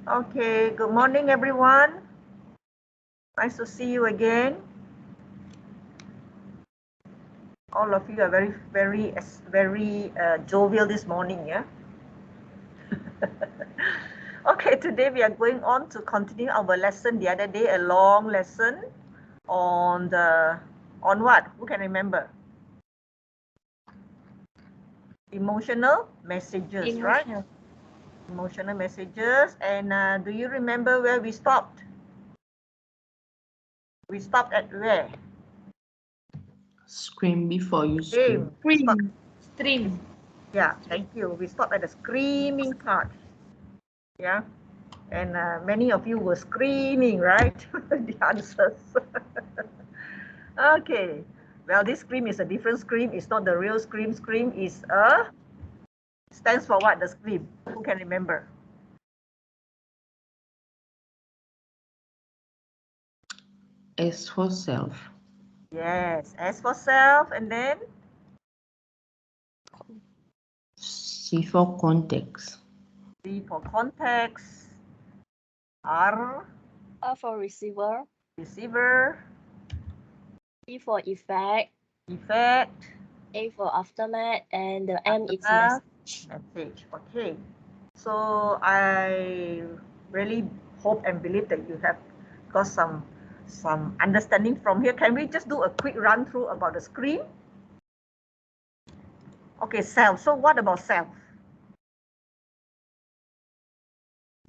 Okay, good morning, everyone. Nice to see you again. All of you are very jovial this morning, yeah? Okay, today we are going on to continue our lesson the other day, a long lesson on what? Who can remember? Emotional messages, right? Emotional messages. And do you remember where we stopped? We stopped at where? Scream before you scream. Scream. Yeah, thank you. We stopped at the screaming part. Yeah, and many of you were screaming, right? The answers. Okay, well, this scream is a different scream. It's not the real scream. Scream is stands for what? The scream. Who can remember? S for self. Yes, S for self, and then C for context. C for context. R For receiver. receiver. E for effect. Effect. A for aftermath, and the M is message. Okay. So I really hope and believe that you have got some understanding from here. Can we just do a quick run through about the screen? Okay, self. So what about self?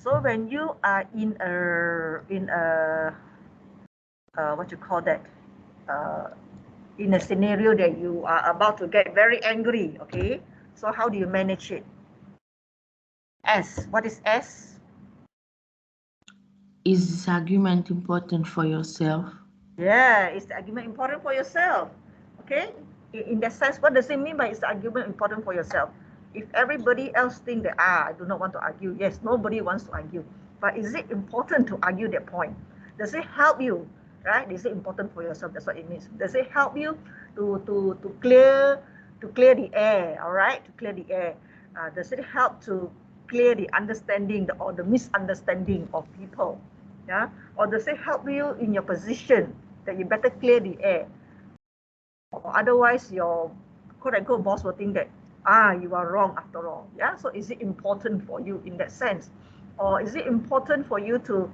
So when you are in a what you call that? In a scenario that you are about to get very angry, okay? So how do you manage it? S. What is S? Is this argument important for yourself? Yeah, is the argument important for yourself? Okay, in that sense, what does it mean by is the argument important for yourself? If everybody else think that, I do not want to argue, yes, nobody wants to argue, but is it important to argue that point? Does it help you, right? Is it important for yourself? That's what it means. Does it help you to clear the air, all right, to clear the air? Does it help to clear the understanding or the misunderstanding of people? Yeah, or does it help you in your position that you better clear the air? Or otherwise your quote unquote boss will think that, you are wrong after all. Yeah, so is it important for you in that sense? Or is it important for you to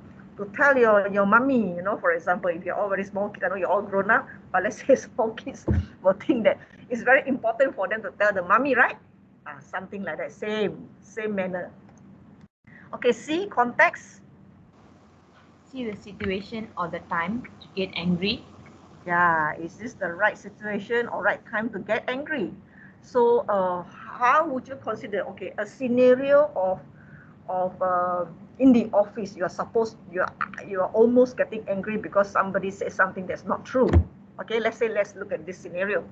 tell your mommy, for example, if you're all very small kids, I know you're all grown up, but let's say small kids will think that it's very important for them to tell the mommy, right? Something like that, same manner. Okay, see context. See the situation or the time to get angry. Yeah, is this the right situation or right time to get angry? So how would you consider, okay, a scenario of in the office, you are almost getting angry because somebody says something that's not true. Okay, let's look at this scenario.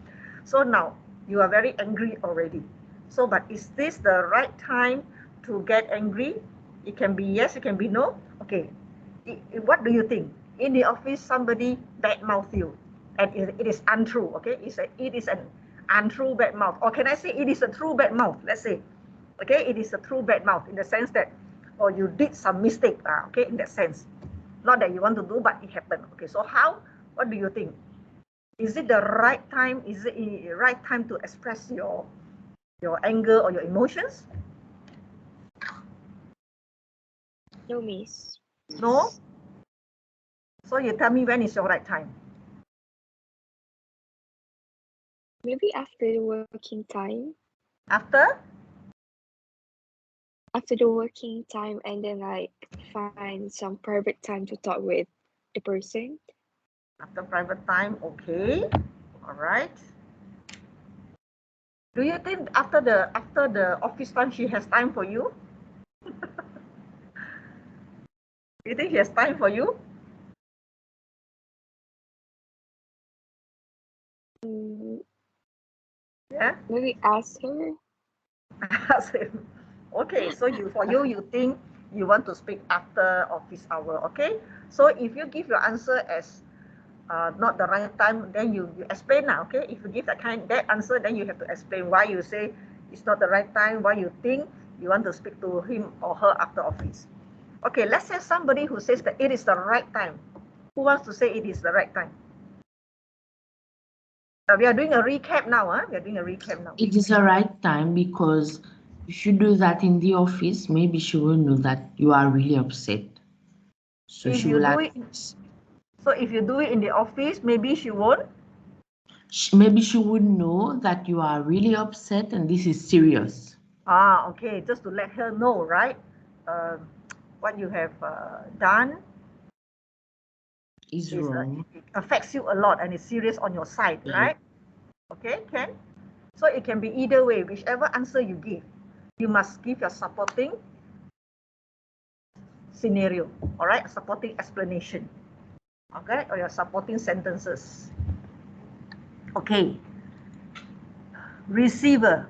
So now you are very angry already. So but is this the right time to get angry? It can be yes, it can be no. Okay, what do you think? In the office, somebody badmouth you, and it is untrue. Okay, it is an untrue badmouth, or can I say it is a true badmouth? Let's say, okay, it is a true badmouth in the sense that, or you did some mistake. Okay, in that sense, not that you want to do, but it happened. Okay, so how? What do you think? Is it the right time? Is it the right time to express your anger or your emotions? No, miss. No. So you tell me, when is your right time? Maybe after the working time. After? After the working time, and then like find some private time to talk with the person. After private time, okay. All right. Do you think after the office time she has time for you? Do you think she has time for you? Yeah. Maybe ask her. Okay, so you think you want to speak after office hour, okay? So if you give your answer as not the right time, then you explain now, okay? If you give that answer, then you have to explain why you say it's not the right time, why you think you want to speak to him or her after office. Okay, let's say somebody who says that it is the right time. Who wants to say it is the right time? We are doing a recap now. We are doing a recap now. It is the right time because if you do that in the office, maybe she will know that you are really upset. So If she you will do it, so if you do it in the office, maybe she won't. Maybe she would know that you are really upset and this is serious. Okay, just to let her know, right? What you have done Is wrong. it affects you a lot and it's serious on your side, right? Okay, Ken? So it can be either way, whichever answer you give. You must give your supporting scenario, all right? Supporting explanation, okay? Or your supporting sentences. Okay. Receiver.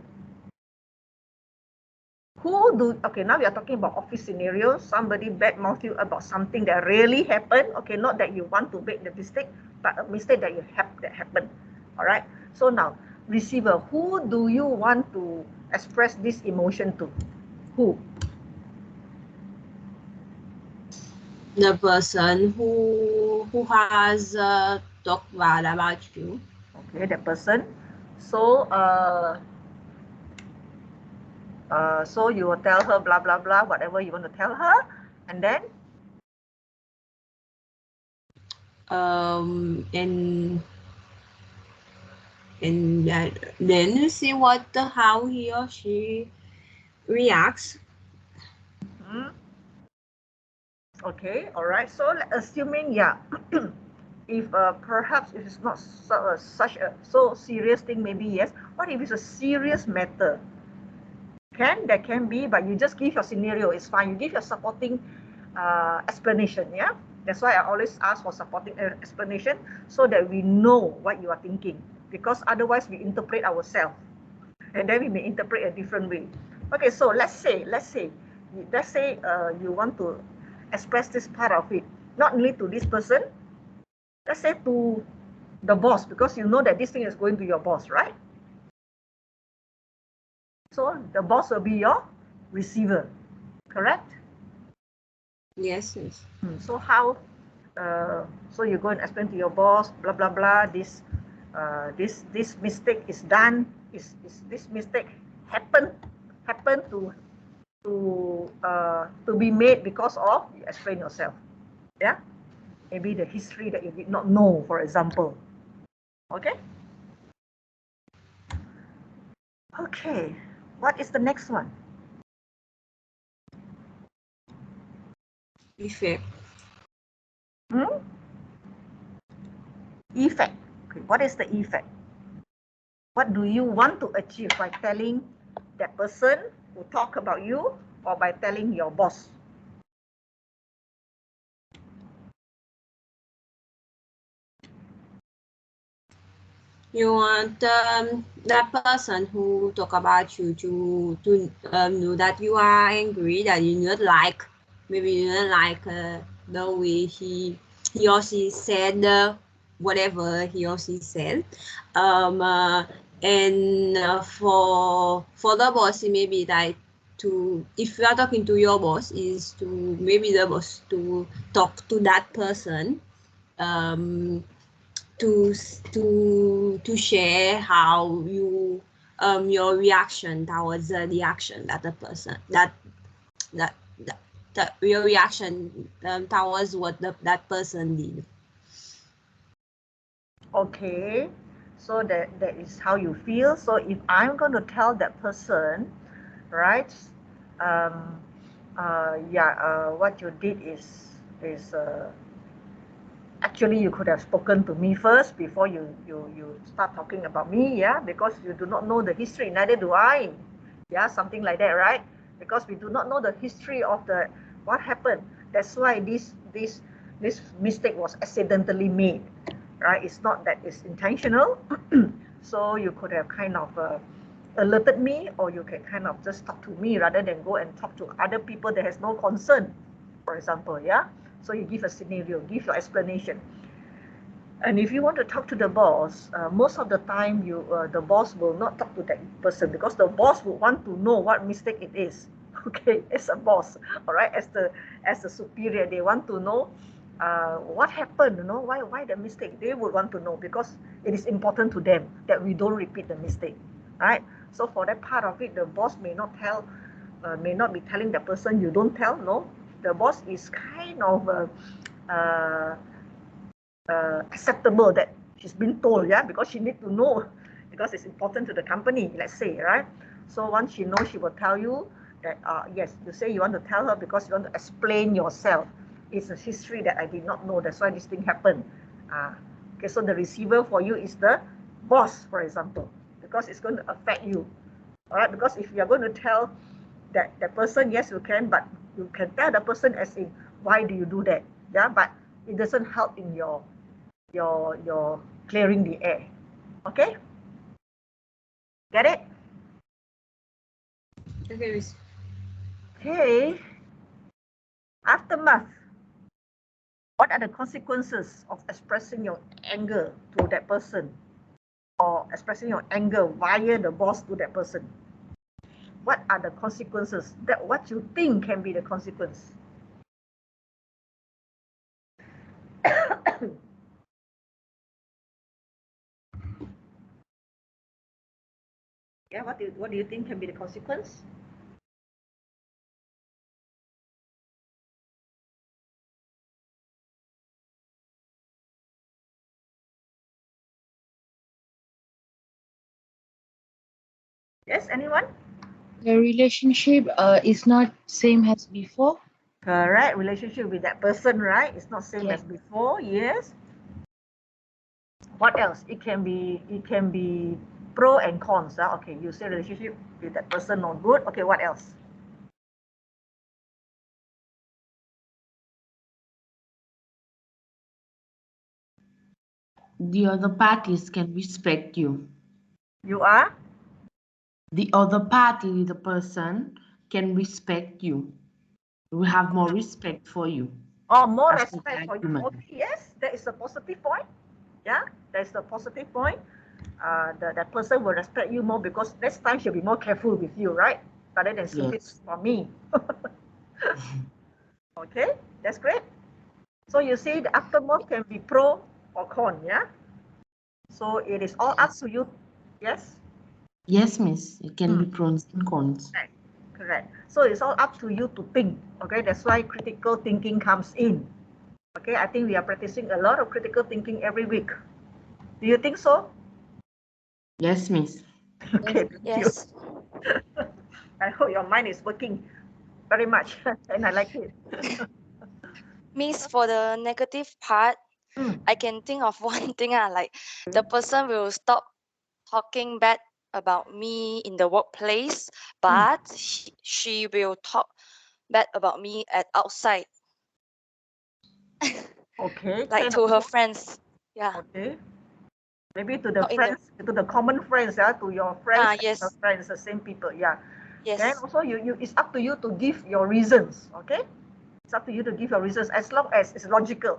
Okay, now we are talking about office scenarios. Somebody badmouth you about something that really happened. Okay, not that you want to make the mistake, but a mistake that that happened. All right. So now, receiver, who do you want to express this emotion to? Who? The person who has talked bad about you. Okay, that person. So so you will tell her blah blah blah, whatever you want to tell her, and then and then you see how he or she reacts. Okay, all right. So assuming, yeah, if perhaps if it's not such a so serious thing, maybe yes. What if it's a serious matter? There can be, but you just give your scenario. It's fine. You give your supporting explanation. Yeah, that's why I always ask for supporting explanation so that we know what you are thinking. Because otherwise we interpret ourselves, and then we may interpret a different way. Okay, so let's say you want to express this part of it, not only to this person, let's say to the boss, because you know that this thing is going to your boss, right? So the boss will be your receiver, correct? Yes. So how? So you go and explain to your boss, blah blah blah. This mistake is done. This mistake happened to be made because of you explain yourself. Yeah, maybe the history that you did not know, for example. Okay. Okay. What is the next one? Effect. Effect. Okay. What is the effect? What do you want to achieve by telling that person who talk about you, or by telling your boss? You want that person who talk about you to know that you are angry, that you not like, maybe you don't like the way he or she said whatever he or she said, and for the boss, maybe like to, if you are talking to your boss, is to maybe the boss to talk to that person, to share how you your reaction towards the action that the person that your reaction towards what that person did. Okay, so that is how you feel. So if I'm going to tell that person, right, what you did is actually you could have spoken to me first before you start talking about me, yeah, because you do not know the history, neither do I, yeah, something like that, right? Because we do not know the history of what happened. That's why this mistake was accidentally made, right? It's not that it's intentional. So you could have kind of alerted me, or you can kind of just talk to me rather than go and talk to other people that has no concern, for example, yeah. So you give a scenario, give your explanation. And if you want to talk to the boss, most of the time the boss will not talk to that person, because the boss will want to know what mistake it is. Okay, as a boss, all right, as the superior, they want to know what happened, why the mistake. They would want to know because it is important to them that we don't repeat the mistake, right? So for that part of it, the boss may not be telling the person you don't tell. No, the boss is kind of uh, acceptable that she's been told, yeah, because she need to know, because it's important to the company, let's say, right? So once she knows, she will tell you that, yes, you say you want to tell her because you want to explain yourself. It's a history that I did not know, that's why this thing happened. Okay, so the receiver for you is the boss, for example, because it's going to affect you, all right? Because if you're going to tell that person, yes, you can, but you can tell the person as in, why do you do that? Yeah, but it doesn't help in your clearing the air. Okay? Get it? Okay, Miss. Okay. Aftermath. What are the consequences of expressing your anger to that person, or expressing your anger via the boss to that person? What are the consequences? That what you think can be the consequence? Yeah, what do you think can be the consequence? Yes, anyone? The relationship is not same as before. Correct. Relationship with that person, right? It's not same Yes. as before. Yes. What else? It can be pro and cons. Okay, you say relationship with that person not good. Okay, what else? The other parties can respect you. You are? The other party, the person, can respect you. We have more respect for you. Oh, more That's the respect for you. argument. Okay, yes, that is a positive point. Yeah, that's the positive point. That person will respect you more because next time she'll be more careful with you, right? Rather than simply Yes. for me. Okay, that's great. So you see, the aftermath can be pro or con, yeah? So it is all up Yes. to you. Yes? Yes, miss. It can be pros and cons. Correct. Correct. So it's all up to you to think. Okay, that's why critical thinking comes in. Okay, I think we are practicing a lot of critical thinking every week. Do you think so? Yes, miss. Okay, thank you. Yes. I hope your mind is working very much and I like it. Miss, for the negative part, Mm. I can think of one thing. Like the person will stop talking bad about me in the workplace, but she will talk bad about me at outside, Okay, like kind to of. her friends. Yeah. Okay. Maybe to the Not in the friends, to the common friends, to your friends and your yes. friends, the same people, yeah. Then Yes. also it's up to you to give your reasons, okay? It's up to you to give your reasons as long as it's logical.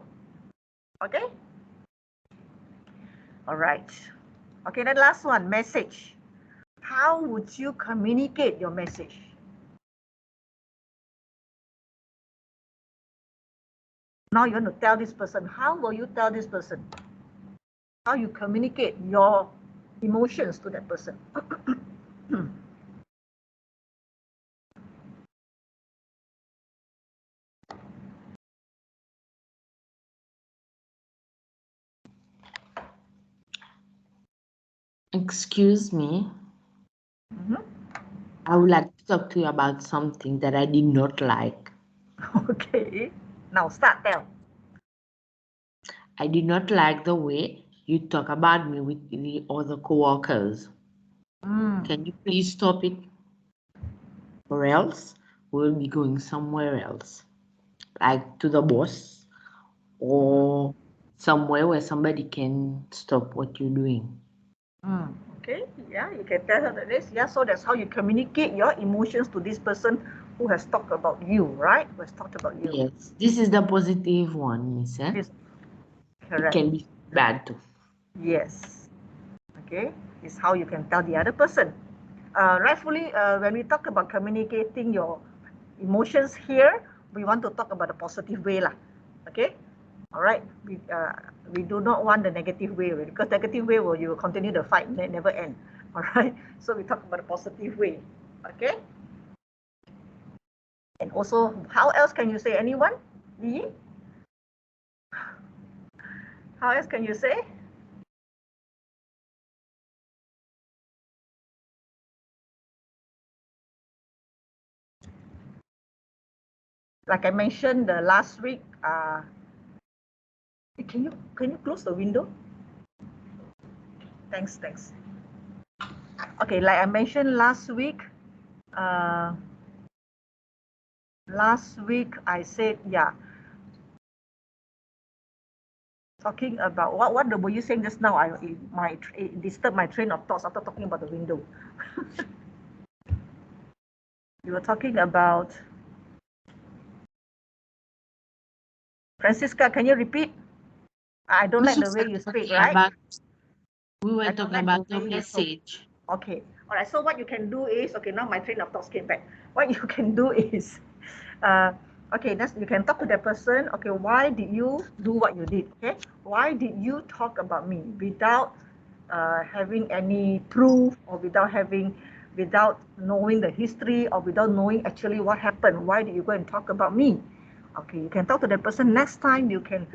Okay? All right. Okay, then last one, message. How would you communicate your message? Now you want to tell this person. How will you tell this person? How you communicate your emotions to that person? Excuse me. Mhm. I would like to talk to you about something that I did not like. Okay. Now start tell. I did not like the way you talk about me with the other coworkers. Can you please stop it? Or else we'll be going somewhere else, like to the boss or somewhere where somebody can stop what you're doing. Okay, yeah, you can tell her that this. Yeah, so that's how you communicate your emotions to this person who has talked about you, right? Who has talked about you. Yes, this is the positive one, miss. Yes, It correct. can be bad too. Yes. Okay, is how you can tell the other person. Rightfully, when we talk about communicating your emotions here, we want to talk about the positive way lah. Okay, all right. We do not want the negative way, because negative way will you will continue the fight and never end. All right. So we talk about the positive way. Okay. And also, how else can you say? Anyone? Lee? How else can you say? Like I mentioned the last week, can you close the window? Thanks. Okay, like I mentioned last week, I said, yeah, talking about what were you saying just now? It disturbed my train of thoughts after talking about the window. You were talking about Francisca. Can you repeat? I don't like the way you speak, right? We were talking about the message. Okay, all right. So what you can do is, okay, now my train of thoughts came back. What you can do is, okay, you can talk to that person. Okay, why did you do what you did? Okay, why did you talk about me without having any proof, or without knowing the history, or without knowing actually what happened? Why did you go and talk about me? Okay, you can talk to the person. Next time you can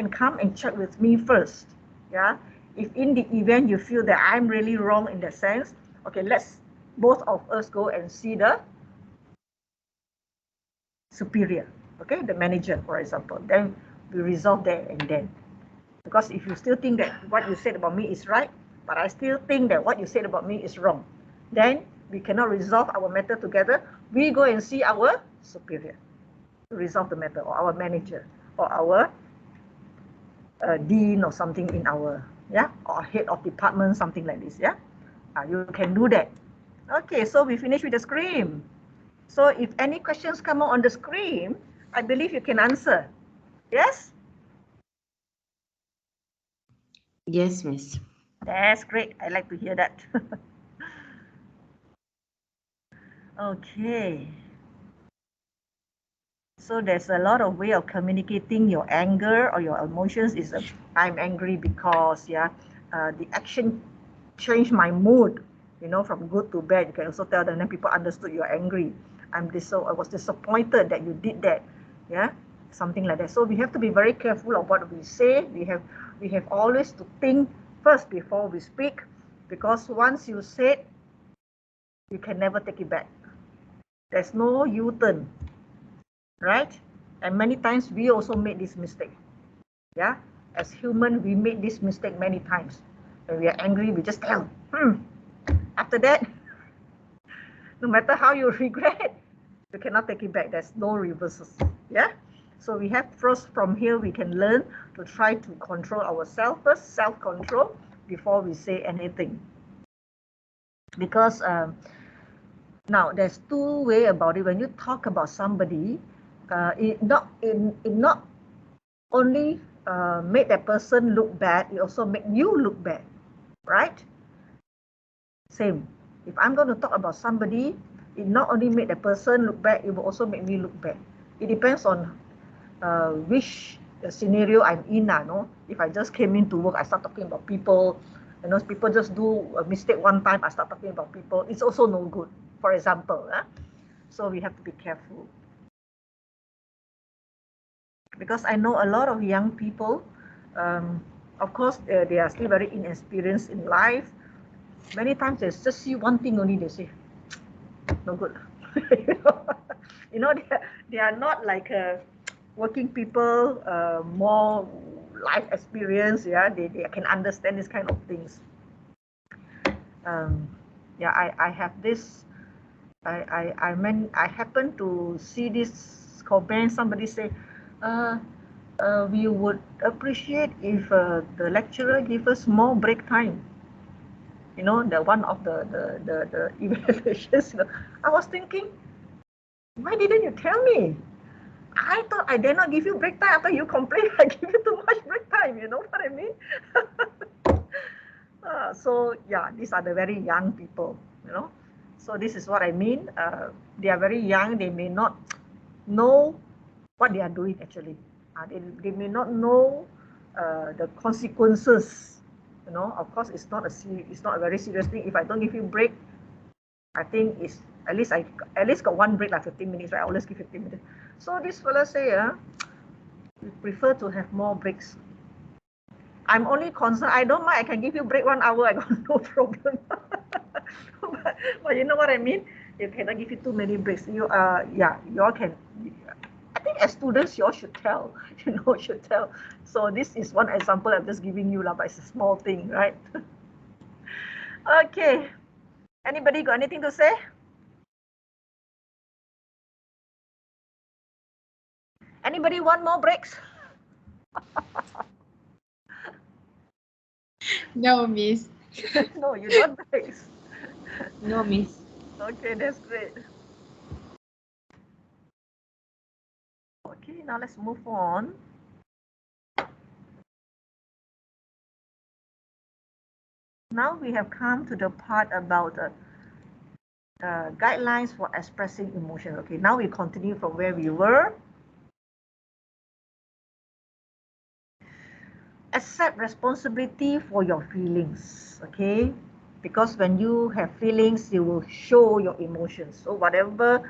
come and check with me first. Yeah, if in the event you feel that I'm really wrong in that sense, okay, let's both of us go and see the superior, okay, the manager, for example. Then we resolve there and then. Because if you still think that what you said about me is right, but I still think that what you said about me is wrong, then we cannot resolve our matter together. We go and see our superior to resolve the matter, or our manager, or our dean, or something in our, yeah, or head of department, something like this, yeah. You can do that. Okay, so we finish with the screen. So if any questions come out on the screen, I believe you can answer. Yes? Yes, Miss. That's great. I like to hear that. Okay. So there's a lot of way of communicating your anger or your emotions. Is I'm angry because, yeah, the action changed my mood, you know, from good to bad. You can also tell them, then people understood you're angry. I was disappointed that you did that, yeah, something like that. So we have to be very careful of what we say. We have always to think first before we speak, because once you say, you can never take it back. There's no U-turn, right? And many times we also made this mistake. Yeah, as human, we made this mistake many times. When we are angry, we just tell. After that, no matter how you regret, you cannot take it back. There's no reverses. Yeah. So we have first, from here we can learn to try to control ourselves first, self-control, before we say anything. Because now there's two ways about it. When you talk about somebody, it not only make that person look bad, it also make you look bad, right? Same. If I'm going to talk about somebody, it not only make the person look bad, it will also make me look bad. It depends on which scenario I'm in. No? If I just came into work, I start talking about people, and those people just do a mistake one time, I start talking about people, it's also no good, for example. So we have to be careful. Because I know a lot of young people, of course, they are still very inexperienced in life. Many times they just see one thing only, they say, no good. you know, they are not like working people, more life experience. Yeah, they can understand this kind of things. Yeah, I have this. I happen to see this comment. Somebody say, we would appreciate if the lecturer give us more break time. You know, the one of the evaluations. You know, I was thinking, why didn't you tell me? I thought I dare not give you break time after you complain. I give you too much break time. You know what I mean? So yeah, these are the very young people. You know, So this is what I mean. They are very young. They may not know what they are doing actually. They may not know the consequences. You know, of course, it's not a very serious thing. If I don't give you break, I think it's at least got one break like 15 minutes, right? I always give 15 minutes. So this fella say, we prefer to have more breaks. I'm only concerned. I don't mind. I can give you break 1 hour. I got no problem. but you know what I mean. You cannot give you too many breaks. You all can. I think as students, you all should tell. Should tell. So this is one example I'm just giving you, but it's a small thing, right? Okay. Anybody got anything to say? Anybody want more breaks? No, miss. No, you don't breaks. No, miss. Okay, that's great. Okay, now let's move on. Now we have come to the part about guidelines for expressing emotion. Okay, now we continue from where we were. Accept responsibility for your feelings, okay? Because when you have feelings, you will show your emotions. So whatever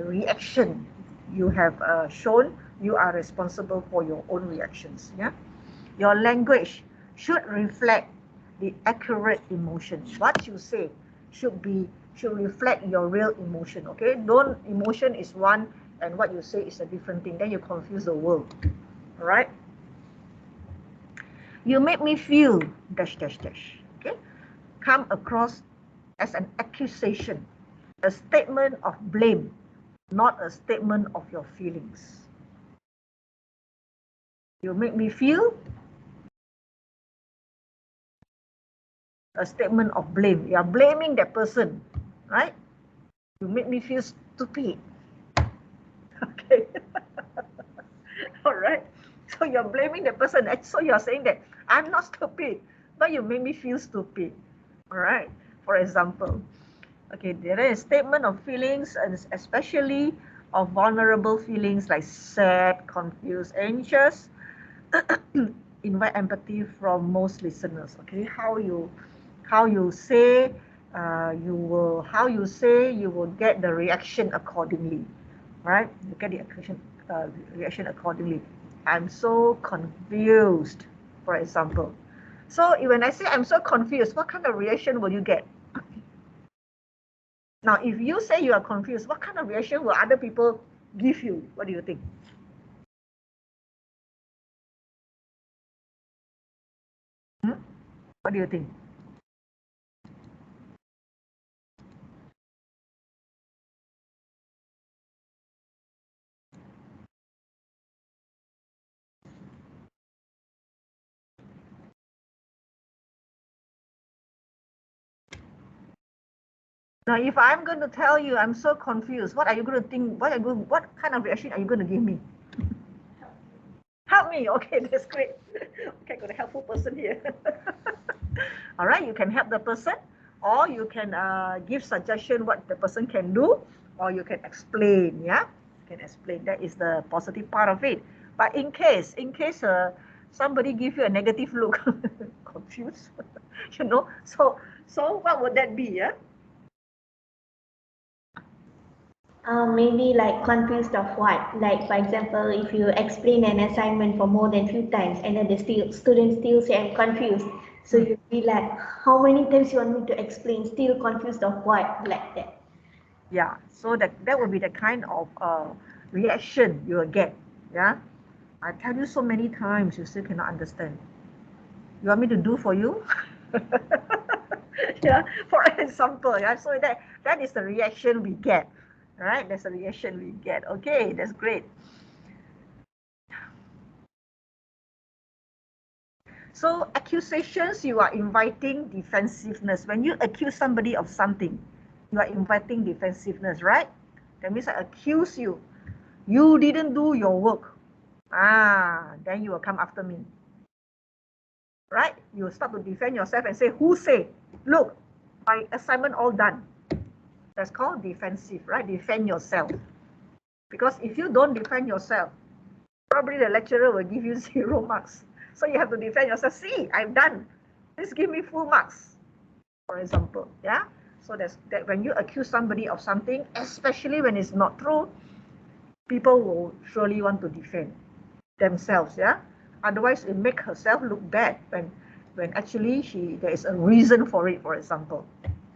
reaction you have shown, you are responsible for your own reactions, yeah? Your language should reflect the accurate emotion. What you say should reflect your real emotion, okay? Emotion is one and what you say is a different thing. Then you confuse the world, all right? You make me feel dash dash dash, okay? Come across as an accusation, a statement of blame, not a statement of your feelings. You make me feel, a statement of blame. You are blaming that person, right? You make me feel stupid. Okay. All right. So you're blaming the person. So you're saying that I'm not stupid, but you make me feel stupid. All right. For example, okay, there is a statement of feelings, and especially of vulnerable feelings like sad, confused, anxious. Invite empathy from most listeners. Okay, how you say you will get the reaction accordingly, right? You get the reaction accordingly. I'm so confused, for example. So when I say I'm so confused, what kind of reaction will you get? Now, if you say you are confused, what kind of reaction will other people give you? What do you think? What do you think? Now, if I'm going to tell you I'm so confused, what are you going to think? What kind of reaction are you going to give me? Help me. Okay, that's great. Okay, got a helpful person here. All right, you can help the person, or you can give suggestion what the person can do, or you can explain. Yeah, you can explain. That is the positive part of it. But in case somebody give you a negative look, confused, so what would that be? Yeah. Maybe like confused of what? Like for example, if you explain an assignment for more than few times and then the student still say I'm confused. So you'd be like, how many times you want me to explain? Still confused of what? Like that. Yeah, so that would be the kind of reaction you will get. Yeah, I tell you so many times, you still cannot understand. You want me to do for you? Yeah, for example, yeah. So that is the reaction we get, right? That's the reaction we get. Okay, that's great. So accusations, you are inviting defensiveness. When you accuse somebody of something, you are inviting defensiveness, right? That means I accuse you. You didn't do your work. Then you will come after me. Right? You will start to defend yourself and say, who say? Look, my assignment all done. That's called defensive, right? Defend yourself. Because if you don't defend yourself, probably the lecturer will give you 0 marks. So you have to defend yourself. See, I've done. Please give me full marks, for example. Yeah. So that's that when you accuse somebody of something, especially when it's not true, people will surely want to defend themselves. Yeah. Otherwise, it make herself look bad when actually there is a reason for it, for example.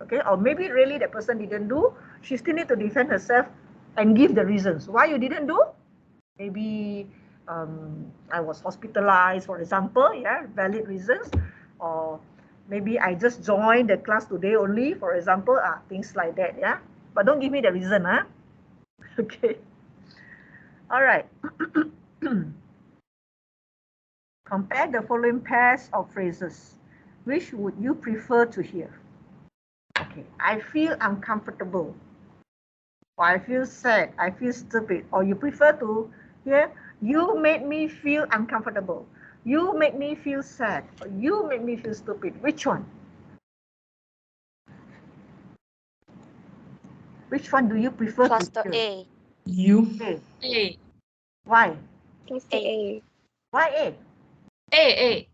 Okay. Or maybe really that person didn't do. She still need to defend herself and give the reasons why you didn't do. Maybe I was hospitalized, for example, yeah, valid reasons, or maybe I just joined the class today only, for example, things like that, yeah. But don't give me the reason, huh? Okay. All right. Compare the following pairs of phrases. Which would you prefer to hear? Okay. I feel uncomfortable. Or I feel sad. I feel stupid. Or you prefer to hear, you made me feel uncomfortable. You make me feel sad. Or you make me feel stupid. Which one? Which one do you prefer Cluster to hear? A. You. A. A. Why? Cluster A. Why A? A.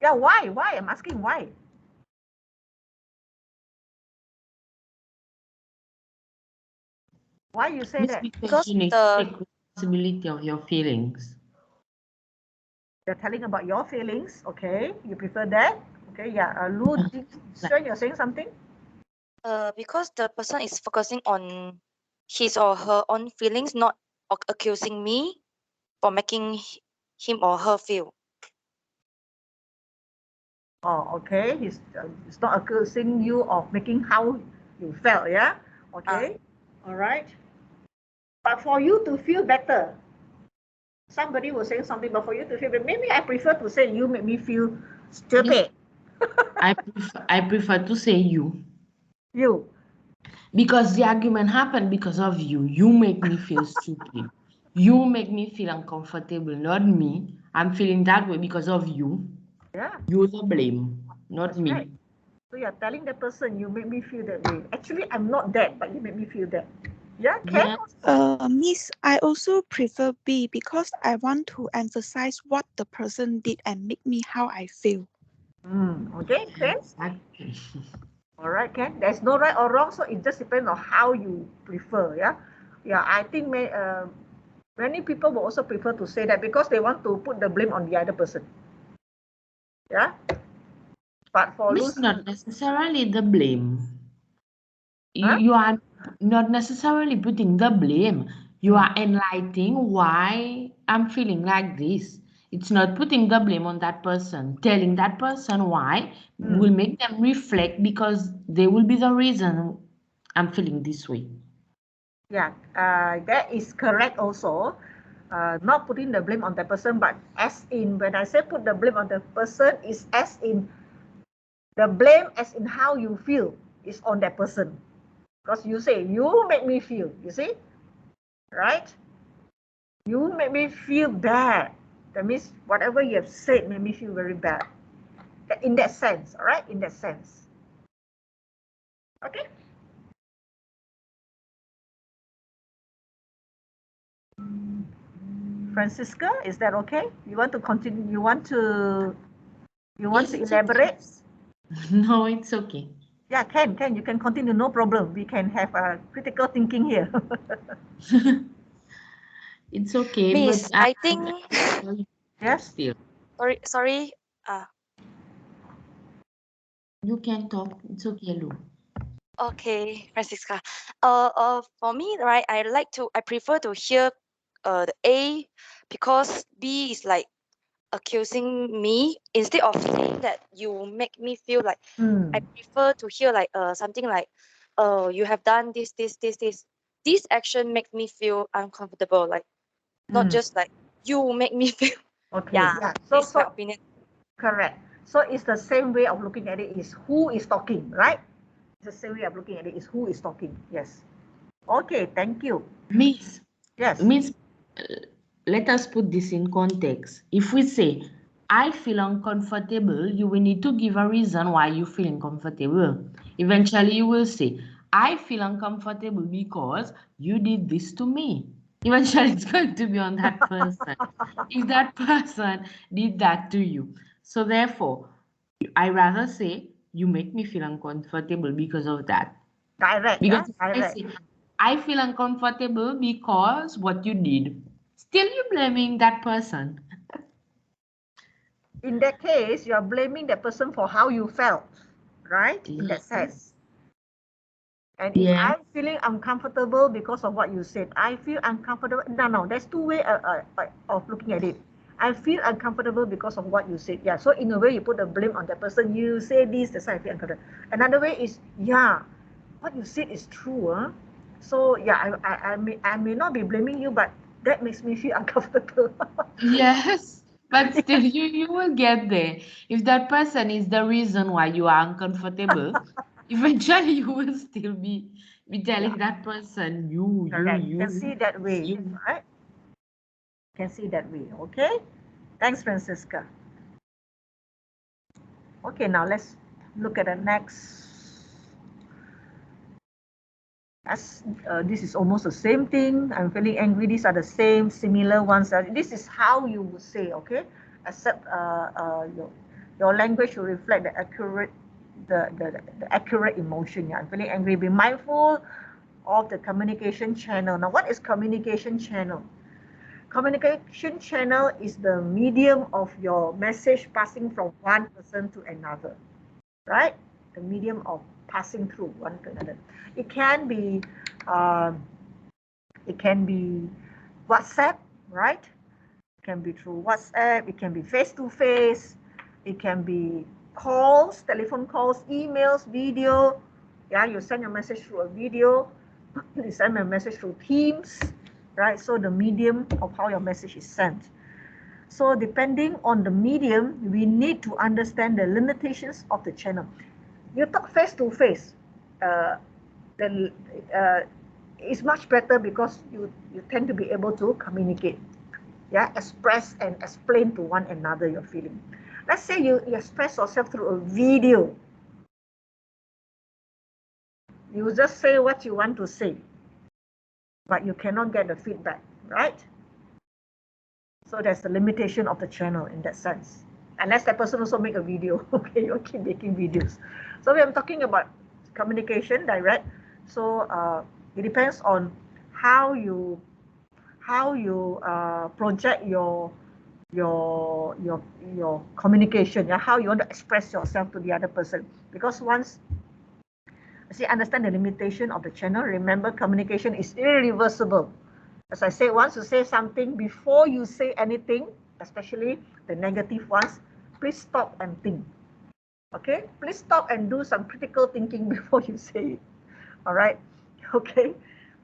Yeah, why? Why? I'm asking why. Why you say that? Because you need to take responsibility of your feelings. You're telling about your feelings, okay? You prefer that? Okay, yeah. Lu, Xuan, you're saying something? Because the person is focusing on his or her own feelings, not accusing me for making him or her feel. Oh, okay. He's not accusing you of making how you felt, yeah? Okay. All right. But for you to feel better, somebody was saying something, but for you to feel better, maybe I prefer to say you make me feel stupid. I prefer to say you. You. Because the argument happened because of you. You make me feel stupid. You make me feel uncomfortable, not me. I'm feeling that way because of you. Yeah. You're the blame, not That's me. right. So you're telling the person you make me feel that way. Actually, I'm not that, but you make me feel that. Yeah, Ken? Miss, I also prefer B because I want to emphasize what the person did and make me how I feel. Okay, Ken? Exactly. All right, Ken. There's no right or wrong, so it just depends on how you prefer, yeah? Yeah, I think many people will also prefer to say that because they want to put the blame on the other person. Yeah? But for It's Lucy, not necessarily the blame. huh? You are not necessarily putting the blame. You are enlightening why I'm feeling like this. It's not putting the blame on that person. Telling that person why will make them reflect because they will be the reason I'm feeling this way. Yeah, that is correct also. Not putting the blame on the person, but as in, when I say put the blame on the person, is as in the blame as in how you feel is on that person. Because you say, you make me feel, you see? Right? You make me feel bad. That means whatever you have said made me feel very bad. In that sense, all right? In that sense. Okay? Francisca, is that okay? You want to continue? You want to elaborate? No, it's okay. Yeah, can you can continue, no problem. We can have a critical thinking here. It's okay, Miss, but I think. Yes. Still. Sorry. You can talk. It's okay, Lu. Okay, Francisca. For me, right, I prefer to hear the A because B is like accusing me instead of saying that you make me feel like. I prefer to hear like something like you have done this. This action makes me feel uncomfortable, like not just like you make me feel. Okay. Yeah. So, This is my opinion. correct. So it's the same way of looking at it is who is talking, right? It's the same way of looking at it is who is talking. Yes. Okay, thank you. Miss. Yes. Miss, let us put this in context. If we say, I feel uncomfortable, you will need to give a reason why you feel uncomfortable. Eventually, you will say, I feel uncomfortable because you did this to me. Eventually, it's going to be on that person. If that person did that to you. So therefore, I rather say you make me feel uncomfortable because of that. Direct, Because yeah? if I Direct. say I feel uncomfortable because what you did, still you blaming that person. In that case, you are blaming that person for how you felt, right? In that sense. And if Yeah. I'm feeling uncomfortable because of what you said, I feel uncomfortable. No, there's two ways of looking at it. I feel uncomfortable because of what you said. Yeah, so in a way, you put the blame on that person. You say this, that's why I feel uncomfortable. Another way is, yeah, what you said is true. Huh? So yeah, I may not be blaming you, but that makes me feel uncomfortable. Yes. But still, you will get there. If that person is the reason why you are uncomfortable, eventually you will still be telling that person, Correct. You can see that way, you. right? You can see that way. Okay. Thanks, Francisca. Okay, now let's look at the next. This is almost the same thing. I'm feeling angry. These are the same, similar ones. This is how you would say, okay? Except your language will reflect the accurate, the accurate emotion. Yeah, I'm feeling angry. Be mindful of the communication channel. Now, what is communication channel? Communication channel is the medium of your message passing from one person to another, right? The medium of passing through one to another. It can be WhatsApp, right? It can be through WhatsApp. It can be face to face. It can be calls, telephone calls, emails, video. Yeah, you send your message through a video. You send a message through Teams, right? So the medium of how your message is sent. So depending on the medium, we need to understand the limitations of the channel. You talk face to face, then it's much better because you tend to be able to communicate, yeah, express and explain to one another your feeling. Let's say you express yourself through a video. You just say what you want to say, but you cannot get the feedback, right? So there's the limitation of the channel in that sense. Unless that person also make a video, okay, you keep making videos. So we are talking about communication direct. So it depends on how you project your communication, yeah, how you want to express yourself to the other person. Because once you understand the limitation of the channel, remember communication is irreversible. As I said, once you say something, before you say anything, especially the negative ones, please stop and think. Okay? Please stop and do some critical thinking before you say it. All right? Okay?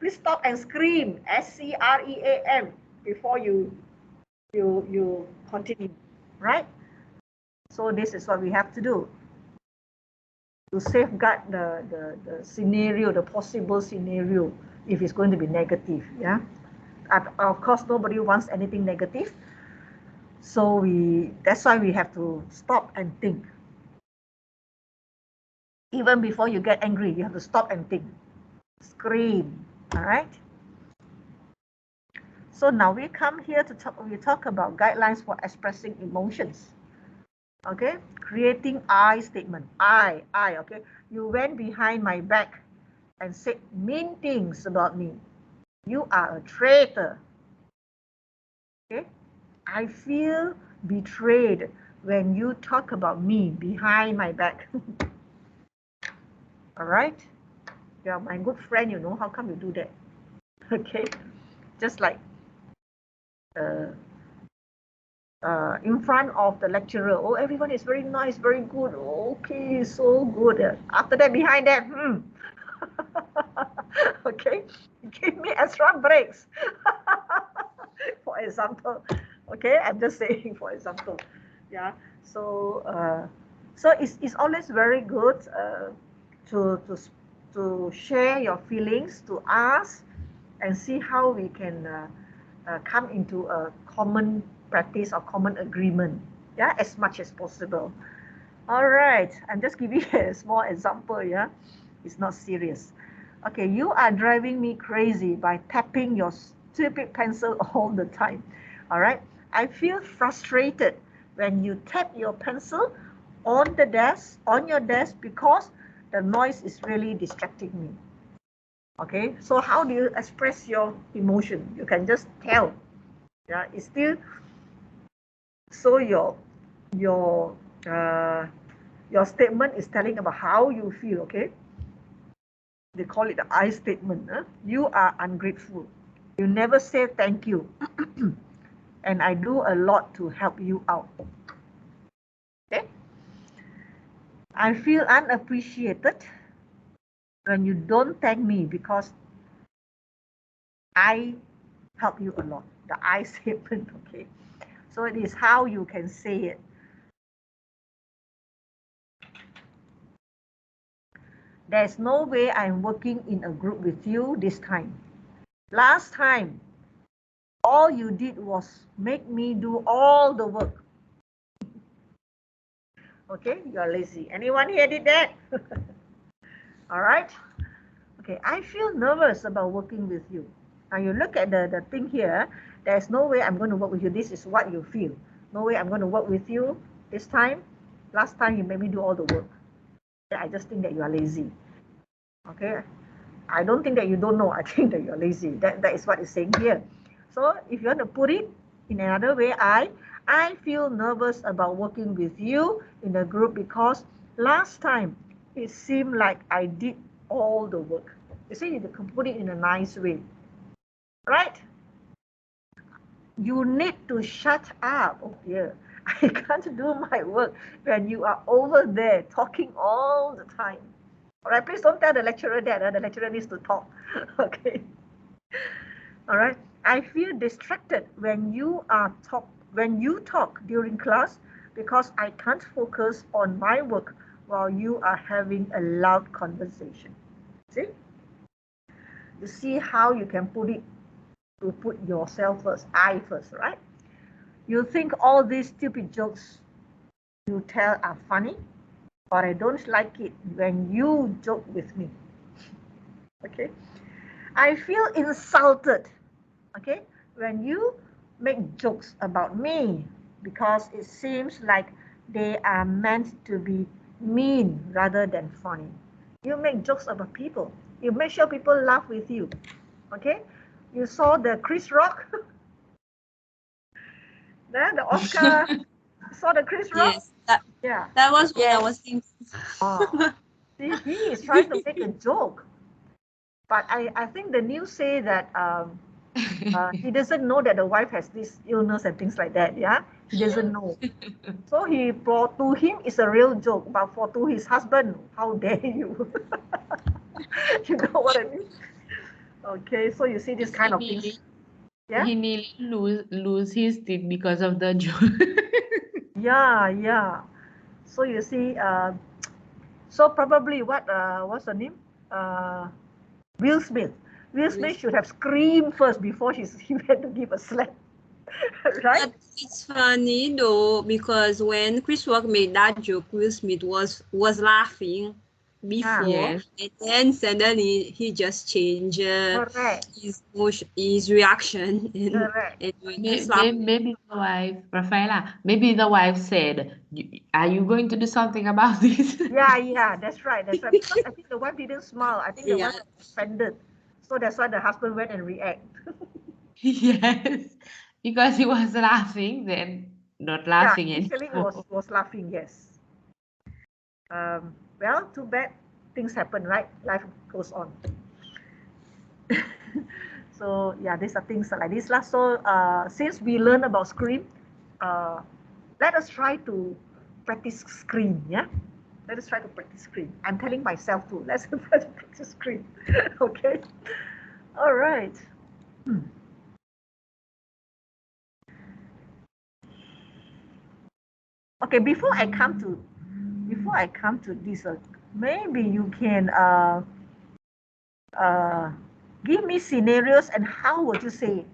Please stop and scream, SCREAM, before you continue. Right? So this is what we have to do to safeguard the scenario, the possible scenario, if it's going to be negative. Yeah. Of course, nobody wants anything negative. So that's why we have to stop and think. Even before you get angry, you have to stop and think. Scream, all right? So now we come here to talk about guidelines for expressing emotions. Okay, creating I statement. I, okay? You went behind my back and said mean things about me. You are a traitor. Okay? I feel betrayed when you talk about me behind my back. All right? You are my good friend, you know. How come you do that? Okay? Just like in front of the lecturer. Oh, everyone is very nice, very good. Okay, so good. After that, behind that, okay, give me extra breaks. For example, okay, I'm just saying for example, yeah. So it's always very good to share your feelings, to ask and see how we can come into a common practice or common agreement, yeah, as much as possible. All right, I'm just giving a small example, yeah. It's not serious. Okay, you are driving me crazy by tapping your stupid pencil all the time. All right, I feel frustrated when you tap your pencil on the desk, on your desk, because the noise is really distracting me. Okay, so how do you express your emotion? You can just tell. Yeah, it's still so your your statement is telling about how you feel. Okay, they call it the I statement. You are ungrateful. You never say thank you. And I do a lot to help you out. Okay? I feel unappreciated when you don't thank me because I help you a lot. The I statement, okay? So it is how you can say it. There's no way I'm working in a group with you this time. Last time, all you did was make me do all the work. Okay, you're lazy. Anyone here did that? All right. Okay, I feel nervous about working with you. Now you look at the thing here. There's no way I'm going to work with you. This is what you feel. No way I'm going to work with you this time. Last time you made me do all the work. I just think that you are lazy. Okay, I don't think that you don't know. I think that you're lazy. That is what it's saying here. So if you want to put it in another way, I feel nervous about working with you in a group because last time it seemed like I did all the work. You see, you can put it in a nice way, right? You need to shut up. Oh dear, I can't do my work when you are over there talking all the time. All right, please don't tell the lecturer that. The lecturer needs to talk. Okay. All right. I feel distracted when you talk during class because I can't focus on my work while you are having a loud conversation. See? You see how you can put it to put yourself first, I first, right? You think all these stupid jokes you tell are funny, but I don't like it when you joke with me. Okay? I feel insulted, okay, when you make jokes about me because it seems like they are meant to be mean rather than funny. You make jokes about people. You make sure people laugh with you. Okay? You saw the Chris Rock, the Oscar, saw the Chris Rock? Yes, Yeah. that was what I Yes. was thinking. Oh. See, he is trying to make a joke. But I think the news say that he doesn't know that the wife has this illness and things like that. Yeah, he doesn't know. So to him it's a real joke, but to his husband, how dare you? You know what I mean? Okay, so you see this kind of things. Yeah. He nearly lose his teeth because of the joke. Yeah. So you see, so probably what's the name? Will Smith. Will Smith should have screamed first before he had to give a slap. Right? But it's funny though because when Chris Rock made that joke, Will Smith was laughing before, Yes. and then suddenly he just changed Correct. his reaction and Correct. when he slapped. Maybe the wife, Rafaela, maybe the wife said, are you going to do something about this? Yeah, that's right. Because I think the wife didn't smile. I think the Yeah. wife was offended. So that's why the husband went and react. Yes, because he was laughing, then not Yeah, laughing initially he anymore. was laughing, yes. Well, too bad things happen, right? Life goes on. So yeah, these are things like this. So since we learn about scream, let us try to practice scream, yeah? Let us try to practice scream. I'm telling myself too, let's try to practice scream. Okay? All right. Okay, before I come to this, maybe you can give me scenarios and how would you say it?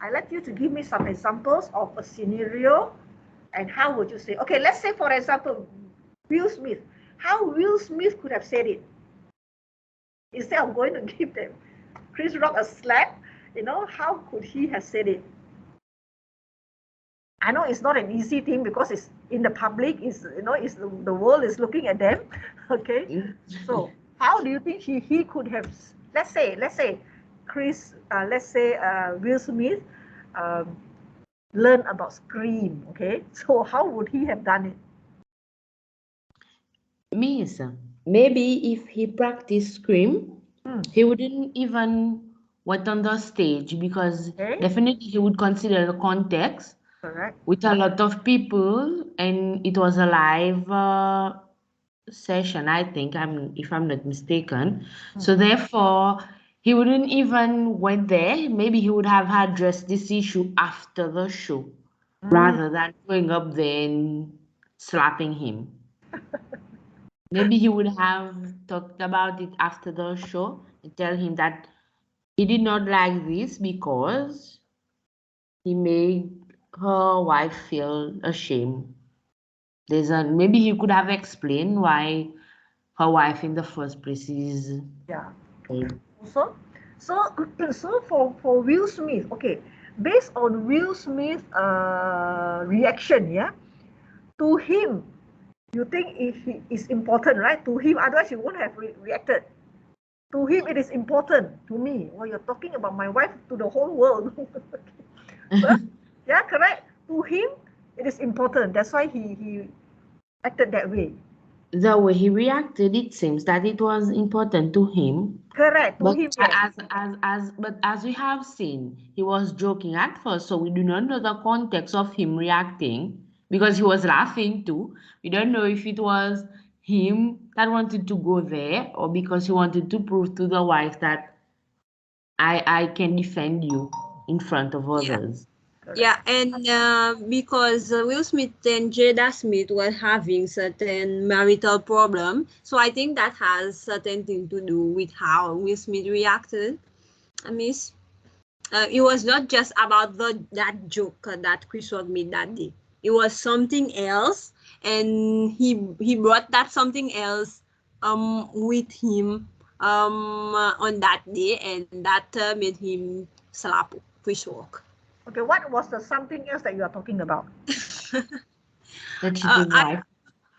I like you to give me some examples of a scenario and how would you say? Okay, let's say for example, Will Smith. How Will Smith could have said it? instead of going to give them Chris Rock a slap, how could he have said it? I know it's not an easy thing because it's in the public, the world is looking at them. Okay. So how do you think he could have, let's say Will Smith learn about Scream, okay? So how would he have done it? Miss, maybe if he practiced Scream, he wouldn't even went on the stage because definitely he would consider the context. Correct. With a lot of people, and it was a live session, I think, if I'm not mistaken. So therefore, he wouldn't even went there. Maybe he would have addressed this issue after the show, rather than going up there and slapping him. Maybe he would have talked about it after the show and tell him that he did not like this because he made her wife feel ashamed. Maybe he could have explained why her wife in the first place is. Yeah. So for Will Smith, okay, based on Will Smith's reaction, yeah, to him, you think it is important, right? To him, otherwise you won't have reacted. To him, it is important. To me, well, you're talking about my wife to the whole world. So, yeah, correct. To him, it is important. That's why he acted that way. The way he reacted, it seems that it was important to him. Correct. To But him, yes. as we have seen, he was joking at first, so we do not know the context of him reacting because he was laughing too. We don't know if it was him that wanted to go there or because he wanted to prove to the wife that I can defend you in front of others. Yeah, and because Will Smith and Jada Smith were having certain marital problem, so I think that has certain thing to do with how Will Smith reacted. I mean, it was not just about that joke that Chris Rock made that day. It was something else, and he brought that something else with him on that day, and that made him slap Chris Rock. Okay, what was the something else that you are talking about? The cheating wife.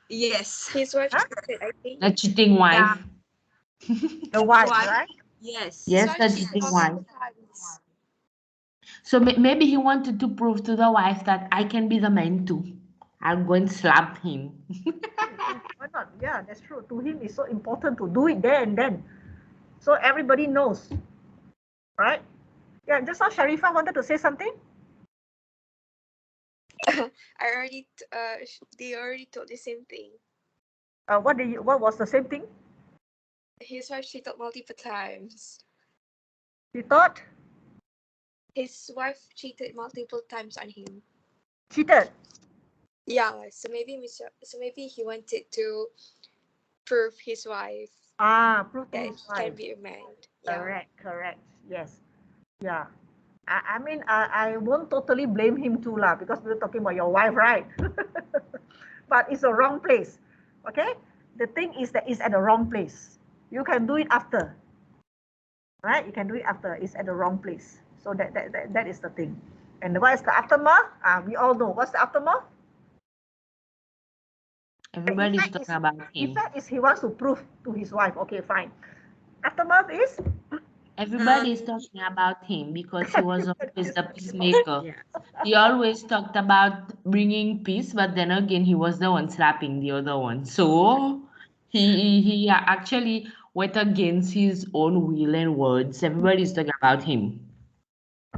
Yes. His wife cheated, I think. The cheating wife. Yeah. The wife, right? Yes. Yes, the cheating wife. So maybe he wanted to prove to the wife that I can be the man too. I'll go and slap him. Why not? Yeah, that's true. To him, it's so important to do it there and then, so everybody knows, right? Yeah. Just now, Sharifah wanted to say something. They already told the same thing. What was the same thing? His wife cheated multiple times. He thought His wife cheated multiple times on him. cheated. Yeah, so maybe he wanted to prove his wife. Prove to his wife. He can be a man. Yeah. Correct. Yes. Yeah. I mean, I won't totally blame him too, lah, because we're talking about your wife, right? But it's the wrong place. Okay? The thing is that it's at the wrong place. You can do it after. Right? You can do it after. It's at the wrong place. So that is the thing. And what is the aftermath? We all know. What's the aftermath? Everybody's talking about him. Effect is he wants to prove to his wife. Okay, fine. Aftermath is? Everybody is talking about him because he was always the peacemaker. He always talked about bringing peace, but then again, he was the one slapping the other one. So he actually went against his own will and words. Everybody's talking about him.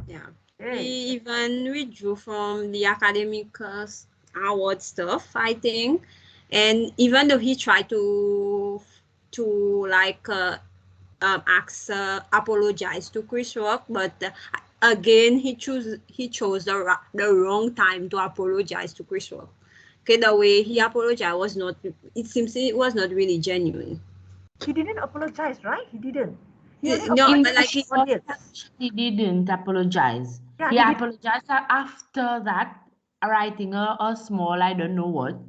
Yeah. He even withdrew from the academic award stuff, I think. And even though he tried to like apologize to Chris Rock, but again he chose the wrong time to apologize to Chris Rock. Okay, the way he apologized was not. It seems it was not really genuine. He didn't apologize, right? He didn't. No, but like he didn't apologize. Yeah, he apologized after that, writing a small, I don't know what,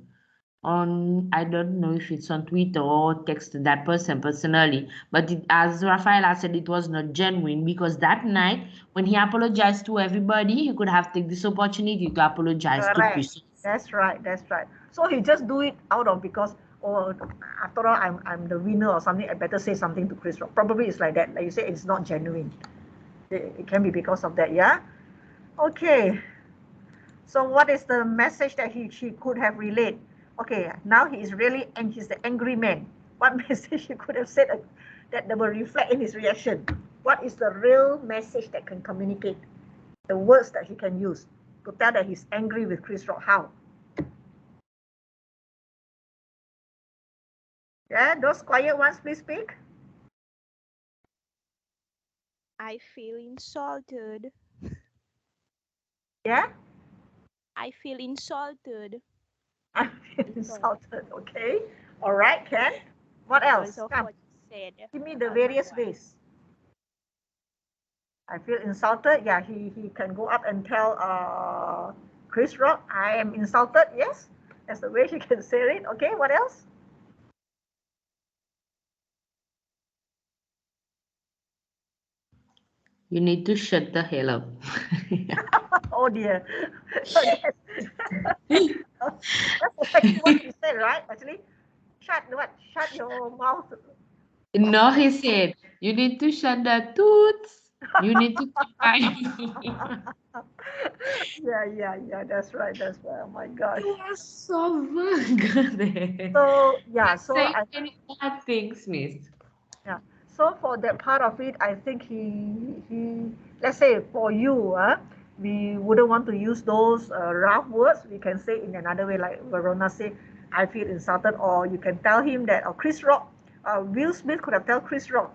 on, I don't know if it's on Twitter or texted that person personally, but as Rafaela said, it was not genuine because that night when he apologized to everybody, he could have taken this opportunity to apologize to Correct. Chris. That's right. That's right. So he just do it out of because, oh, after all, I'm the winner or something. I better say something to Chris Rock. Probably it's like that. Like you say, it's not genuine. It can be because of that. Yeah. Okay. So what is the message that she could have relayed? Okay. Now he is really, and he's the angry man. What message he could have said that will reflect in his reaction? What is the real message that can communicate? The words that he can use to tell that he's angry with Chris Rock. How? Yeah, those quiet ones, please speak. I feel insulted. Yeah? I feel insulted. I feel insulted. Okay. All right, Ken. What else? Because of Come. what you said. Give me the various ways. I feel insulted. Yeah, he can go up and tell Chris Rock, I am insulted. Yes, that's the way he can say it. Okay, what else? You need to shut the hell up. Oh dear. That's exactly what he said, right? Actually, shut what? Shut your mouth. No, he said, you need to shut the toots. You need to keep quiet. Yeah. That's right. Oh my gosh. You are so vulgar. So yeah, Not saying any bad things, miss. Yeah. So for that part of it, I think he let's say for you, we wouldn't want to use those rough words. We can say in another way, like Verona say, I feel insulted, or you can tell him that, or Chris Rock, Will Smith could have told Chris Rock,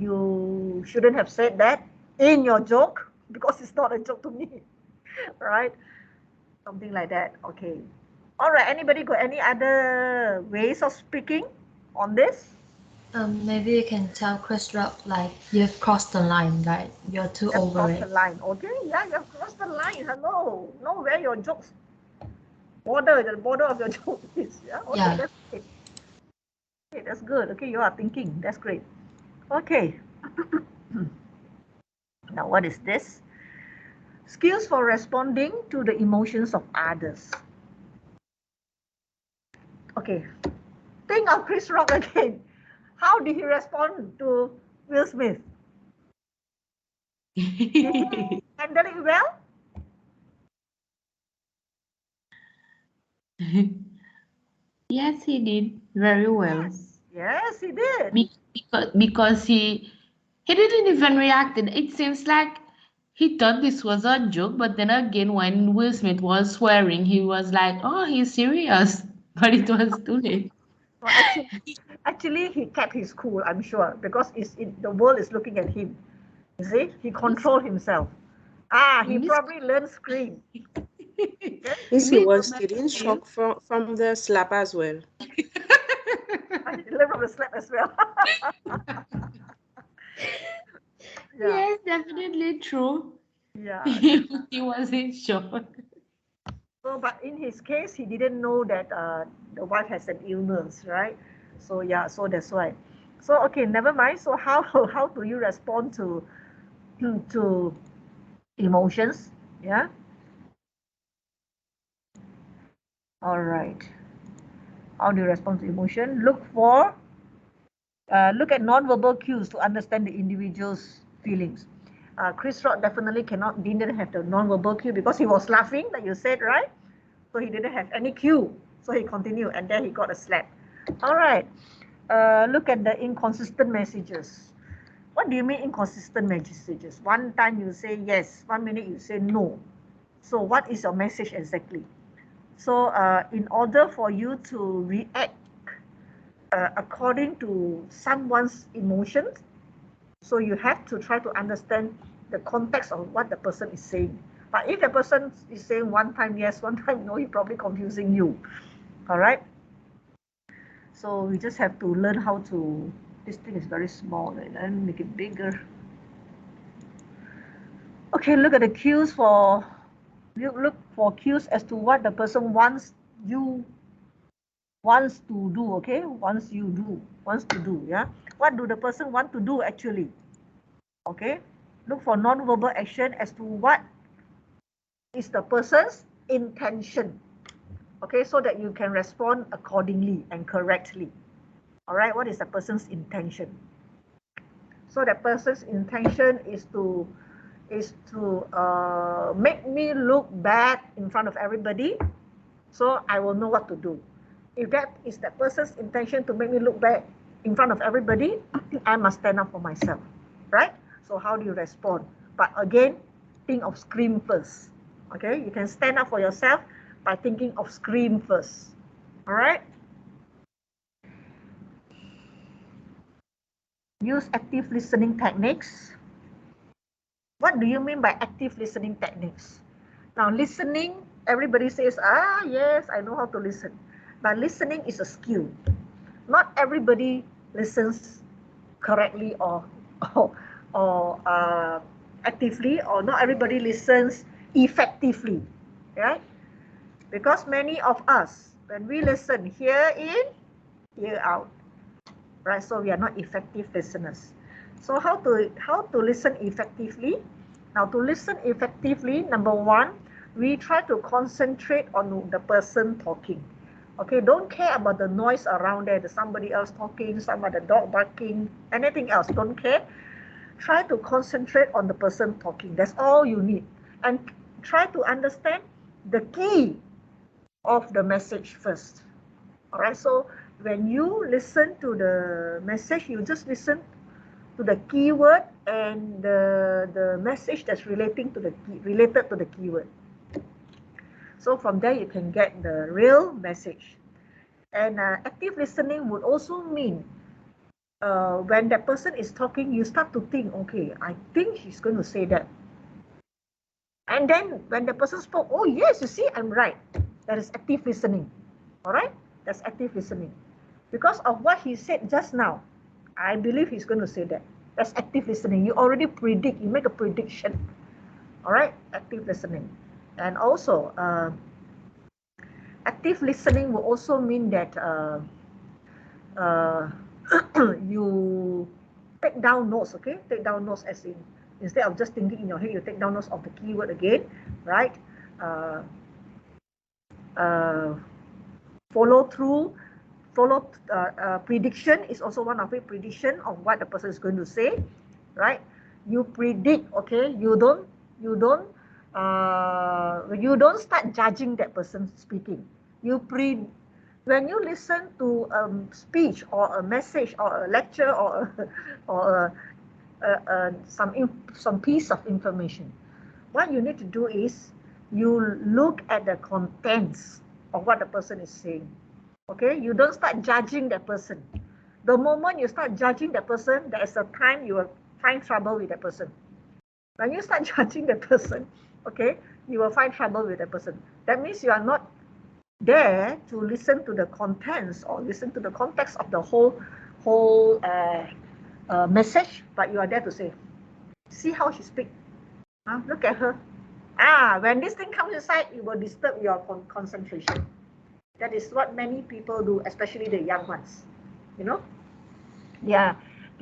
you shouldn't have said that in your joke because it's not a joke to me, right? Something like that. Okay. All right. Anybody got any other ways of speaking on this? Maybe you can tell Chris Rock like you've crossed the line, right? You're too over Cross it. the line. Okay, yeah, you have crossed the line. Hello. Know where your jokes the border of your joke is. Yeah. Okay, Yeah. that's great. Okay, that's good. Okay, you are thinking. That's great. Okay. Now what is this? Skills for responding to the emotions of others. Okay. Think of Chris Rock again. How did he respond to Will Smith? Did he handle it well? Yes, he did very well. Yes, he did. Because he didn't even react. It seems like he thought this was a joke, but then again, when Will Smith was swearing, he was like, "Oh, he's serious," but it was too late. Well, actually, he kept his cool, I'm sure, because the world is looking at him. You see, he controlled himself. He probably learned scream. Yes, he was still in shock from the slap as well. He learned from the slap as well. Yes, definitely true. Yeah. He was in shock. So, but in his case, he didn't know that the wife has an illness, right? So yeah, so that's why. So okay, never mind. So how do you respond to emotions? Yeah. All right. How do you respond to emotion? Look at non-verbal cues to understand the individual's feelings. Chris Rock definitely didn't have the non-verbal cue because he was laughing, like you said, right? So he didn't have any cue. So he continued, and then he got a slap. All right. Look at the inconsistent messages. What do you mean inconsistent messages? One time you say yes, 1 minute you say no. So what is your message exactly? So in order for you to react according to someone's emotions, so you have to try to understand the context of what the person is saying. But if the person is saying one time yes, one time no, he's probably confusing you. All right. So we just have to learn how to. This thing is very small. Let me make it bigger. Okay, look at the cues for. Look for cues as to what the person wants you wants to do, okay? Wants to do, yeah? What do the person want to do actually? Okay? Look for non-verbal action as to what is the person's intention. Okay, so that you can respond accordingly and correctly. All right, what is the person's intention? So the person's intention is to make me look bad in front of everybody, so I will know what to do. If that is the person's intention to make me look bad in front of everybody, I must stand up for myself, right? So how do you respond? But again, think of scream first. Okay, you can stand up for yourself by thinking of scream first. All right. Use active listening techniques. What do you mean by active listening techniques? Now, listening, everybody says, yes, I know how to listen. But listening is a skill. Not everybody listens correctly or actively, or not everybody listens effectively, right? Because many of us, when we listen, hear in, hear out, right? So we are not effective listeners. So how to listen effectively? Now, to listen effectively, number one, we try to concentrate on the person talking. Okay, don't care about the noise around there. There's somebody else talking, some other dog barking, anything else. Don't care. Try to concentrate on the person talking. That's all you need. And try to understand the key of the message first. All right, so when you listen to the message, you just listen to the keyword and the message that's related to the keyword. So from there you can get the real message. And active listening would also mean when that person is talking, you start to think, okay, I think he's going to say that. And then when the person spoke, oh yes, you see, I'm right. That is active listening. All right, that's active listening. Because of what he said just now, I believe he's going to say that. That's active listening. You already predict, you make a prediction. All right, active listening. And also, active listening will also mean that you take down notes, okay? Take down notes as in, instead of just thinking in your head, you take down notes of the keyword again, right? Follow through. Prediction is also one of it. Prediction of what the person is going to say, right? You predict, okay? You don't start judging that person speaking. When you listen to a speech or a message or a lecture or some piece of information, what you need to do is you look at the contents of what the person is saying. Okay, you don't start judging that person. The moment you start judging that person, there is a time you will find trouble with that person. When you start judging the person, okay, you will find trouble with that person. That means you are not there to listen to the contents or listen to the context of the whole message, but you are there to say, see how she speaks. Look at her. When this thing comes inside, it will disturb your concentration. That is what many people do, especially the young ones. You know, they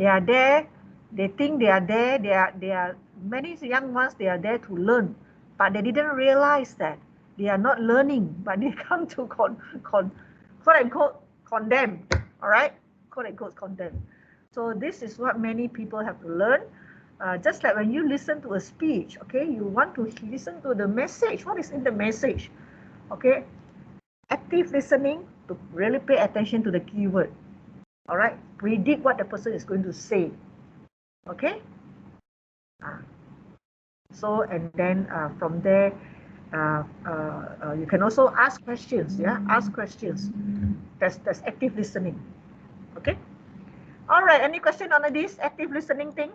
are there. They think they are there. They are many young ones. They are there to learn, but they didn't realize that they are not learning, but they come to quote unquote condemn. All right, quote unquote condemn. So this is what many people have to learn. Just like when you listen to a speech, okay, you want to listen to the message. What is in the message? Okay. Active listening, to really pay attention to the keyword. All right, predict what the person is going to say. Okay. So and then from there, you can also ask questions. Yeah, ask questions. That's active listening. Okay. All right. Any question on this active listening thing?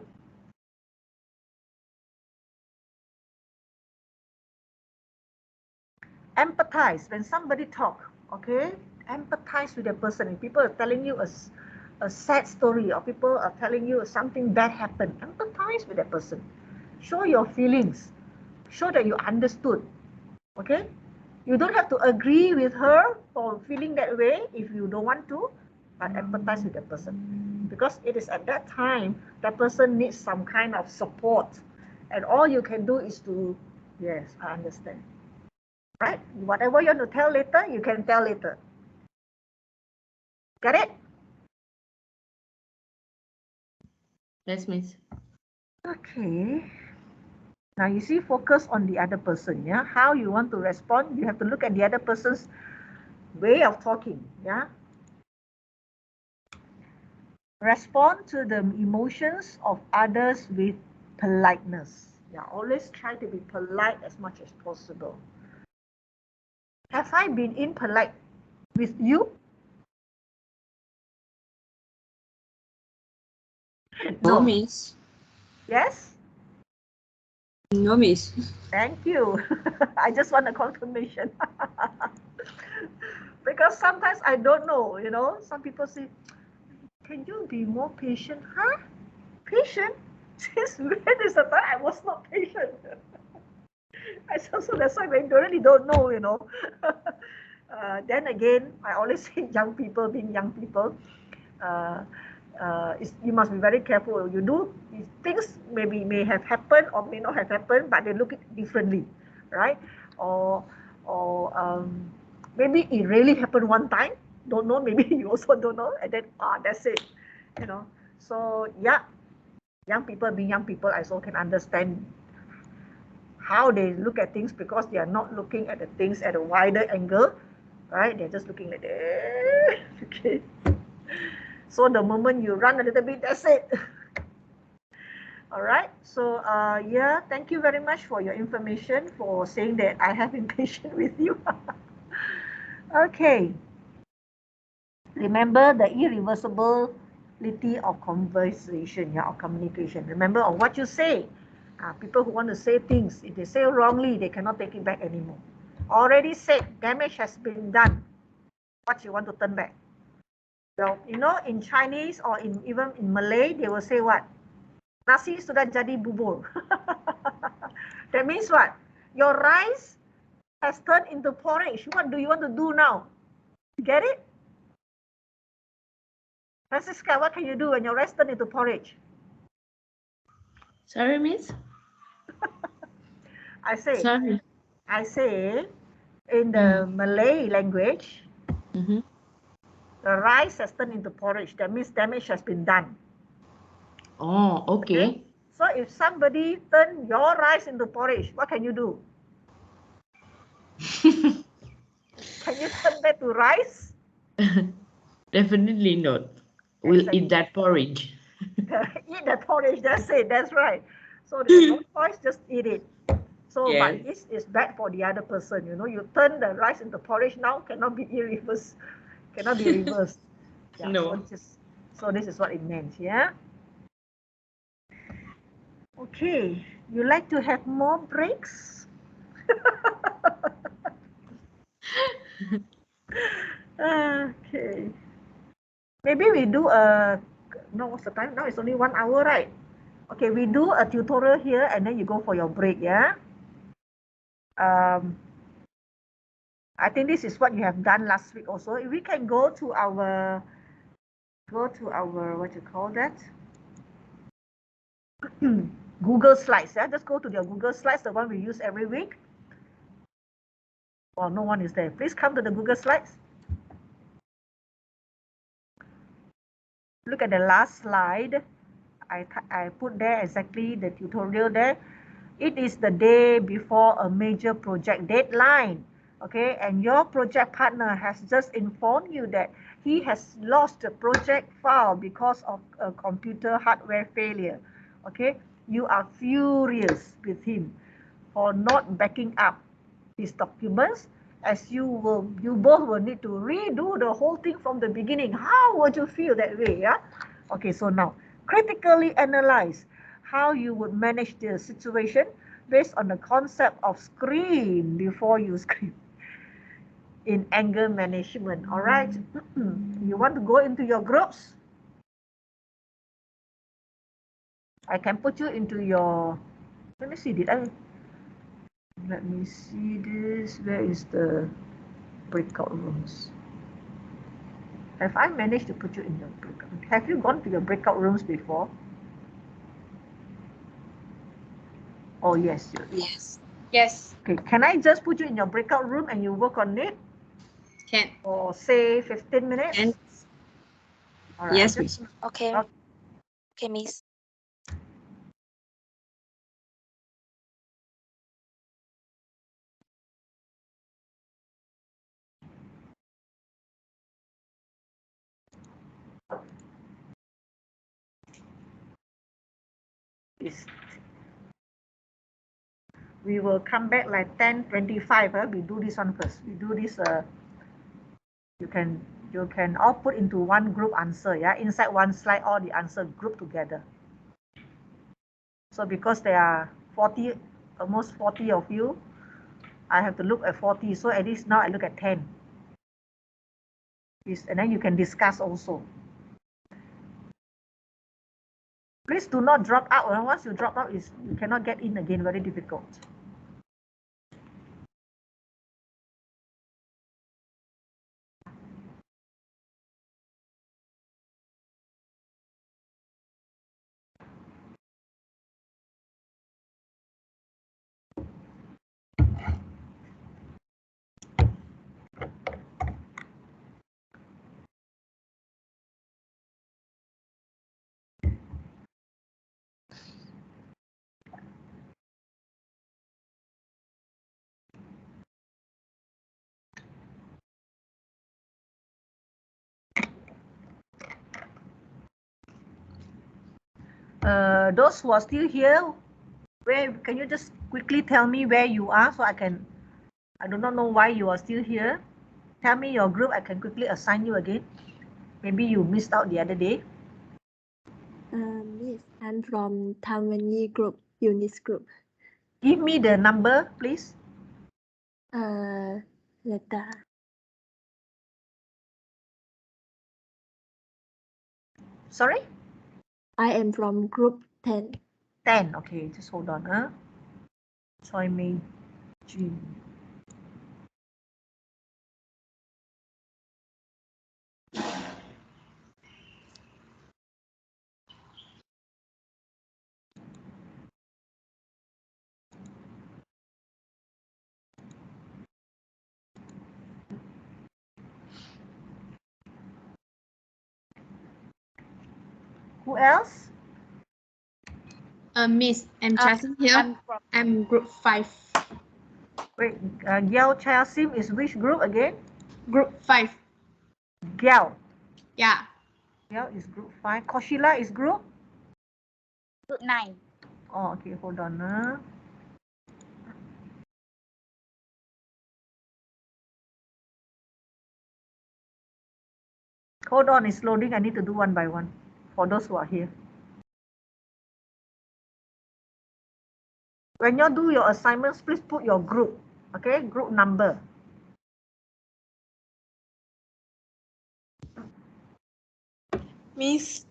Empathize when somebody talk. Okay, empathize with the person. If people are telling you a sad story, or people are telling you something bad happened, empathize with that person. Show your feelings. Show that you understood. Okay, You don't have to agree with her for feeling that way if you don't want to, but empathize with the person. Because it is at that time, that person needs some kind of support. And all you can do is to, yes, I understand. Right? Whatever you want to tell later, you can tell later. Got it? Yes, Miss. Okay. Now you see, focus on the other person. Yeah, how you want to respond. You have to look at the other person's way of talking. Yeah. Respond to the emotions of others with politeness. Yeah, always try to be polite as much as possible. Have I been impolite with you? No, Miss. Yes? No, Miss. Thank you. I just want a confirmation. Because sometimes I don't know, you know, some people say, can you be more patient? Huh? Patient? Since when is the time I was not patient? I so that's why when you really don't know, you know. Then again, I always say young people, being young people, you must be very careful. You do things may have happened or may not have happened, but they look it differently, right? Or maybe it really happened one time. Don't know. Maybe you also don't know, and then that's it, you know. So yeah, young people being young people, I also can understand how they look at things because they are not looking at the things at a wider angle, right? They're just looking like that. Okay. So the moment you run a little bit, that's it. All right. So yeah, thank you very much for your information, for saying that I have been patient with you. Okay. Remember the irreversibility of conversation, yeah, or communication. Remember on what you say. People who want to say things, if they say wrongly, they cannot take it back anymore. Already said, damage has been done. What you want to turn back? Well, you know, in Chinese or even in Malay, they will say what? Nasi sudah jadi bubur. That means what? Your rice has turned into porridge. What do you want to do now? Get it? Francisca, what can you do when your rice turned into porridge? Sorry, Miss? I say, Sorry. I say, in the Malay language, the rice has turned into porridge. That means damage has been done. Oh, okay. So if somebody turn your rice into porridge, what can you do? Can you turn that to rice? Definitely not. We'll eat that porridge. Eat the porridge, that's it, that's right. So there's no choice, just eat it. So, Yes. but this is bad for the other person, you know. You turn the rice into porridge now, cannot be reversed. Cannot be reversed. Yeah, No. So this is what it meant, yeah? Okay, you like to have more breaks? Okay. Maybe we do no, what's the time? Now it's only 1 hour, right? Okay, we do a tutorial here and then you go for your break, yeah? I think this is what you have done last week also. If we can go to our, what you call that? Google Slides, yeah? Just go to your Google Slides, the one we use every week. Oh, no one is there. Please come to the Google Slides. Look at the last slide. I put there exactly the tutorial there. It is the day before a major project deadline, okay? And your project partner has just informed you that he has lost the project file because of a computer hardware failure, okay? You are furious with him for not backing up his documents, as you both will need to redo the whole thing from the beginning. How would you feel that way, yeah? Okay, so now, critically analyze how you would manage the situation based on the concept of scream before you scream in anger management, all right? You want to go into your groups? I can put you into your, let me see, Let me see this. Where is the breakout rooms? Have I managed to put you in your breakout? Have you gone to your breakout rooms before? Oh, yes. Yes. Yes. Okay, can I just put you in your breakout room and you work on it? Can. For say 15 minutes? And All right. yes, Miss. Okay. Okay. Okay, Miss. We will come back like 10:25. We do this one first. We do this. You can all put into one group answer. Yeah, inside one slide, all the answer group together. So because there are 40, almost 40 of you, I have to look at 40. So at least now I look at 10. And then you can discuss also. Please do not drop out. Once you drop out, you cannot get in again. Very difficult. Those who are still here, where can you just quickly tell me where you are so I do not know why you are still here. Tell me your group, I can quickly assign you again. Maybe you missed out the other day. Miss, I'm from Thamani group, Eunice group. Give me the number, please. Later. Sorry? I am from group 10. 10, okay, just hold on. Choi Mei Jin. Who else? Miss, I'm Chasim here. I'm group 5. Wait, Gyao Chia Sim is which group again? Group 5. Gyao. Yeah. Gyao is group 5. Koshila is group? Group 9. Oh, okay, hold on. Hold on, it's loading. I need to do one by one for those who are here. When you do your assignments, please put your group, okay? Group number. Miss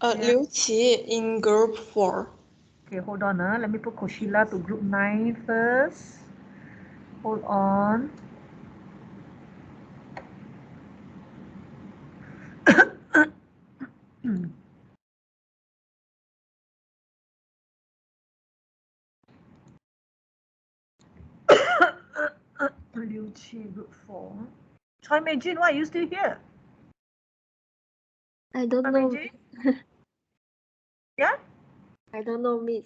Liu Qi in group 4. Okay, hold on. Let me put Koshila to group 9 first. Hold on. Liu Qi, group 4. Choi Mei Jin, why are you still here? I don't Choi know. Mei Jin? Yeah? I don't know, Miss.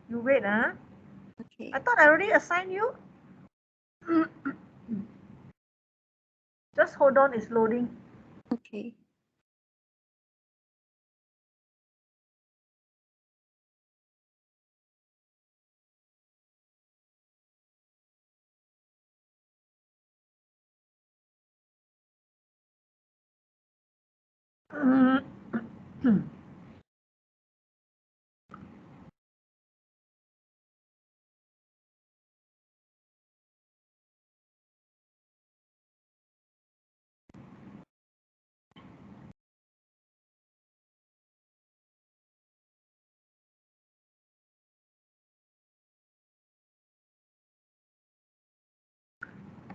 You wait, Okay. I thought I already assigned you. Just hold on, it's loading. Okay.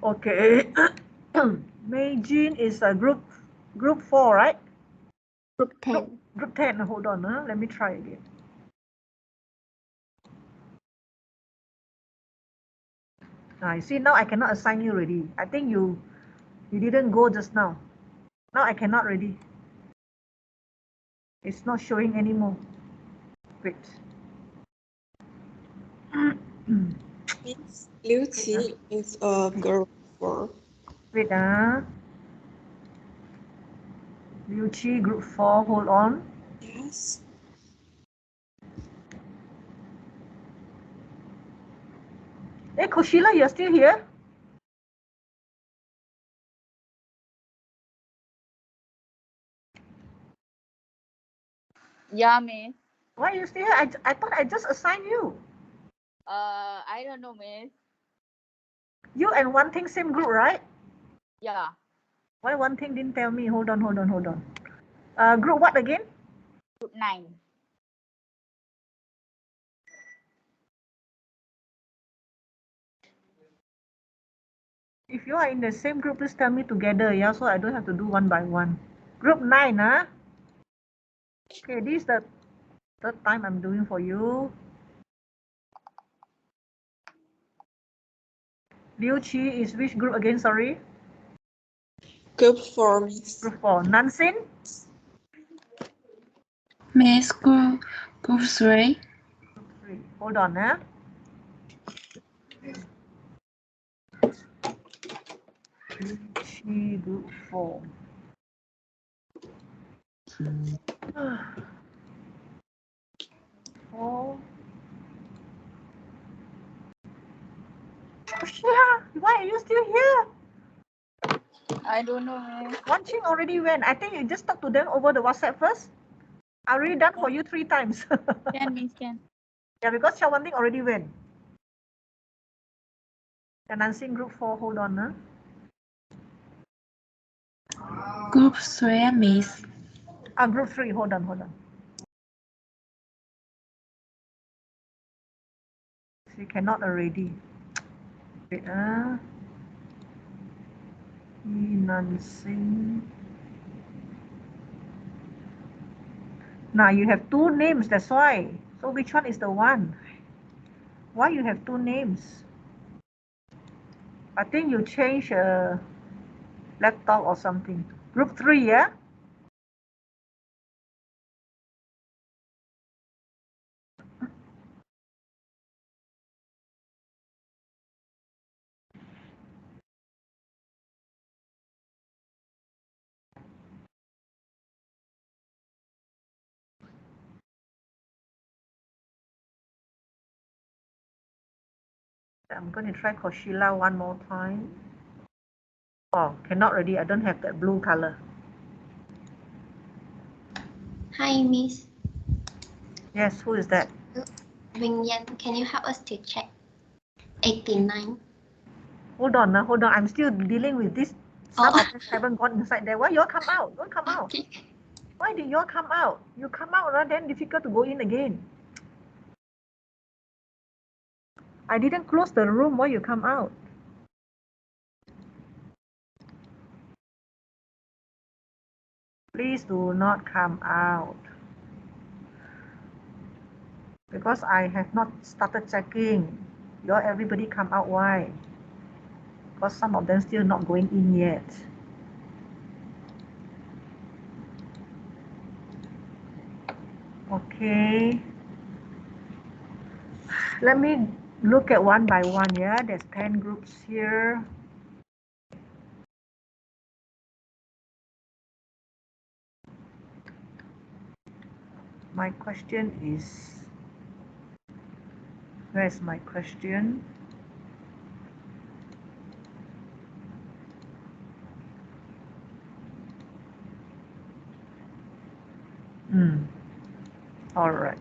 Okay. Meijin is a group 4, right? Group 10. Group 10. Hold on. Let me try again. I see now I cannot assign you already. I think you didn't go just now. Now I cannot already. It's not showing anymore. Wait. Liu Qi is a group 4. Wait. Liu Qi, group 4. Hold on. Yes. Hey, Kushila, you're still here? Yeah, miss. Why are you still here? I thought I just assigned you. I don't know, miss. You and One Thing same group, right? Yeah. Why One Thing didn't tell me? Hold on. Group what again? Group 9. If you are in the same group, please tell me together, yeah, so I don't have to do one by one. Group 9, huh? Okay, this is the third time I'm doing for you. Liu Qi is which group again, sorry? Group 4, Miss. Group 4. Nansin? Miss, group 3. Group 3. Hold on, huh? Liu Qi, group 4. Oh. Kushia, why are you still here? I don't know, miss. Wan Ching already went. I think you just talk to them over the WhatsApp first. I already done for you 3 times. Can, miss, can. Yeah, because Xiao Wan Ting already went. And Nansin group 4, hold on, huh? Group 3, miss. Group 3, hold on. She cannot already. Wait, Nansin. Now you have 2 names, that's why. So which one is the one? Why you have 2 names? I think you change laptop or something. Group 3, yeah? I'm going to try Koshila one more time. Oh, cannot already. I don't have that blue color. Hi, Miss. Yes, who is that? Ming Yan, can you help us to check 89? Hold on. I'm still dealing with this. Some of them haven't gone inside there. Why you all come out? Don't come out. Why did you all come out? You come out, then difficult to go in again. I didn't close the room. Why you come out? Please do not come out. Because I have not started checking. Everybody come out. Why? Because some of them still not going in yet. Okay. Let me look at one by one, yeah? There's 10 groups here. My question is, where's my question? All right.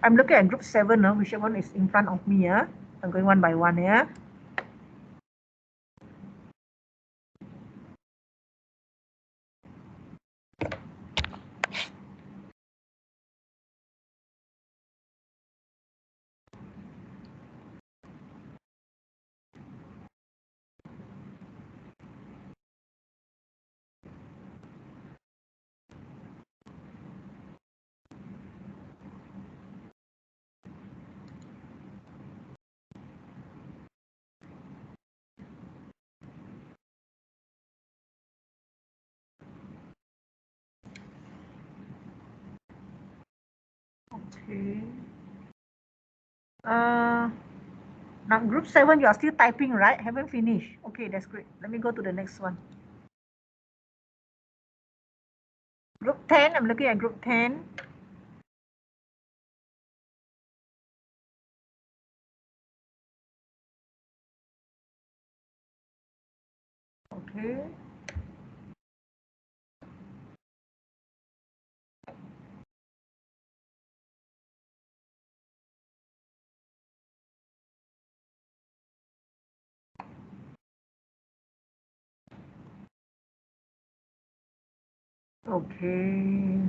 I'm looking at group 7 now, which one is in front of me, yeah? I'm going one by one, yeah? Okay. Now group 7, you are still typing, right? Haven't finished. Okay, that's great. Let me go to the next one. Group 10, I'm looking at group 10. Okay. Okay.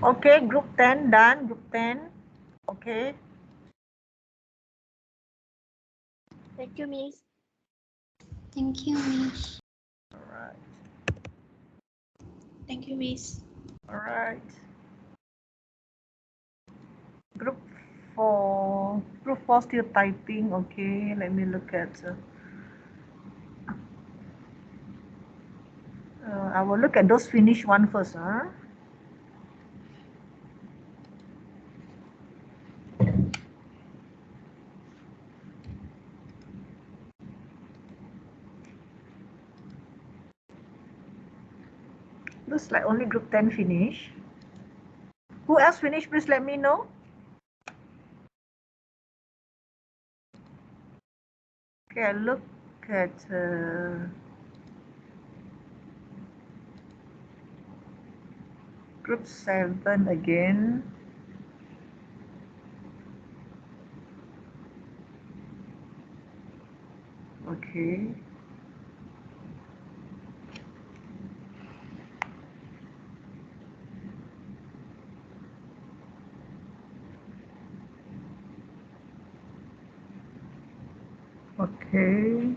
Okay, group 10 done. Group 10. Okay. Thank you, Miss. Thank you, Miss. All right. Thank you, Miss. All right. Group 4. Group 4 still typing. Okay, let me look at. I will look at those finished one first. Huh? Looks like only group 10 finish. Who else finished? Please let me know. Okay, I look at group 7 again. Okay. Okay.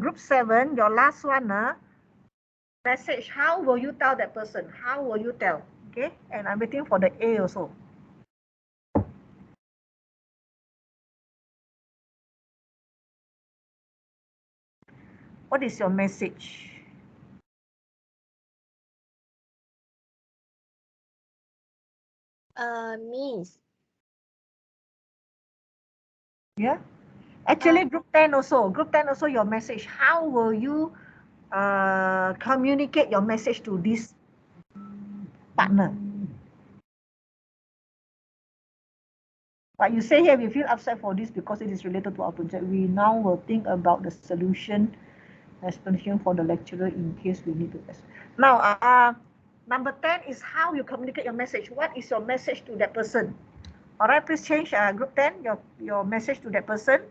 Group 7, your last one, message. How will you tell that person? How will you tell? Okay, and I'm waiting for the A also. What is your message? Miss. Yeah. Actually, group 10 also. Group 10 also your message. How will you communicate your message to this partner? But you say here we feel upset for this because it is related to our project. We now will think about the solution explanation for the lecturer in case we need to. Now, number 10 is how you communicate your message. What is your message to that person? All right, please change group 10, your message to that person.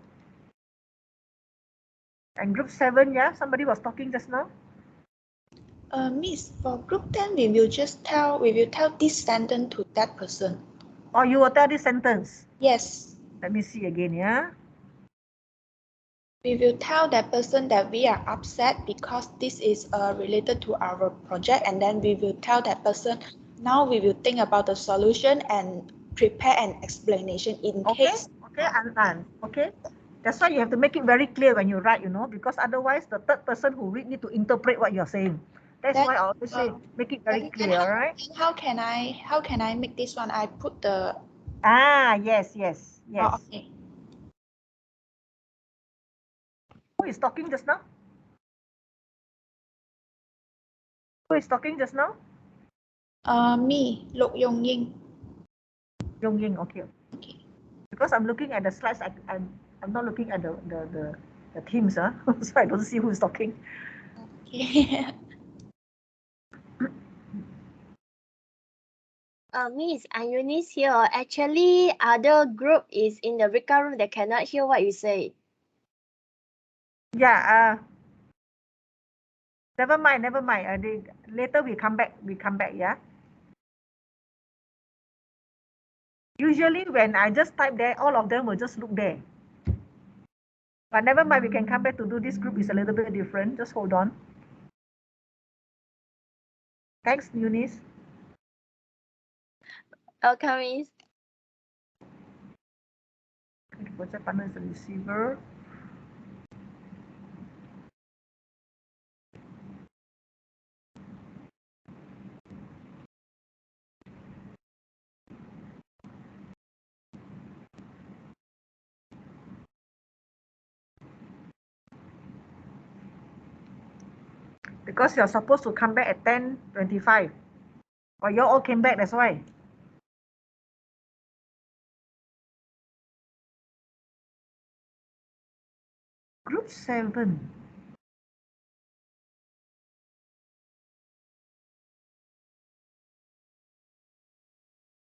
And group 7, yeah, somebody was talking just now. Miss, for group 10, we will tell this sentence to that person. Or you will tell this sentence? Yes. Let me see again, yeah. We will tell that person that we are upset because this is related to our project, and then we will tell that person, now we will think about the solution and prepare an explanation in case. Okay, okay. That's why you have to make it very clear when you write, because otherwise the third person who read need to interpret what you're saying. That's why I always say make it very clear, all right? How can I make this one? I put the. Yes. Oh, okay. Who is talking just now? Who is talking just now? Me, Lục Yong Ying. Yong Ying, okay. Because I'm looking at the slides, I'm not looking at the teams, so I don't see who's talking. Okay. Miss, Eunice here. Actually, other group is in the breakout room. They cannot hear what you say. Yeah. Never mind. Later we come back. Yeah. Usually when I just type there, all of them will just look there. But never mind. We can come back to do this group is a little bit different. Just hold on. Thanks, Eunice. Welcome, Miss. The project partner is the receiver. Because you're supposed to come back at 10:25. But you all came back, that's why. Group 7.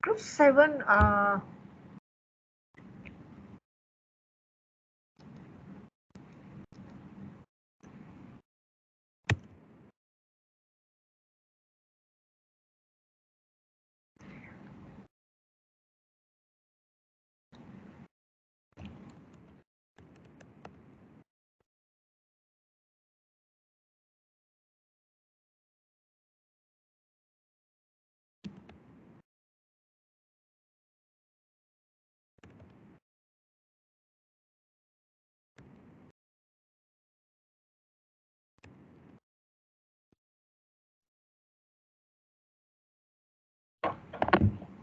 Group 7,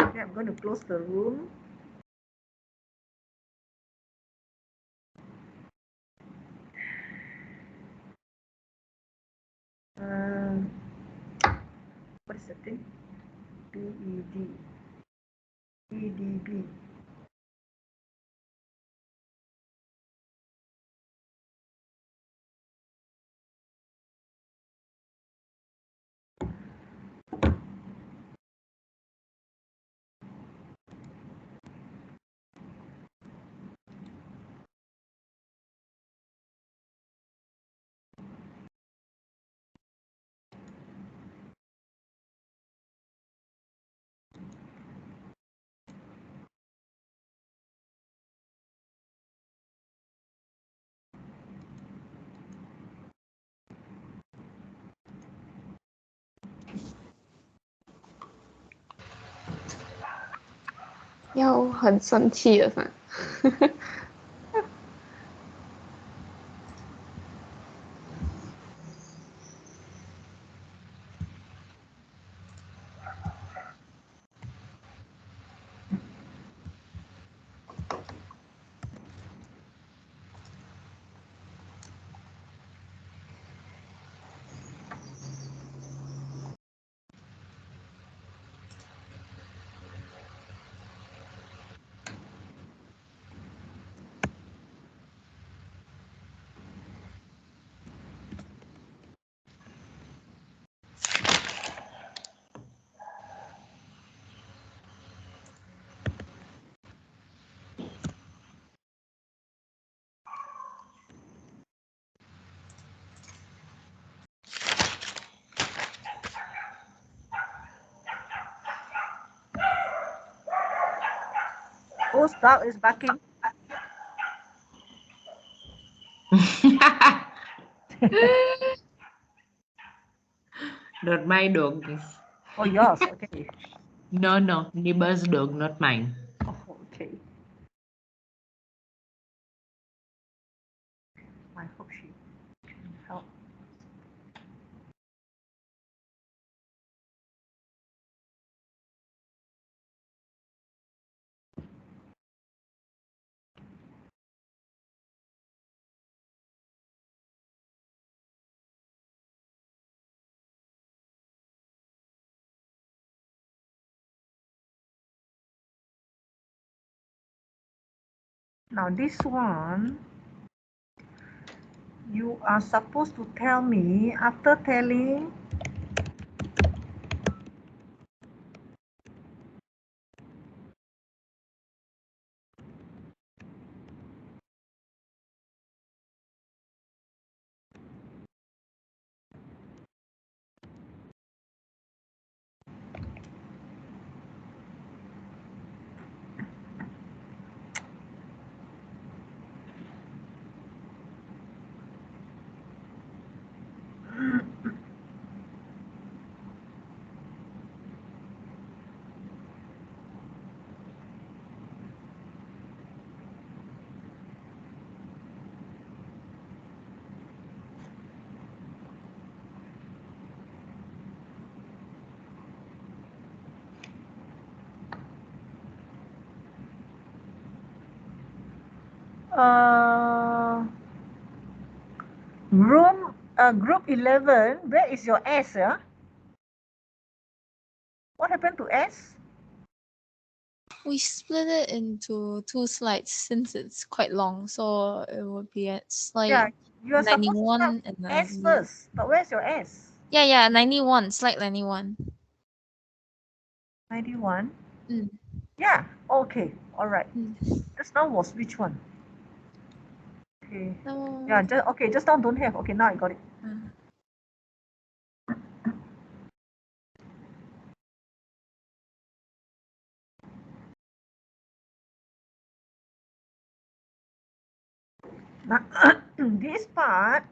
okay, I'm going to close the room. What is the thing? BED. EDB. Yo, 很生气了噻。Whose dog is barking? Not my dog. Oh, yours, okay. No, neighbor's dog, not mine. Oh, okay. I hope she can help. Now this one, you are supposed to tell me after telling group 11, where is your S? What happened to S? We split it into 2 slides since it's quite long, so it would be at slide you are supposed to start 91 with and S first, but where's your S? Yeah, 91, slide 91. 91? Mm. Yeah, okay, all right. Just now was which one? Okay. Yeah, just now don't have. Okay, now I got it. Now, this part,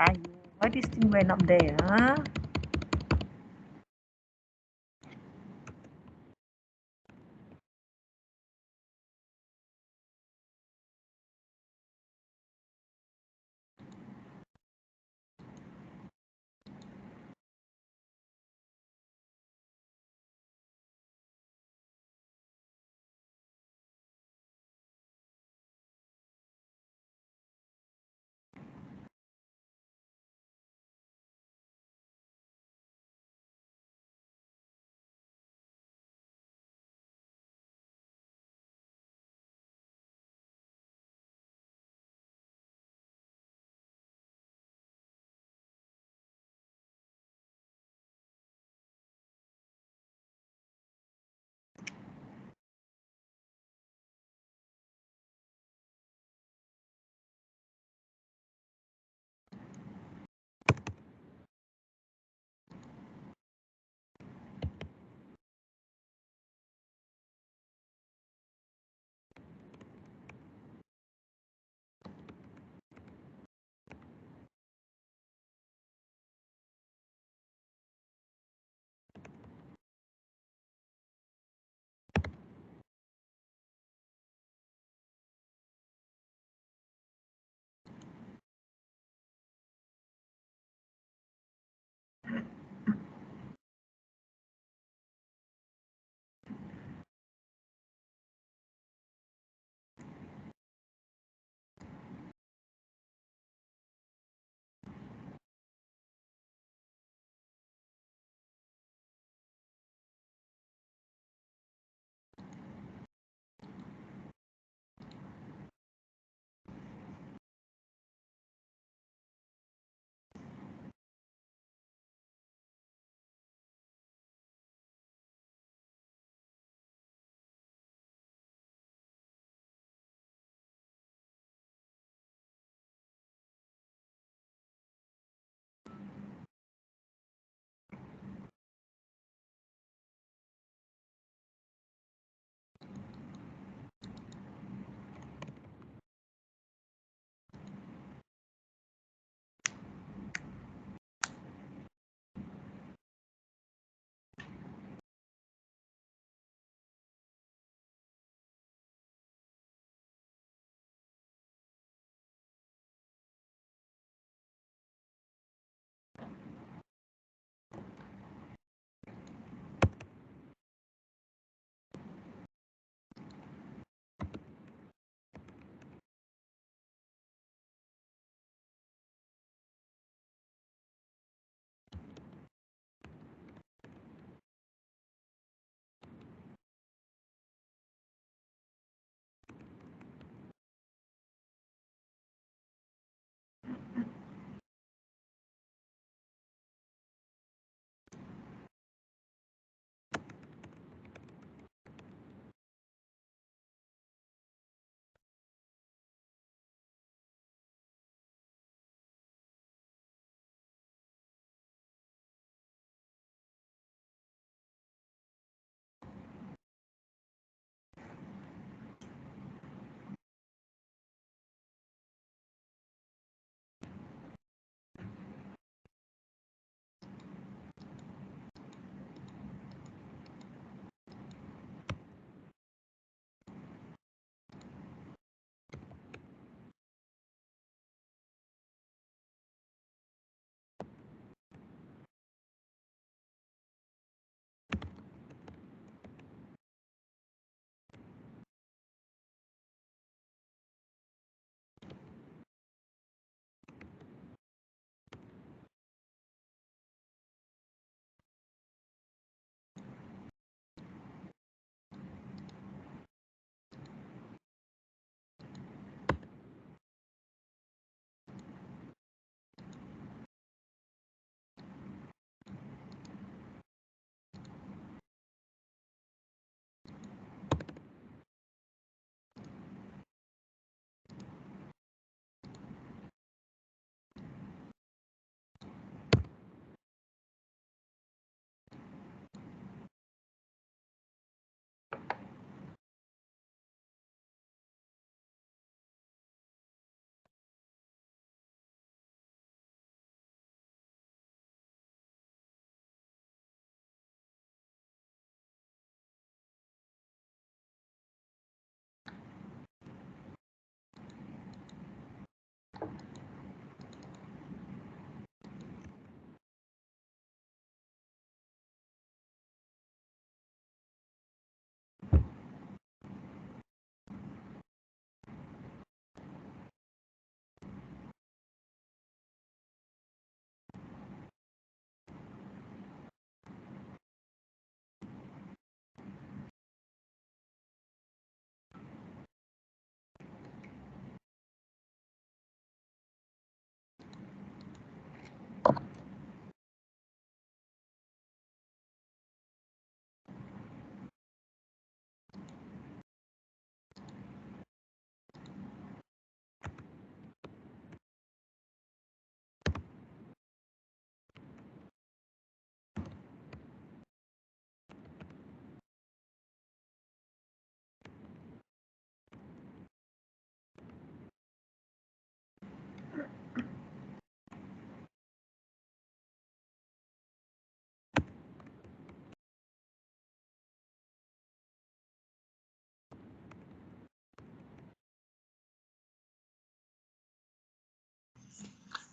Why this thing went up there, huh?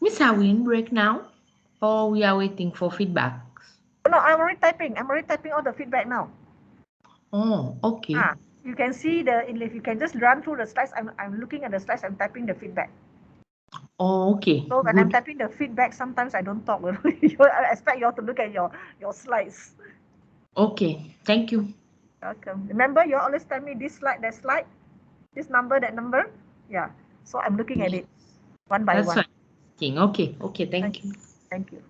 Miss, are we in break now? Or we are waiting for feedback? No, I'm already typing. I'm already typing all the feedback now. Oh, okay. You can see if you can just run through the slides, I'm looking at the slides, I'm typing the feedback. Oh, okay. So when I'm typing the feedback, sometimes I don't talk. I expect you all to look at your slides. Okay, thank you. Welcome. Remember, you always tell me this slide, that slide, this number, that number. Yeah. So I'm looking at it one by one. That's fine. Okay, thank you. Thank you.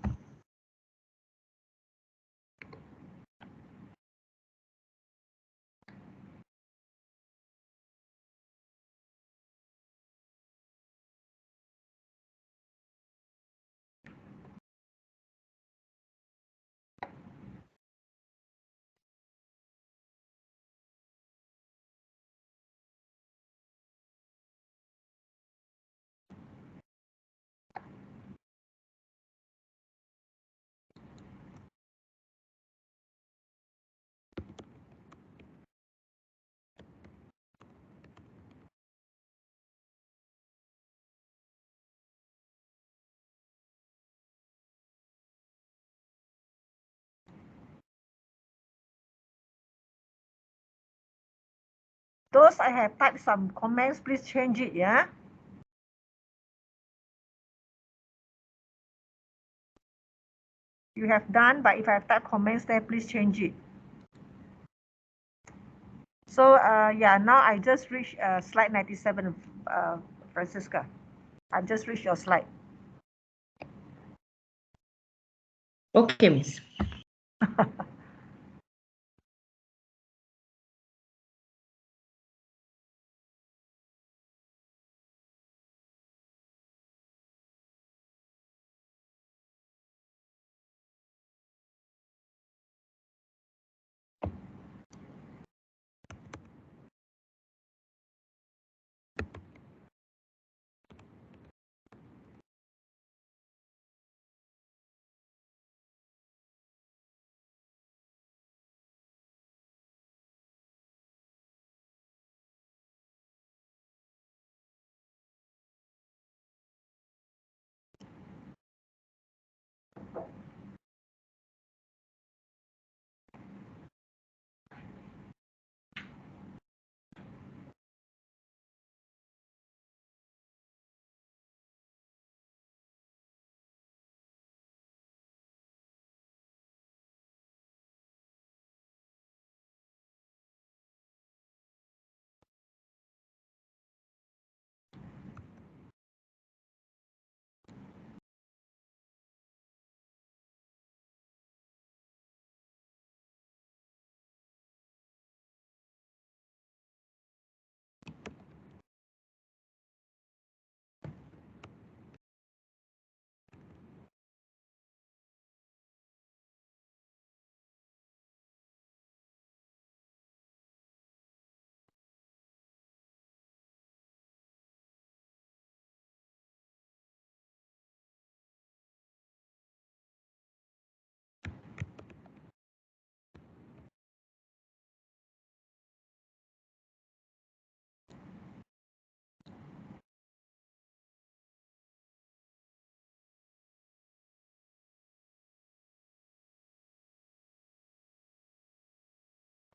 Those I have typed some comments, please change it, yeah? You have done, but if I have typed comments there, please change it. So yeah, now I just reached slide 97, Francisca. I just reached your slide. Okay, Miss.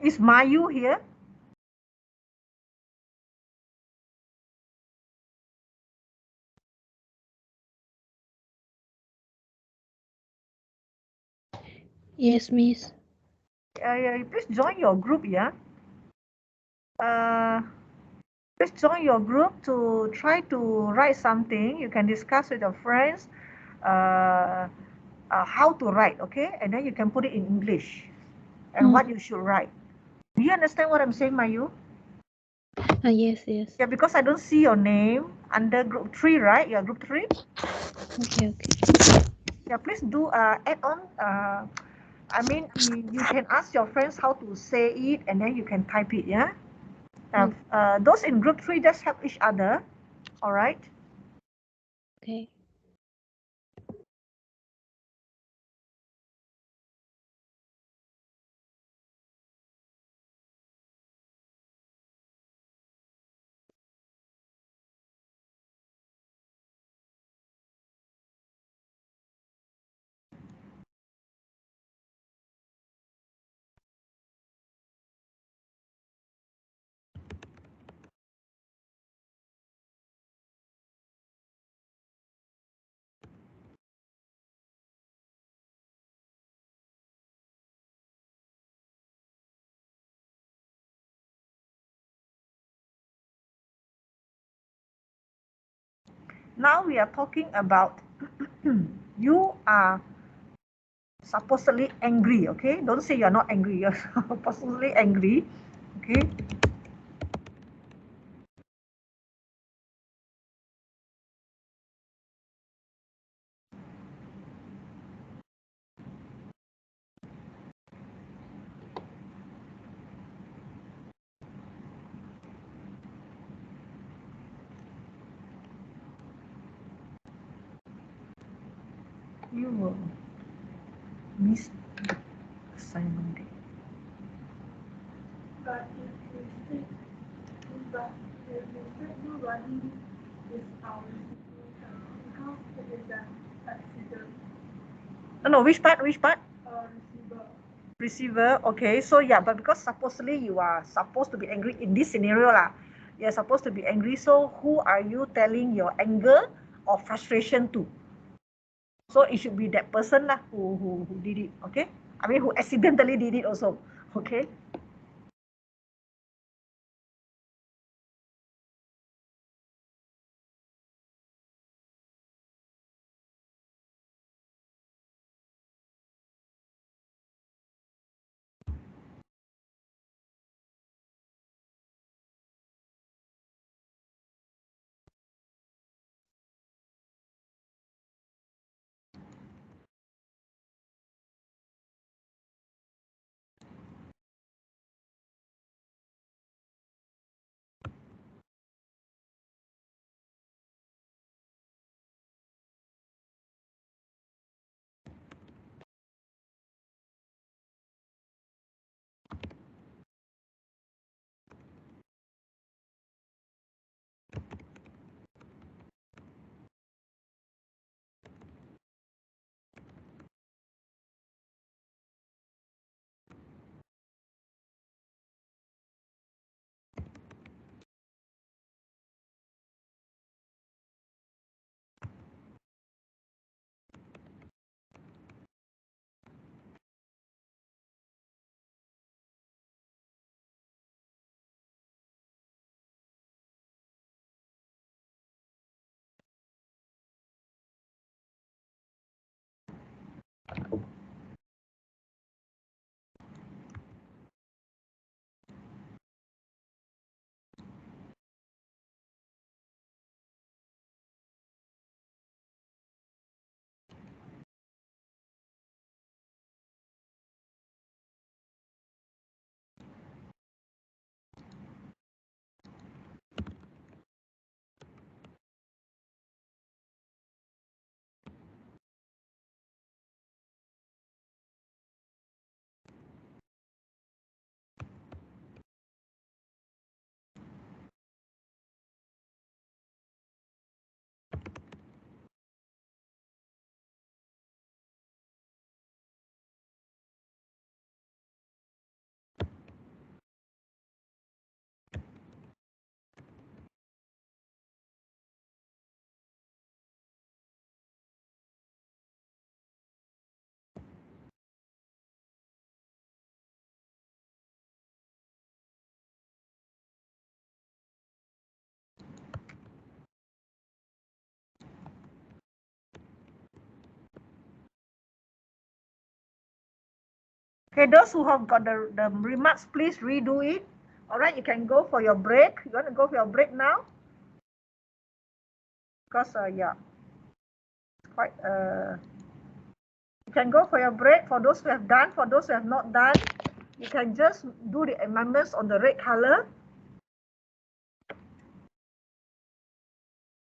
Is Mayu here? Yes, Miss. Please join your group, yeah? Please join your group to try to write something. You can discuss with your friends how to write, okay? And then you can put it in English and what you should write. Do you understand what I'm saying, Mayu? Yes. Yeah, because I don't see your name under group 3, right? You're group 3? Okay. Yeah, please do add on. I mean, you can ask your friends how to say it and then you can type it, yeah? Those in group 3, just help each other, all right? Okay. Now we are talking about you are supposedly angry, okay? Don't say you're not angry, you're supposedly angry, okay? You will miss the assignment day. But if you say, but if you say nobody is our situation, because it is an accident. No, which part? Which part? Receiver. Receiver. Okay, so yeah, but because supposedly you are supposed to be angry in this scenario lah. You're supposed to be angry. So who are you telling your anger or frustration to? So it should be that person lah who did it. Okay. I mean who accidentally did it also. Okay. Okay, those who have got the remarks, please redo it. All right, you can go for your break. You want to go for your break now? Because, yeah, it's quite, you can go for your break. For those who have done, for those who have not done, you can just do the amendments on the red color.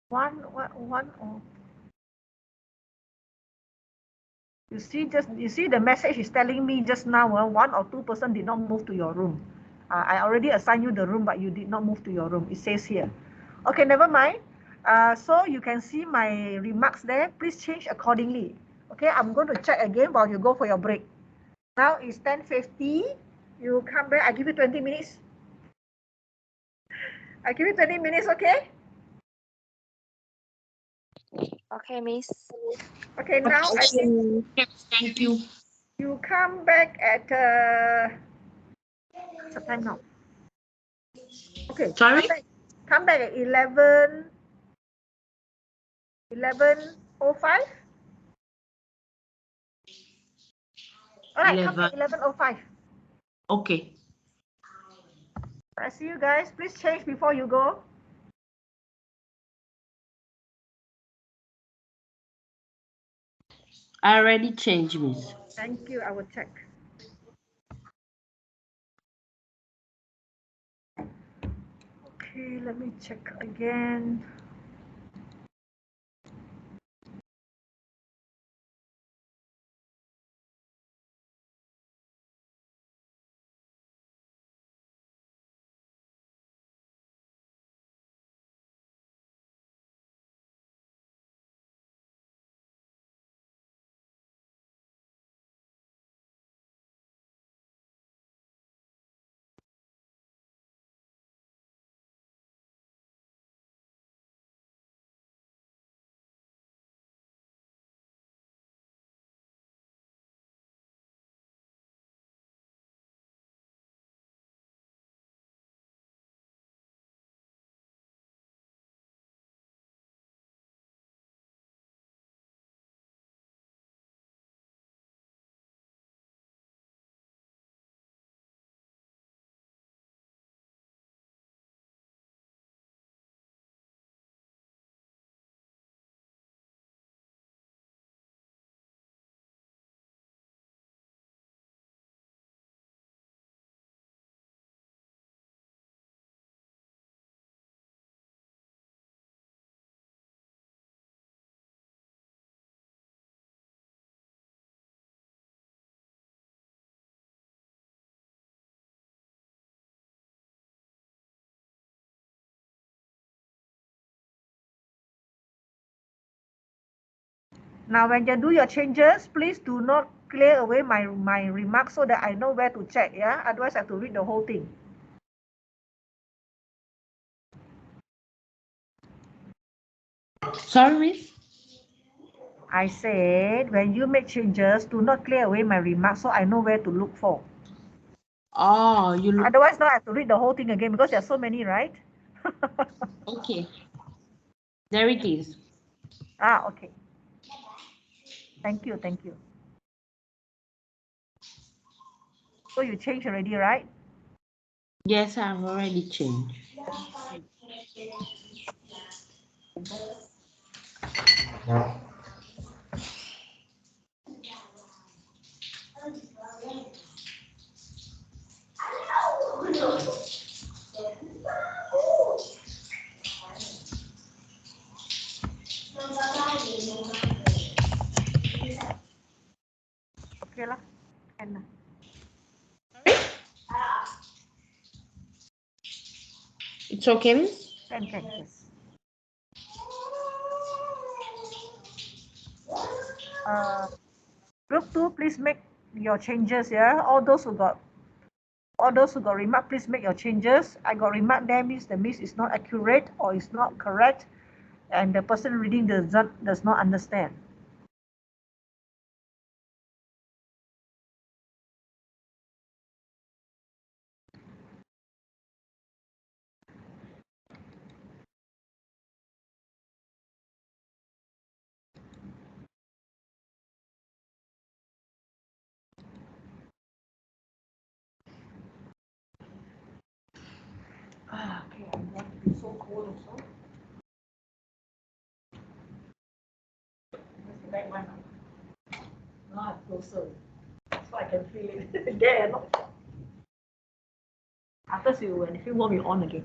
One. You see the message is telling me just now, 1 or 2 person did not move to your room. I already assigned you the room, but you did not move to your room. It says here. Okay, never mind. So you can see my remarks there. Please change accordingly. Okay, I'm going to check again while you go for your break. Now it's 10:50. You come back. I give you 20 minutes. I give you 20 minutes, okay? Okay, Miss. Okay, now I think Thank you. you come back at what's the time now? Okay. Sorry? Come back at 11. 11:05? All right, come here, 11:05. Okay. I see you guys. Please change before you go. I already changed, Miss. Thank you. I will check. Okay, let me check again. Now, when you do your changes, please do not clear away my remarks so that I know where to check, yeah? Otherwise, I have to read the whole thing. Sorry, Miss? I said, when you make changes, do not clear away my remarks so I know where to look for. Oh, you look. Otherwise, now I have to read the whole thing again because there are so many, right? Okay. There it is. Ah, okay. Thank you, thank you. So you changed already, right? Yes, I've already changed. Okay lah. Can lah. It's okay, Miss? Can, yes. Group 2, please make your changes, yeah? All those who got remark, please make your changes. I got remark there means the miss is not accurate or is not correct, and the person reading does not understand. Okay, I want to be so cold also. Back one. Now I'm closer, so I can feel it. There, no? After when you feel warm, you on again.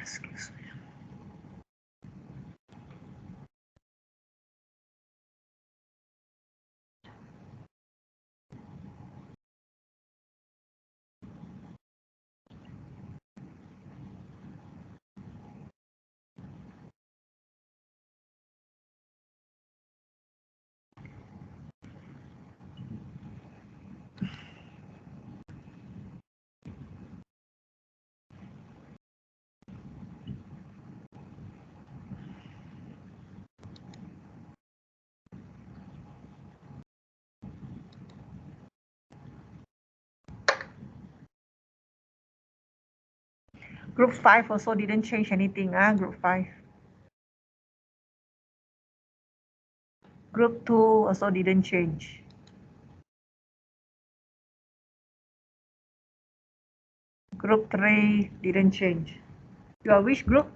Excuse me. Group 5 also didn't change anything, group 5. Group 2 also didn't change. Group 3 didn't change. You are which group?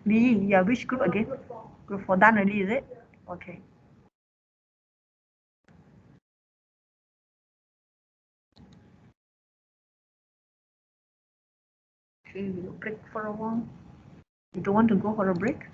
Lee, you are which group again? Group 4 done already, is it? Okay. Okay, we'll break for a while. You don't want to go for a break?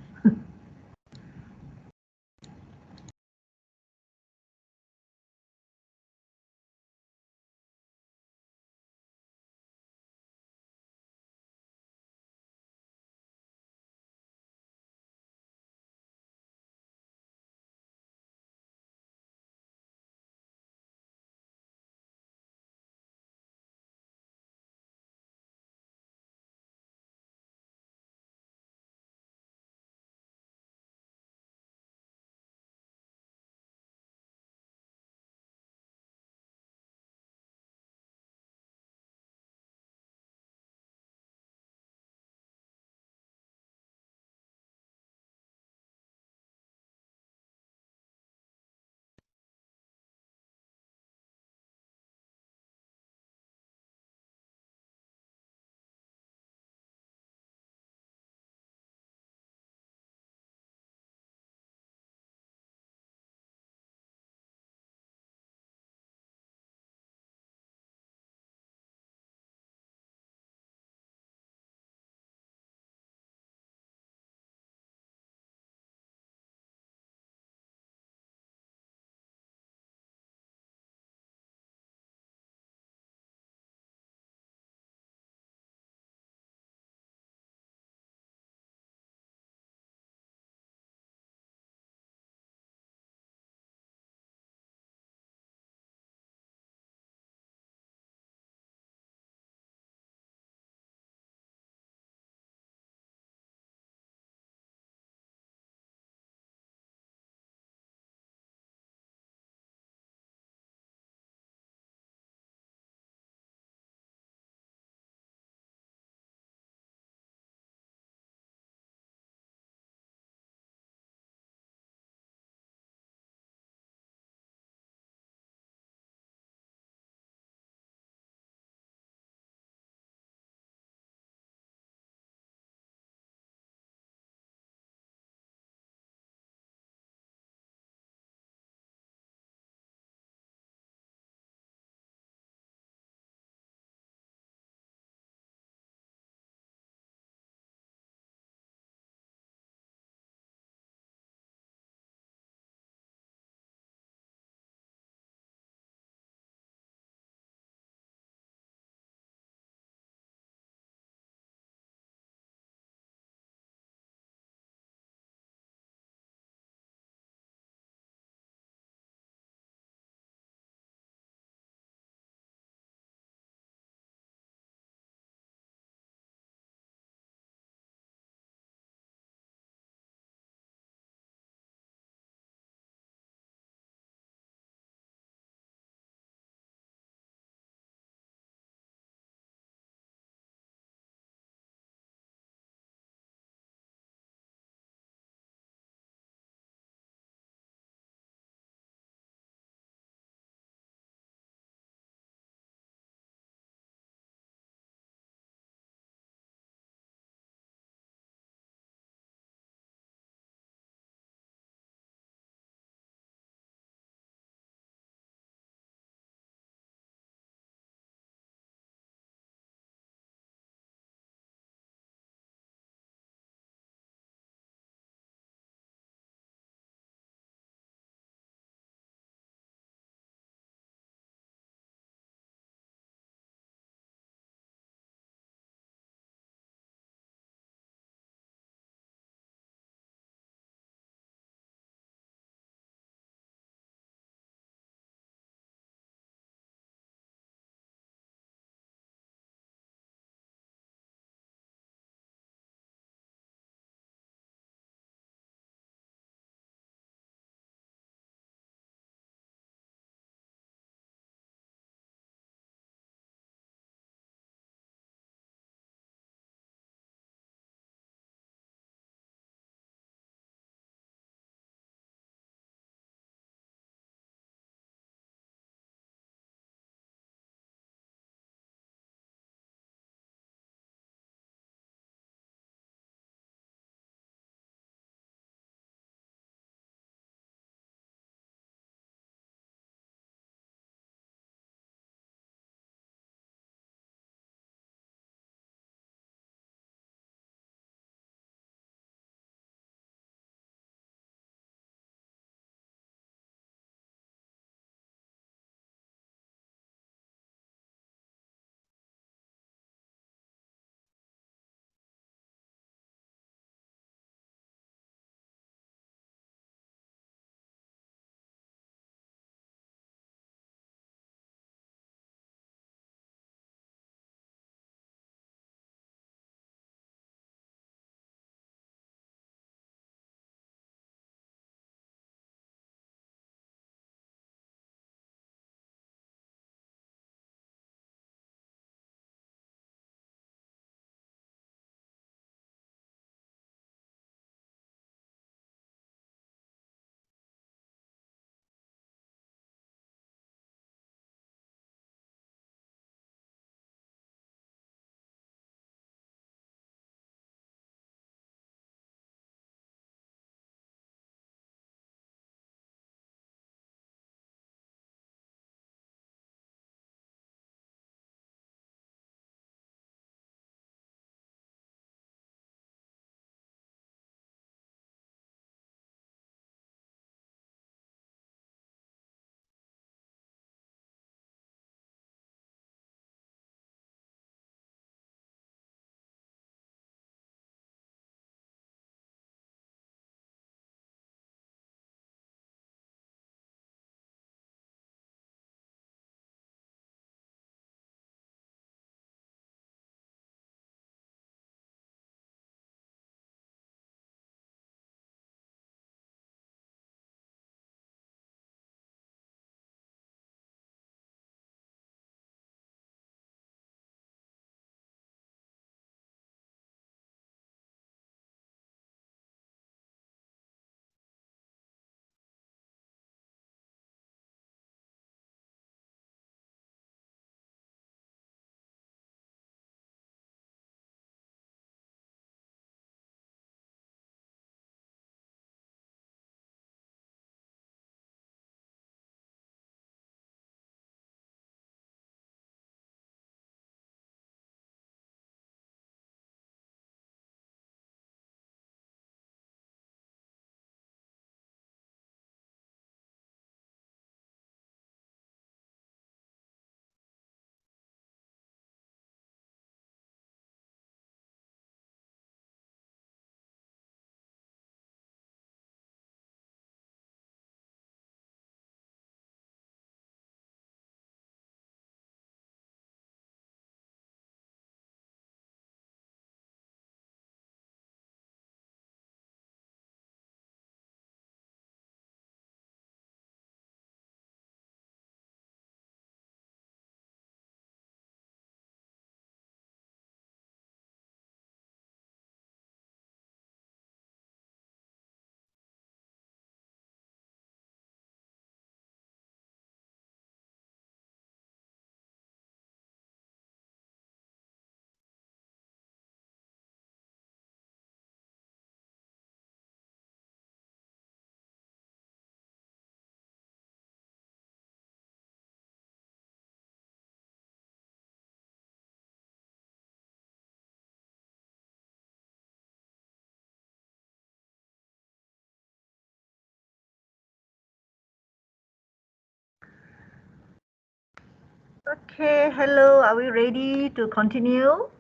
Okay, hello, are we ready to continue?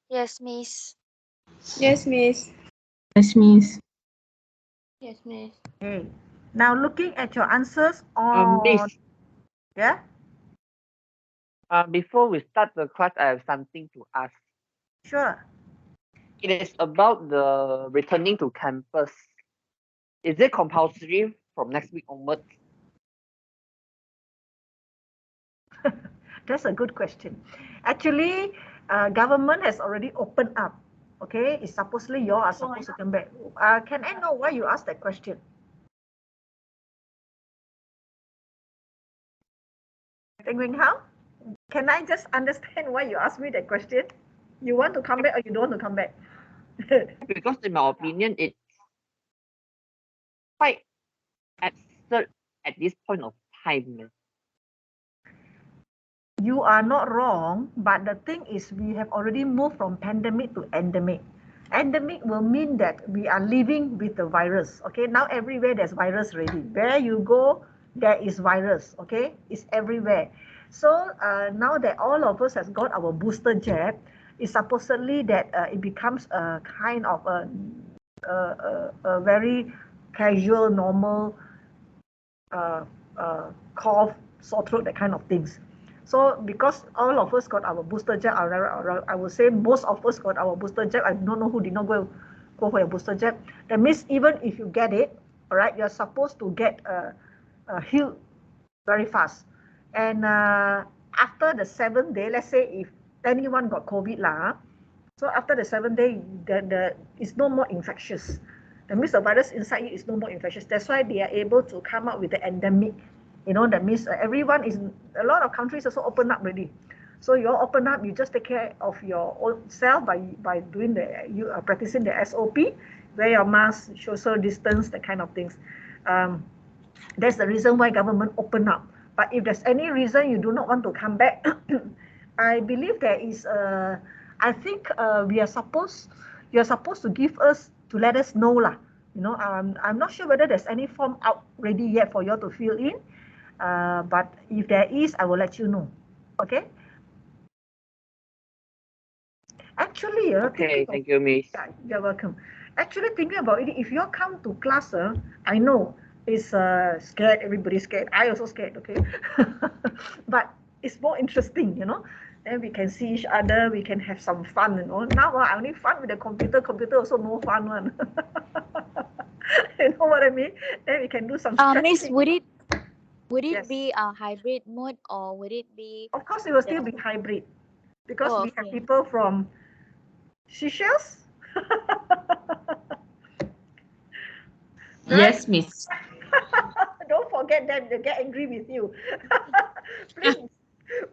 Yes, Miss. Yes, Miss. Yes, Miss. Yes, Miss. Okay, now looking at your answers Miss, on, yeah, before we start the class, I have something to ask. sure. It is about the returning to campus. Is it compulsory from next week onwards? That's a good question. Actually, government has already opened up. Okay, it's supposedly you all are supposed to come back. Can I know why you asked that question? How? Can I just understand why you asked me that question? You want to come back or you don't want to come back? Because in my opinion, it's quite absurd at this point of time. You are not wrong, but the thing is we have already moved from pandemic to endemic. Endemic will mean that we are living with the virus. Okay, now everywhere there's virus already. Where you go, there is virus. Okay, it's everywhere. So now that all of us has got our booster jab, it's supposedly that it becomes a kind of a very casual, normal cough, sore throat, that kind of things. So because all of us got our booster jab, I would say most of us got our booster jab. I don't know who did not go for your booster jab. That means even if you get it, all right, you're supposed to get healed very fast. And after the 7th day, let's say if anyone got COVID lah, so after the 7th day, it's no more infectious. That means the virus inside you is no more infectious. That's why they are able to come up with the endemic. You know, that means everyone is, a lot of countries also open up already. So you all open up, you just take care of your own self by doing practicing the SOP, wear your mask, social distance, that kind of things. That's the reason why government open up. But if there's any reason you do not want to come back, I believe there is I think you're supposed to give us, to let us know lah. You know, I'm not sure whether there's any form out ready yet for you all to fill in. But if there is, I will let you know. Okay. Actually, okay, thank you, Miss. You're welcome. Actually, thinking about it, if you all come to class, I know it's scared. Everybody's scared. I also scared. Okay, but it's more interesting, you know. Then we can see each other. We can have some fun, you know. Now I only fun with the computer. Computer also no fun one. You know what I mean? Then we can do some. Miss, would it Yes. be a hybrid mode or would it be? Of course, it will still be hybrid because Oh, we have okay. people from Seychelles. Yes, Miss. Don't forget them, they get angry with you.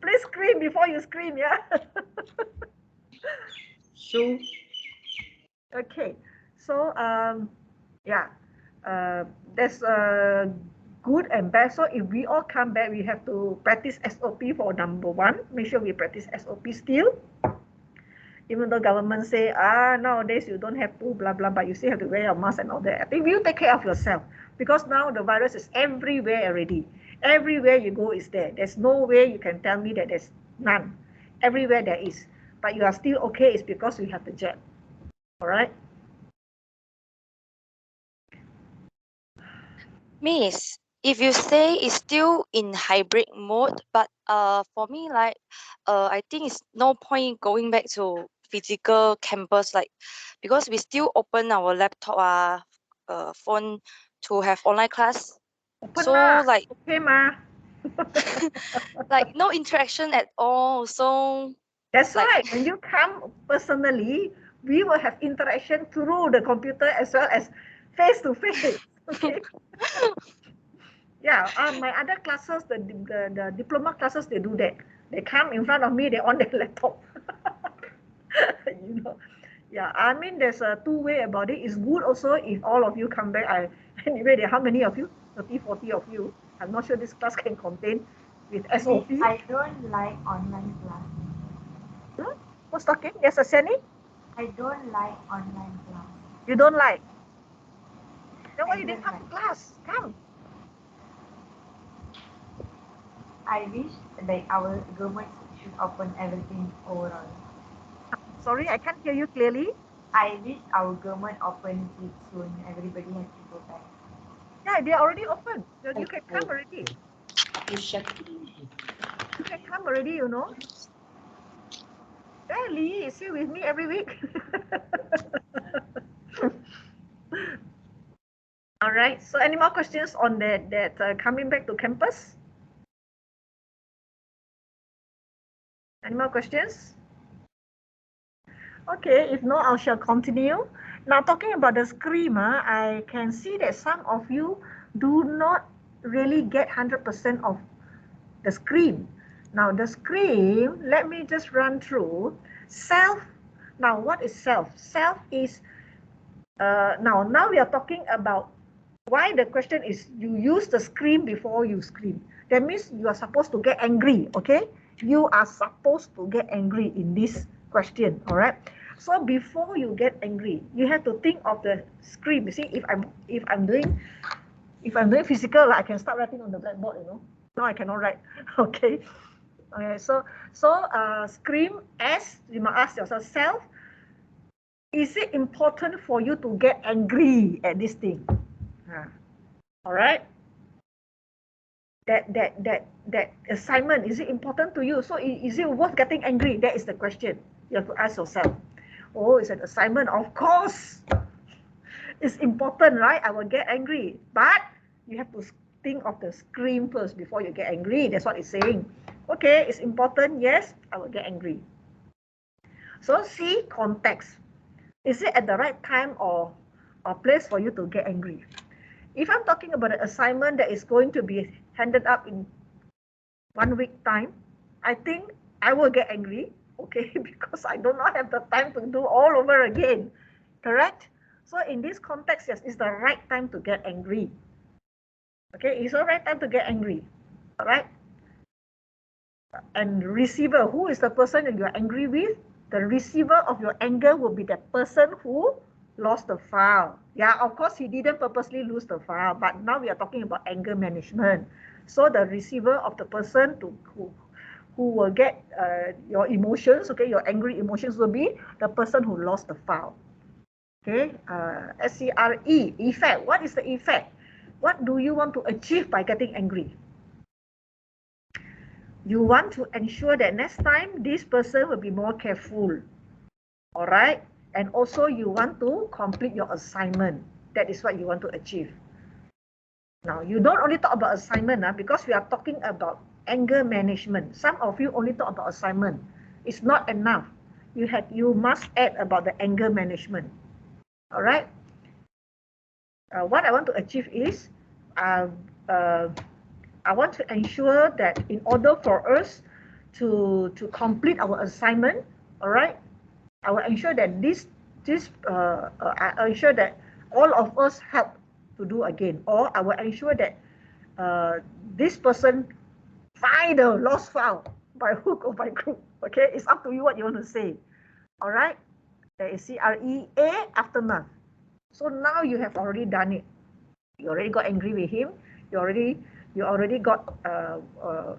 please scream before you scream, yeah? So, okay, so yeah, there's good and bad. So if we all come back, we have to practice SOP for number one. Make sure we practice SOP still. Even though government say, nowadays you don't have to blah, blah, but you still have to wear your mask and all that. I think you take care of yourself because now the virus is everywhere already. Everywhere you go is there. There's no way you can tell me that there's none. Everywhere there is. But you are still okay is because you have the jab. All right? Miss, if you say it's still in hybrid mode, but for me, like I think it's no point going back to physical campus, like because we still open our laptop phone to have online class. Open So ma. like Okay ma. like no interaction at all. So that's like, right. When you come personally, we will have interaction through the computer as well as face to face. Okay. Yeah, my other classes, the diploma classes, they do that. They come in front of me, they on their laptop. You know, yeah. I mean, there's a two-way about it. It's good also if all of you come back. Anyway, there how many of you? 30, 40 of you. I'm not sure this class can contain with SOP. Miss, I don't like online class. Who's talking? Yes, Asani? I don't like online class. You don't like? Then why I you didn't don't come to class? Come. I wish that our government should open everything overall. Sorry, I can't hear you clearly. I wish our government opens it soon. Everybody has to go back. Yeah, they are already open. You can come already. You can come already, you know. Yeah, Lee is here with me every week. All right. So, any more questions on that coming back to campus? Any more questions? Okay, if not, I shall continue. Now, talking about the scream, I can see that some of you do not really get 100% of the scream. Now, the scream, let me just run through. Self. Now, what is self? Self is, now we are talking about why the question is you use the scream before you scream. That means you are supposed to get angry, okay? You are supposed to get angry in this question, all right? So before you get angry, you have to think of the scream. You see, if I'm doing physical, I can start writing on the blackboard, you know. Now I cannot write, okay? Okay, so scream as you must ask yourself, is it important for you to get angry at this thing? All right. That assignment, is it important to you? So is it worth getting angry? That is the question you have to ask yourself. Oh, it's an assignment. Of course, it's important, right? I will get angry, but you have to think of the scream first before you get angry. That's what it's saying. Okay, it's important. Yes, I will get angry. So see context. Is it at the right time or place for you to get angry? If I'm talking about an assignment that is going to be handed up in 1 week time, I think I will get angry, okay, because I do not have the time to do all over again, correct? So in this context, yes, it's the right time to get angry. Okay, it's the right time to get angry, all right? And receiver, who is the person that you're angry with? The receiver of your anger will be the person who lost the file. Yeah, of course, he didn't purposely lose the file, but now we are talking about anger management. So the receiver of the person who will get your emotions, okay, your angry emotions will be the person who lost the file. Okay, SCRE, effect. What is the effect? What do you want to achieve by getting angry? You want to ensure that next time this person will be more careful. All right. And also you want to complete your assignment. That is what you want to achieve. Now, you don't only talk about assignment because we are talking about anger management. Some of you only talk about assignment. It's not enough. You must add about the anger management. All right. What I want to achieve is I want to ensure that in order for us to complete our assignment, all right, I will ensure that I ensure that all of us help to do again, or I will ensure that this person find the lost file by hook or by crook. Okay, it's up to you what you want to say. All right, that is CREA, aftermath. So now you have already done it. You already got angry with him. You already got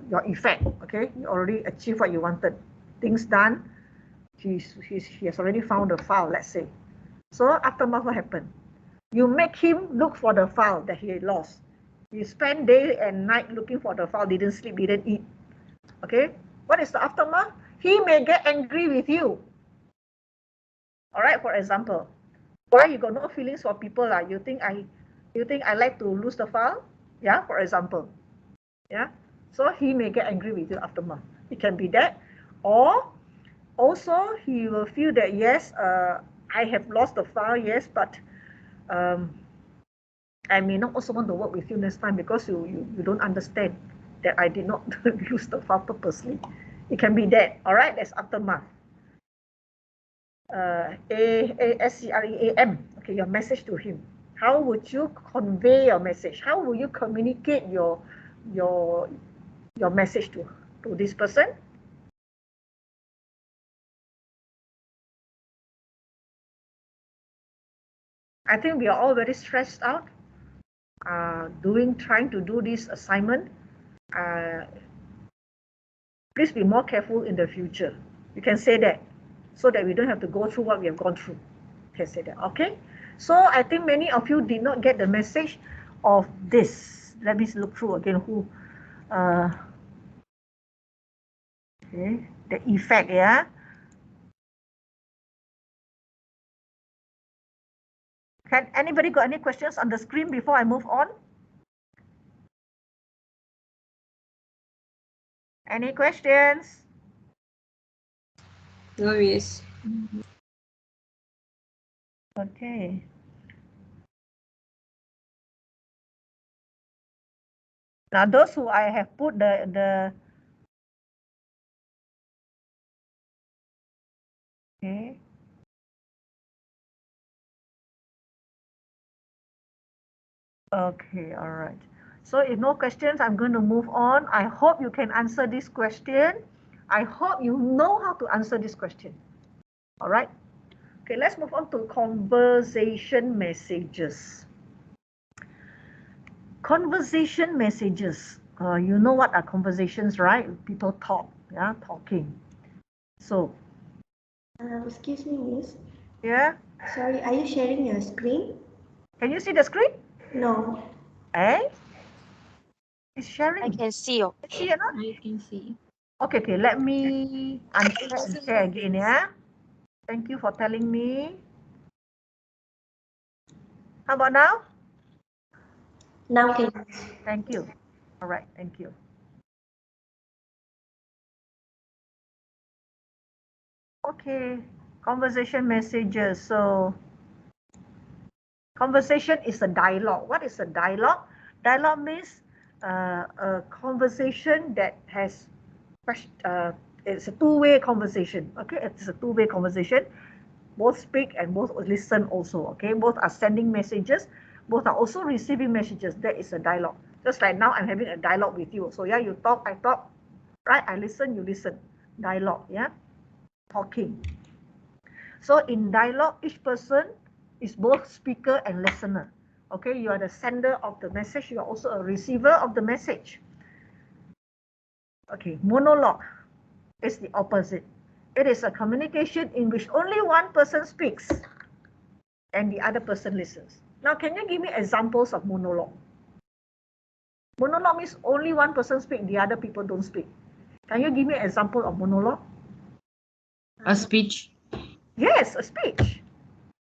your effect. Okay, you already achieved what you wanted. Things done. He has already found the file, let's say. So aftermath, what happened? You make him look for the file that he lost. You spend day and night looking for the file, didn't sleep, didn't eat. Okay, what is the aftermath? He may get angry with you. All right, for example, why you got no feelings for people? You think I like to lose the file? Yeah, for example. Yeah, so he may get angry with you aftermath. It can be that, or also he will feel that yes, I have lost the file, yes, but I may not also want to work with you next time because you don't understand that I did not lose the file purposely. It can be that. All right, that's aftermath. ASCREAM. Okay, your message to him. How would you convey your message? How will you communicate your message to this person? I think we are all very stressed out trying to do this assignment. Please be more careful in the future. You can say that so that we don't have to go through what we have gone through. You can say that, okay? So I think many of you did not get the message of this. Let me look through again who. Okay, the effect, yeah. Can anybody got any questions on the screen before I move on? Any questions? No, miss. Okay. Now those who I have put the okay. Okay, all right. So if no questions, I'm going to move on. I hope you can answer this question. I hope you know how to answer this question. All right. Okay, let's move on to conversation messages. Conversation messages. You know what are conversations, right? People talk, yeah, talking. So. Excuse me, Miss. Yeah. Sorry, are you sharing your screen? Can you see the screen? No. Eh? It's sharing. I can see you. See or not? I can see. Okay, okay. Let me unshare and share again, yeah. Thank you for telling me. How about now? Now can. Thank you. All right, thank you. Okay, conversation messages. So, conversation is a dialogue. What is a dialogue? Dialogue means a conversation that has, it's a two-way conversation. Okay, it's a two-way conversation. Both speak and both listen also. Okay, both are sending messages. Both are also receiving messages. That is a dialogue. Just like now, I'm having a dialogue with you. So yeah, you talk, I talk, right? I listen, you listen. Dialogue, yeah, talking. So in dialogue, each person is both speaker and listener. Okay, you are the sender of the message. You are also a receiver of the message. Okay, monologue is the opposite. It is a communication in which only one person speaks and the other person listens. Now, can you give me examples of monologue? Monologue means only one person speaks, the other people don't speak. Can you give me an example of monologue? A speech. Yes, a speech.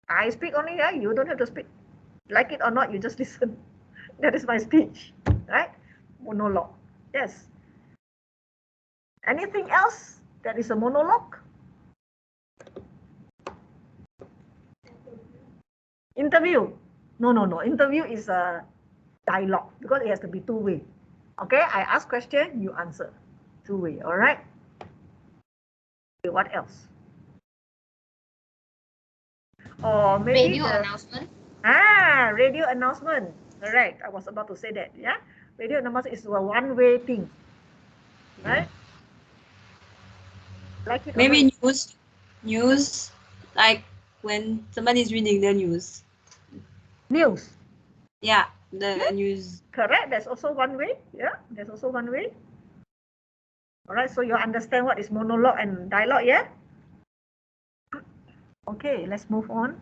I speak only, yeah, you don't have to speak. Like it or not, you just listen. That is my speech, right? Monologue. Yes. Anything else that is a monologue? Interview. No, no, no. Interview is a dialogue because it has to be two-way. Okay, I ask question, you answer. Two-way, all right? Okay, what else? Or maybe Radio announcement. Radio announcement. Correct. I was about to say that. Yeah, radio announcement is a one-way thing, right? Like it Maybe or not. news, like when somebody is reading the news. News. Yeah, the news. Correct. That's also one way. Yeah, that's also one way. All right. So you understand what is monologue and dialogue, yeah? Okay, let's move on.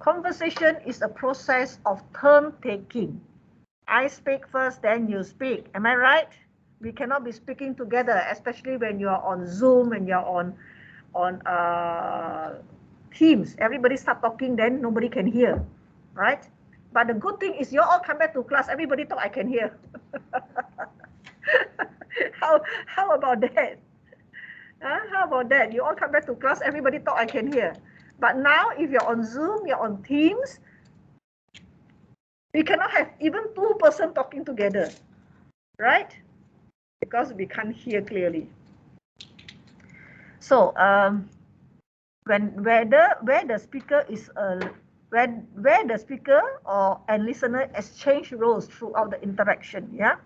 Conversation is a process of turn taking. I speak first, then you speak. Am I right? We cannot be speaking together, especially when you are on Zoom and you're on Teams. Everybody start talking, then nobody can hear, right? But the good thing is you all come back to class. Everybody talk, I can hear. How about that? How about that? You all come back to class, everybody talk, I can hear. But now, if you're on Zoom, you're on Teams, we cannot have even two persons talking together, right? Because we can't hear clearly. So, where the speaker is where the speaker and listener exchange roles throughout the interaction, yeah.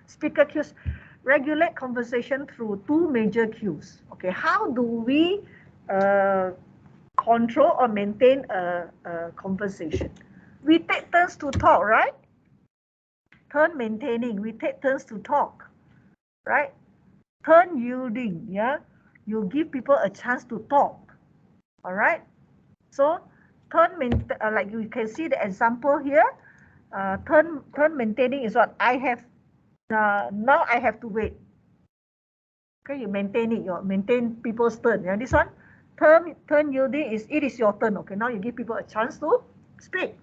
Speaker cues regulate conversation through two major cues. Okay, how do we control or maintain a conversation? We take turns to talk, right? turn maintaining, we take turns to talk, right? Turn yielding, yeah, you give people a chance to talk, all right? So turn like you can see the example here. Turn maintaining is what I have. Now I have to wait. Okay, you maintain it. You maintain people's turn. Yeah, this one, turn yielding is it is your turn. Okay, now you give people a chance to speak.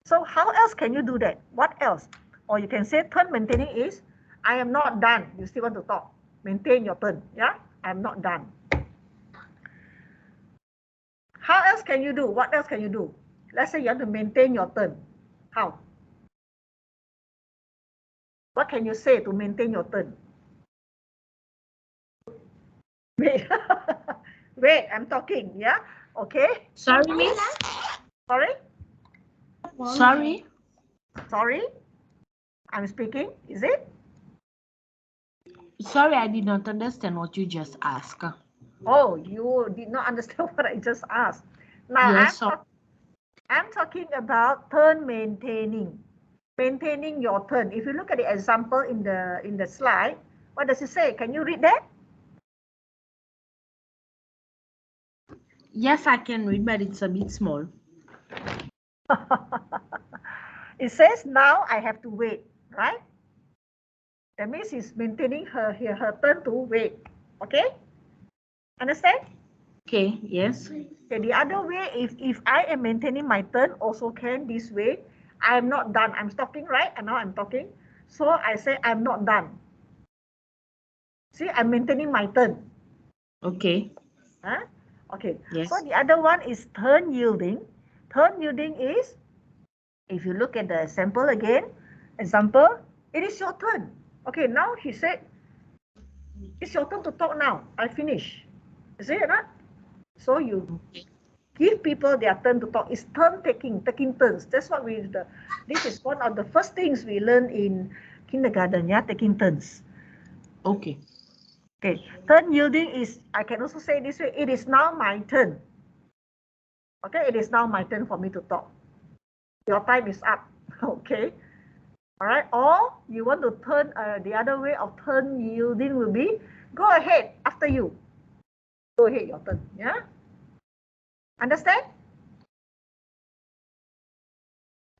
So how else can you do that? What else? Or you can say turn maintaining is I am not done. You still want to talk. Maintain your turn. Yeah, I'm not done. How else can you do? What else can you do? Let's say you have to maintain your turn. How? What can you say to maintain your turn? Wait, wait, I'm talking, yeah? Okay. Sorry, miss. Sorry? Sorry. Sorry? I'm speaking, is it? Sorry, I did not understand what you just asked. Oh, you did not understand what I just asked. Now, yes, I'm talking about turn maintaining. Maintaining your turn. If you look at the example in the slide, what does it say? Can you read that? Yes, I can read, but it's a bit small. It says now I have to wait, right? That means he's maintaining her turn to wait. Okay? Understand? Okay, yes. Okay, the other way, if I am maintaining my turn, also can this way. I am not done. I'm talking, right? And now I'm talking. So I say I'm not done. See, I'm maintaining my turn. Okay. Huh? Okay. Yes. So the other one is turn yielding. Turn yielding is, if you look at the sample again, example, it is your turn. Okay, now he said, it's your turn to talk now. I finish. Is it not? So you give people their turn to talk. It's turn taking turns. That's what this is one of the first things we learn in kindergarten, yeah, taking turns. Okay. Okay, turn yielding is, I can also say this way, it is now my turn. Okay, it is now my turn for me to talk. Your time is up. Okay. All right. Or you want to turn the other way of turn yielding will be go ahead after you. Go ahead, your turn. Yeah. Understand?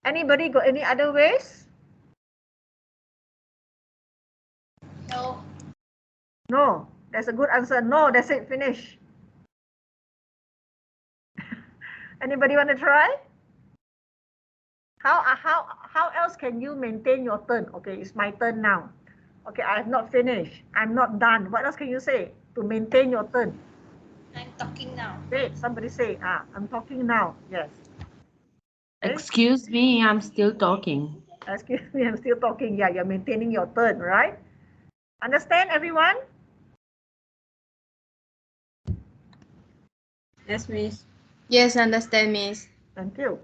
Anybody got any other ways? No. No. That's a good answer. No, that's it. Finish. Anybody want to try? How else can you maintain your turn? Okay, it's my turn now. Okay, I have not finished. I'm not done. What else can you say to maintain your turn? I'm talking now. Wait, somebody say, I'm talking now. Yes. Okay. Excuse me, I'm still talking. Excuse me, I'm still talking. Yeah, you're maintaining your turn, right? Understand, everyone? Yes, miss. Yes, understand, miss. Thank you.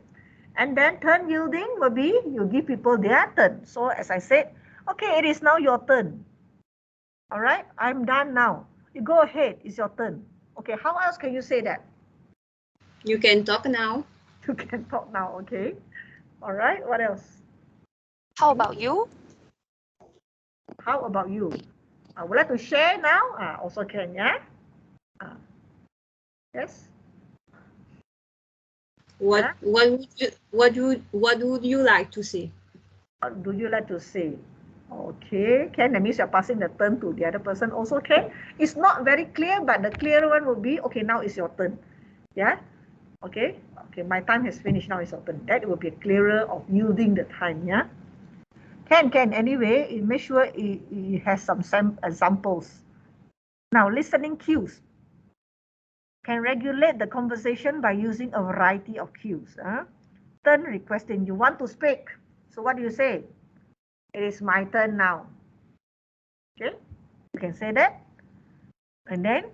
And then turn yielding will be you give people their turn. So as I said, okay, it is now your turn. All right, I'm done now. You go ahead, it's your turn. Okay, how else can you say that? You can talk now. You can talk now, okay. All right, what else? How about you? How about you? Would like to share now? Also can, yeah? Yes? What would you like to say? What do you like to say? Okay, Ken, that means you're passing the turn to the other person also, Ken. It's not very clear, but the clearer one will be, okay, now it's your turn. Yeah? Okay, my time has finished, now it's your turn. That will be clearer of yielding the time, yeah? Ken, anyway, make sure it has some examples. Now, listening cues. Can regulate the conversation by using a variety of cues. Turn requesting, you want to speak. So what do you say? It is my turn now. Okay, you can say that. And then,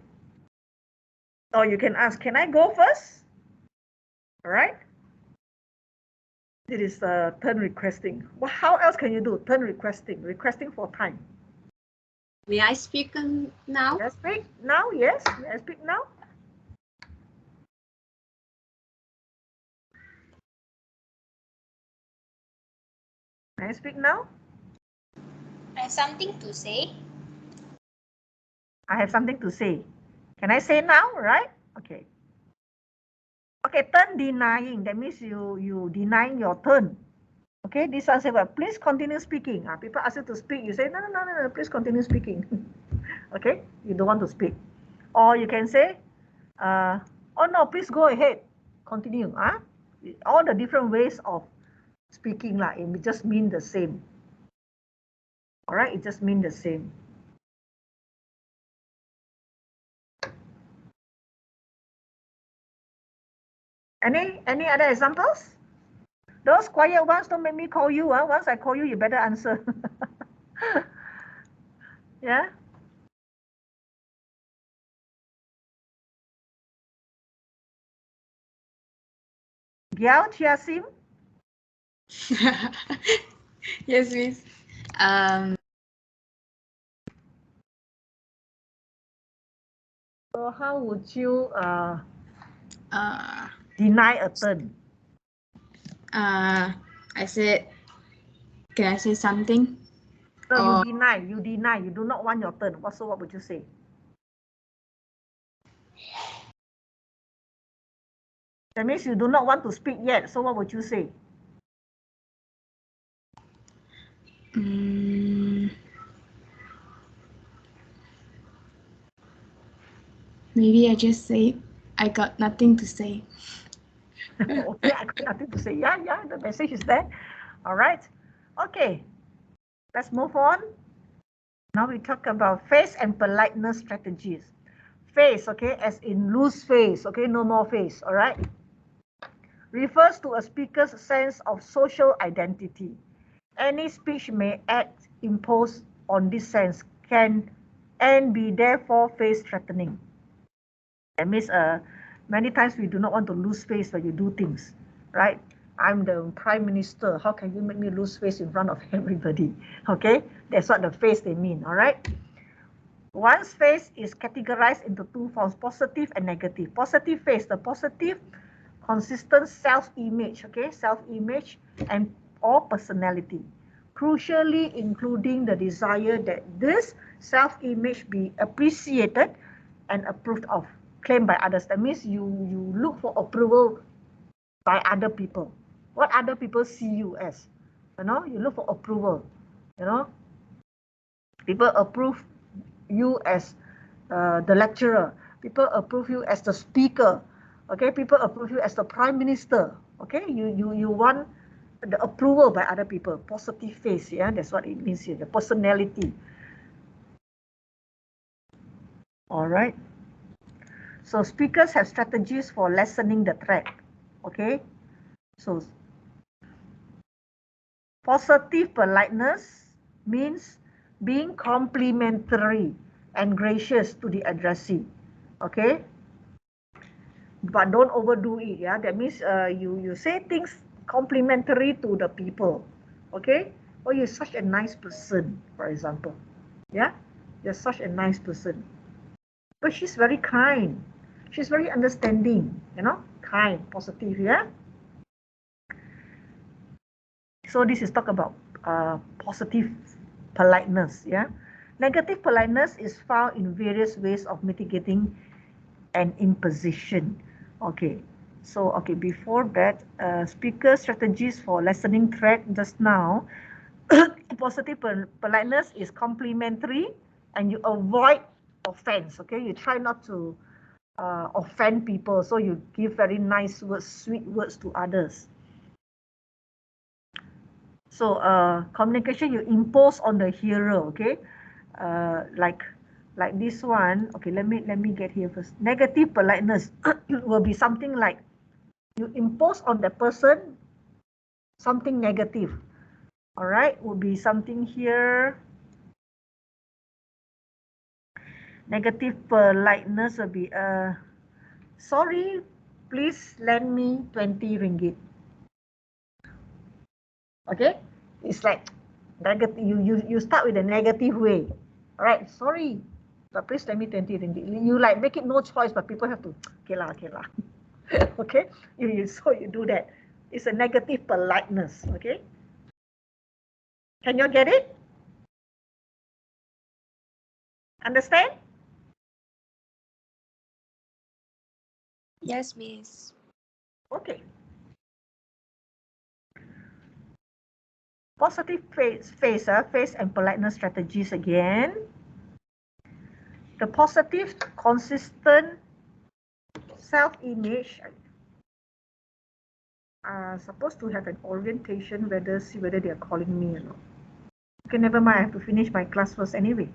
or you can ask, can I go first? All right. It is turn requesting. Well, how else can you do turn requesting for time? May I speak now? May I speak now? Yes, may I speak now? May I speak now? have something to say. I have something to say. Can I say now, right? Okay. Okay, turn denying. That means you denying your turn. Okay, this one say, well, please continue speaking. People ask you to speak, you say, no, please continue speaking. Okay, you don't want to speak. Or you can say, oh no, please go ahead, continue. All the different ways of speaking, it just mean the same. All right, it just mean the same. Any other examples? Those quiet ones, don't make me call you. Once I call you, you better answer. Yeah. Giao Chia Sim? Yes, Miss. So how would you deny a turn? I said, can I say something? No, you deny, you do not want your turn. So what would you say? That means you do not want to speak yet. So what would you say? Maybe I just say, I got nothing to say. Okay, I got nothing to say. Yeah, the message is there. All right. Okay, let's move on. Now we talk about face and politeness strategies. Face, okay, as in loose face, okay, no more face, all right? Refers to a speaker's sense of social identity. Any speech may act imposed on this sense and be therefore face threatening. That means many times we do not want to lose face when you do things, right? I'm the prime minister. How can you make me lose face in front of everybody? Okay, that's what the face they mean, all right? One's face is categorized into two forms, positive and negative. Positive face, the positive, consistent self-image, okay, self-image and or personality. Crucially, including the desire that this self-image be appreciated and approved of, claimed by others. That means you look for approval by other people. What other people see you as, you look for approval, people approve you as the lecturer, people approve you as the speaker, okay, people approve you as the prime minister, okay, you want the approval by other people. Positive face, yeah, that's what it means here, the personality. All right, so speakers have strategies for lessening the threat, okay. So positive politeness means being complimentary and gracious to the addressee, okay, but don't overdo it. Yeah, that means you say things complimentary to the people, okay. Oh, you're such a nice person, for example. Yeah, you're such a nice person, but she's very kind, she's very understanding, kind, positive. Yeah, so this is talk about positive politeness. Yeah, negative politeness is found in various ways of mitigating an imposition. Okay, so before that, speaker strategies for lessening threat just now. Positive politeness is complimentary and you avoid offense. Okay, you try not to offend people, so you give very nice words, sweet words to others. So communication you impose on the hearer, okay, like this one. Okay, let me get here first. Negative politeness will be something like you impose on the person something negative. All right, will be something here. Negative politeness will be sorry, please lend me 20 ringgit. Okay, it's like negative. You start with a negative way. All right, sorry, but please lend me 20 ringgit. You like make it no choice, but people have to okay lah. Okay, so you do that. It's a negative politeness. Okay, can you get it? Understand? Yes, Miss. Okay. Positive face and politeness strategies again. The positive, consistent self-image are supposed to have an orientation, see whether they are calling me or not. Okay, never mind. I have to finish my class first anyway.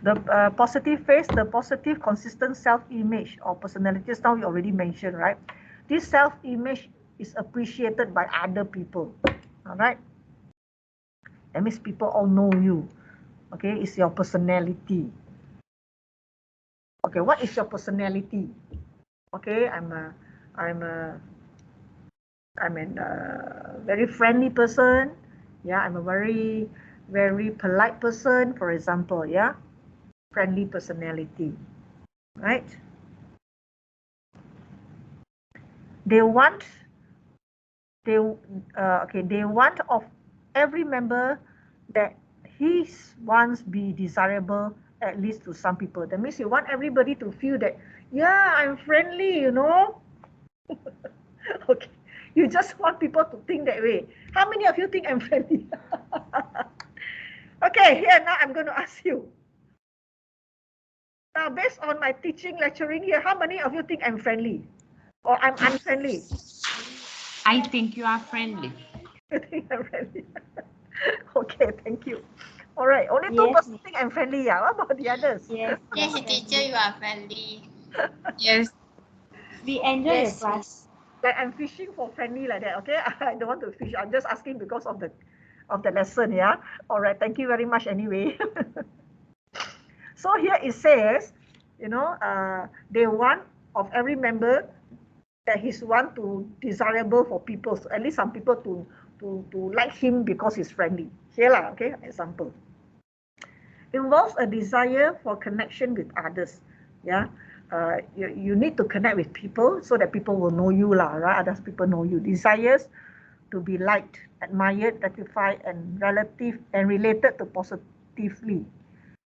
The positive face, the positive, consistent self-image or personality. Just now we already mentioned, right? This self-image is appreciated by other people. All right. That means people all know you. Okay, it's your personality. Okay, what is your personality? Okay, I'm a very friendly person. Yeah, I'm a very polite person, for example. Yeah, friendly personality, right? They want of every member that his wants be desirable, at least to some people. That means you want everybody to feel that, yeah, I'm friendly, you know. Okay, you just want people to think that way. How many of you think I'm friendly? Okay, here now I'm going to ask you. Now, based on my teaching, lecturing here, how many of you think I'm friendly or I'm unfriendly? I think you are friendly. You think I'm friendly? Okay, thank you. All right, only Yes, 2% think I'm friendly. Yeah, what about the others? Yes, Yes, teacher, you are friendly. Yes. we enjoy your Yes, class. Miss. Like I'm fishing for friendly like that. Okay, I don't want to fish. I'm just asking because of the lesson. Yeah. All right. Thank you very much. Anyway. So here it says, you know, they want of every member that he's one to desirable for people. So at least some people to like him because he's friendly. Here lah. Okay. Example. Involves a desire for connection with others. Yeah. You need to connect with people so that people will know you lah, right? Other people know you. Desires to be liked, admired, gratified, and related to positively.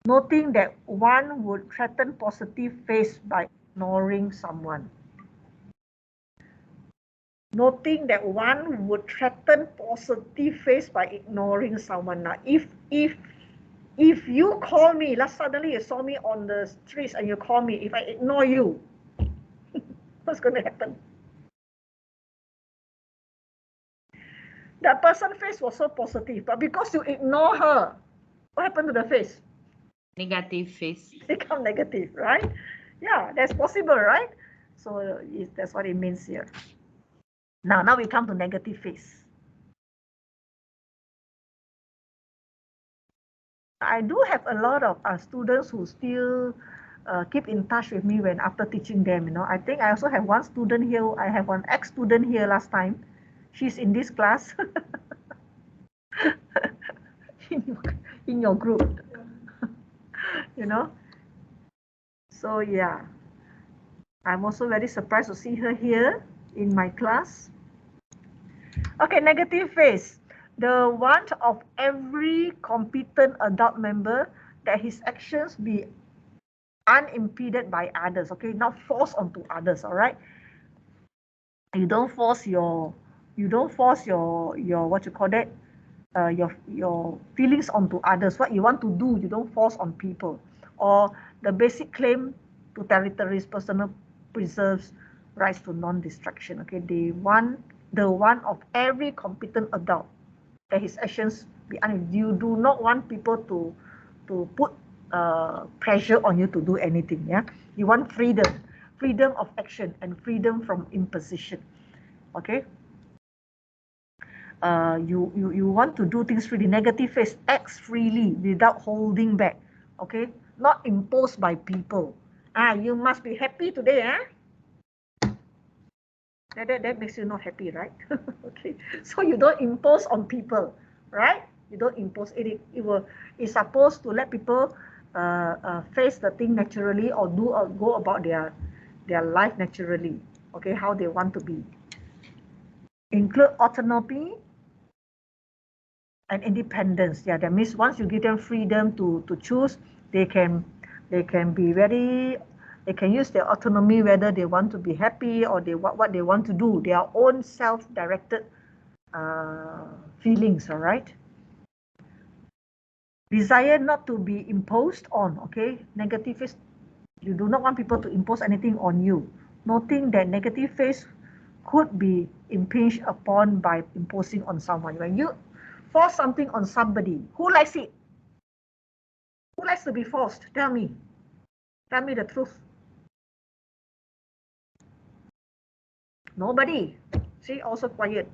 Noting that one would threaten positive face by ignoring someone. Noting that one would threaten positive face by ignoring someone. Now, if you call me, suddenly you saw me on the streets and you call me, if I ignore you, what's going to happen? That person's face was so positive, but because you ignore her, what happened to the face? Negative face. Become negative, right? Yeah, that's possible, right? So that's what it means here. Now we come to negative face. I do have a lot of students who still keep in touch with me when after teaching them. You know, I think I also have one student here. I have one ex-student here last time. She's in this class. in your group. You know. So yeah, I'm also very surprised to see her here in my class. Okay, negative face. The want of every competent adult member that his actions be unimpeded by others. Okay, not forced onto others. All right. You don't force your what you call that, your feelings onto others. What you want to do, you don't force on people. Or the basic claim to territories, personal preserves rights to non-destruction. Okay, they want the one of every competent adult that his actions be you do not want people to put pressure on you to do anything. Yeah, you want freedom of action and freedom from imposition. Okay. You want to do things freely. Negative face, acts freely without holding back. Okay, not imposed by people. You must be happy today. That makes you not happy, right? Okay, so you don't impose on people, right? You don't impose it. It's supposed to let people face the thing naturally, or go about their life naturally. Okay, how they want to be. Include autonomy, and independence. Yeah, that means once you give them freedom to choose, they can be very, they can use their autonomy whether they want to be happy or what they want to do, their own self-directed feelings. All right. Desire not to be imposed on. Okay, negative is you do not want people to impose anything on you. Noting that negative phase could be impinged upon by imposing on someone. When you force something on somebody, who likes it? Who likes to be forced? Tell me. Tell me the truth. Nobody. See, also quiet.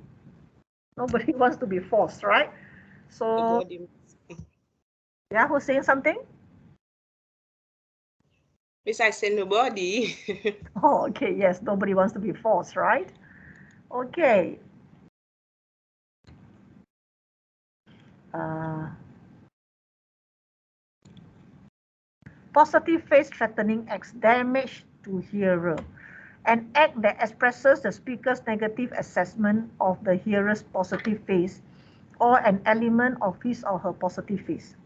Nobody wants to be forced, right? So, yeah, who's saying something? Besides, say nobody. Oh, okay. Yes, nobody wants to be forced, right? Okay. Positive face threatening acts damage to hearer. An act that expresses the speaker's negative assessment of the hearer's positive face or an element of his or her positive face.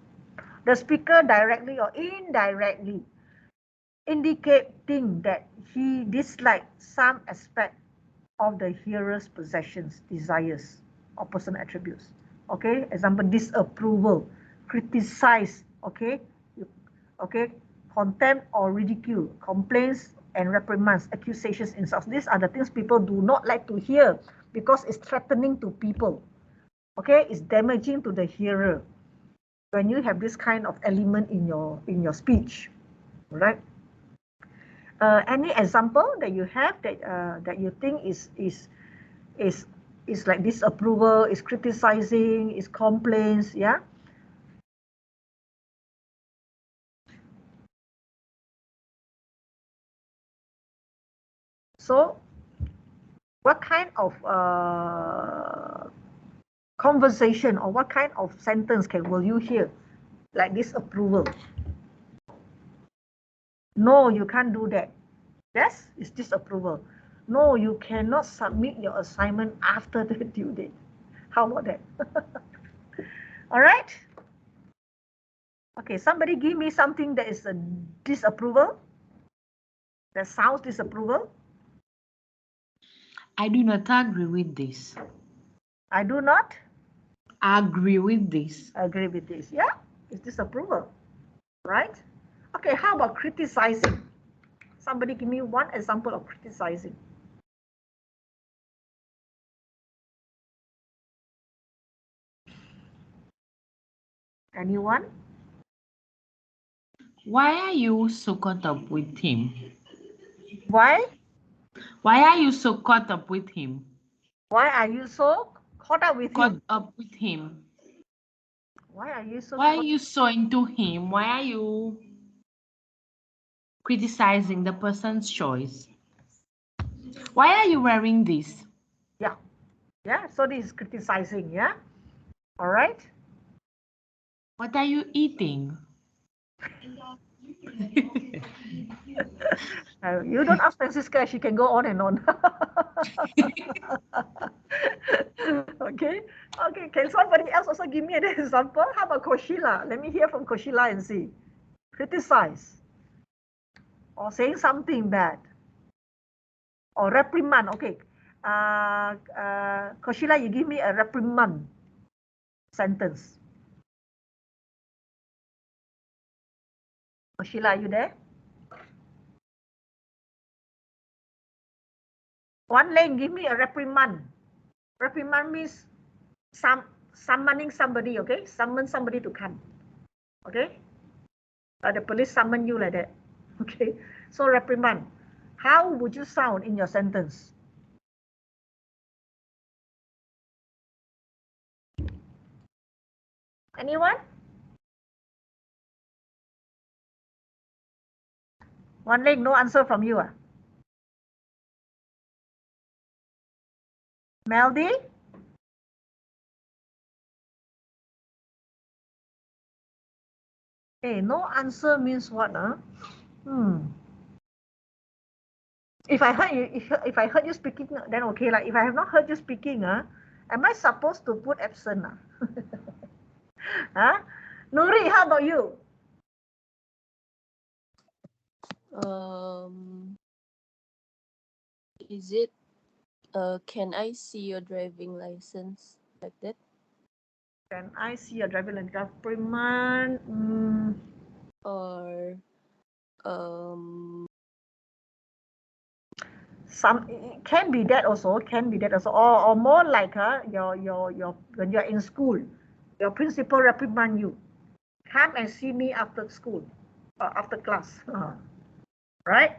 The speaker directly or indirectly indicating that he dislikes some aspect of the hearer's possessions, desires, or personal attributes. Okay, example, disapproval, criticize, okay, contempt or ridicule, complaints and reprimands, accusations, insults. These are the things people do not like to hear because it's threatening to people. Okay, it's damaging to the hearer when you have this kind of element in your speech, right? Any example that you have that you think is like disapproval, is criticizing, is complaints, yeah? So, what kind of conversation or what kind of sentence will you hear like disapproval? No, you can't do that. Yes, it's disapproval. No, you cannot submit your assignment after the due date. How about that? All right. Okay, somebody give me something that is a disapproval. That sounds disapproval. I do not agree with this. I do not agree with this. Agree with this. Yeah, it's disapproval, right? Okay, how about criticizing? Somebody give me one example of criticizing. Anyone? Why are you so caught up with him? Why? Why are you so caught up with him? Why are you so caught up with him? Caught up with him. Why are you so? Why are you so into him? Why are you criticizing the person's choice? Why are you wearing this? Yeah. Yeah. So this is criticizing. Yeah. All right. What are you eating? You don't ask Francisca, she can go on and on. Okay. Okay. Can somebody else also give me an example? How about Koshila? Let me hear from Koshila and see. Criticize. Or saying something bad. Or reprimand. Okay. Koshila, you give me a reprimand sentence. Koshila, are you there? One lane, give me a reprimand. Reprimand means summoning somebody, okay? Summon somebody to come, okay? The police summon you like that, okay? So reprimand. How would you sound in your sentence? Anyone? One leg, no answer from you. Melody? Hey, no answer means what? If I heard you, if I heard you speaking, then okay. Like if I have not heard you speaking, am I supposed to put absent? Huh? Nuri, how about you? Is it can I see your driving license, like that? Can I see your driving license? Reprimand. Or Some, it can be that also, or more like your when you're in school, your principal reprimand you. Come and see me after school, after class, right?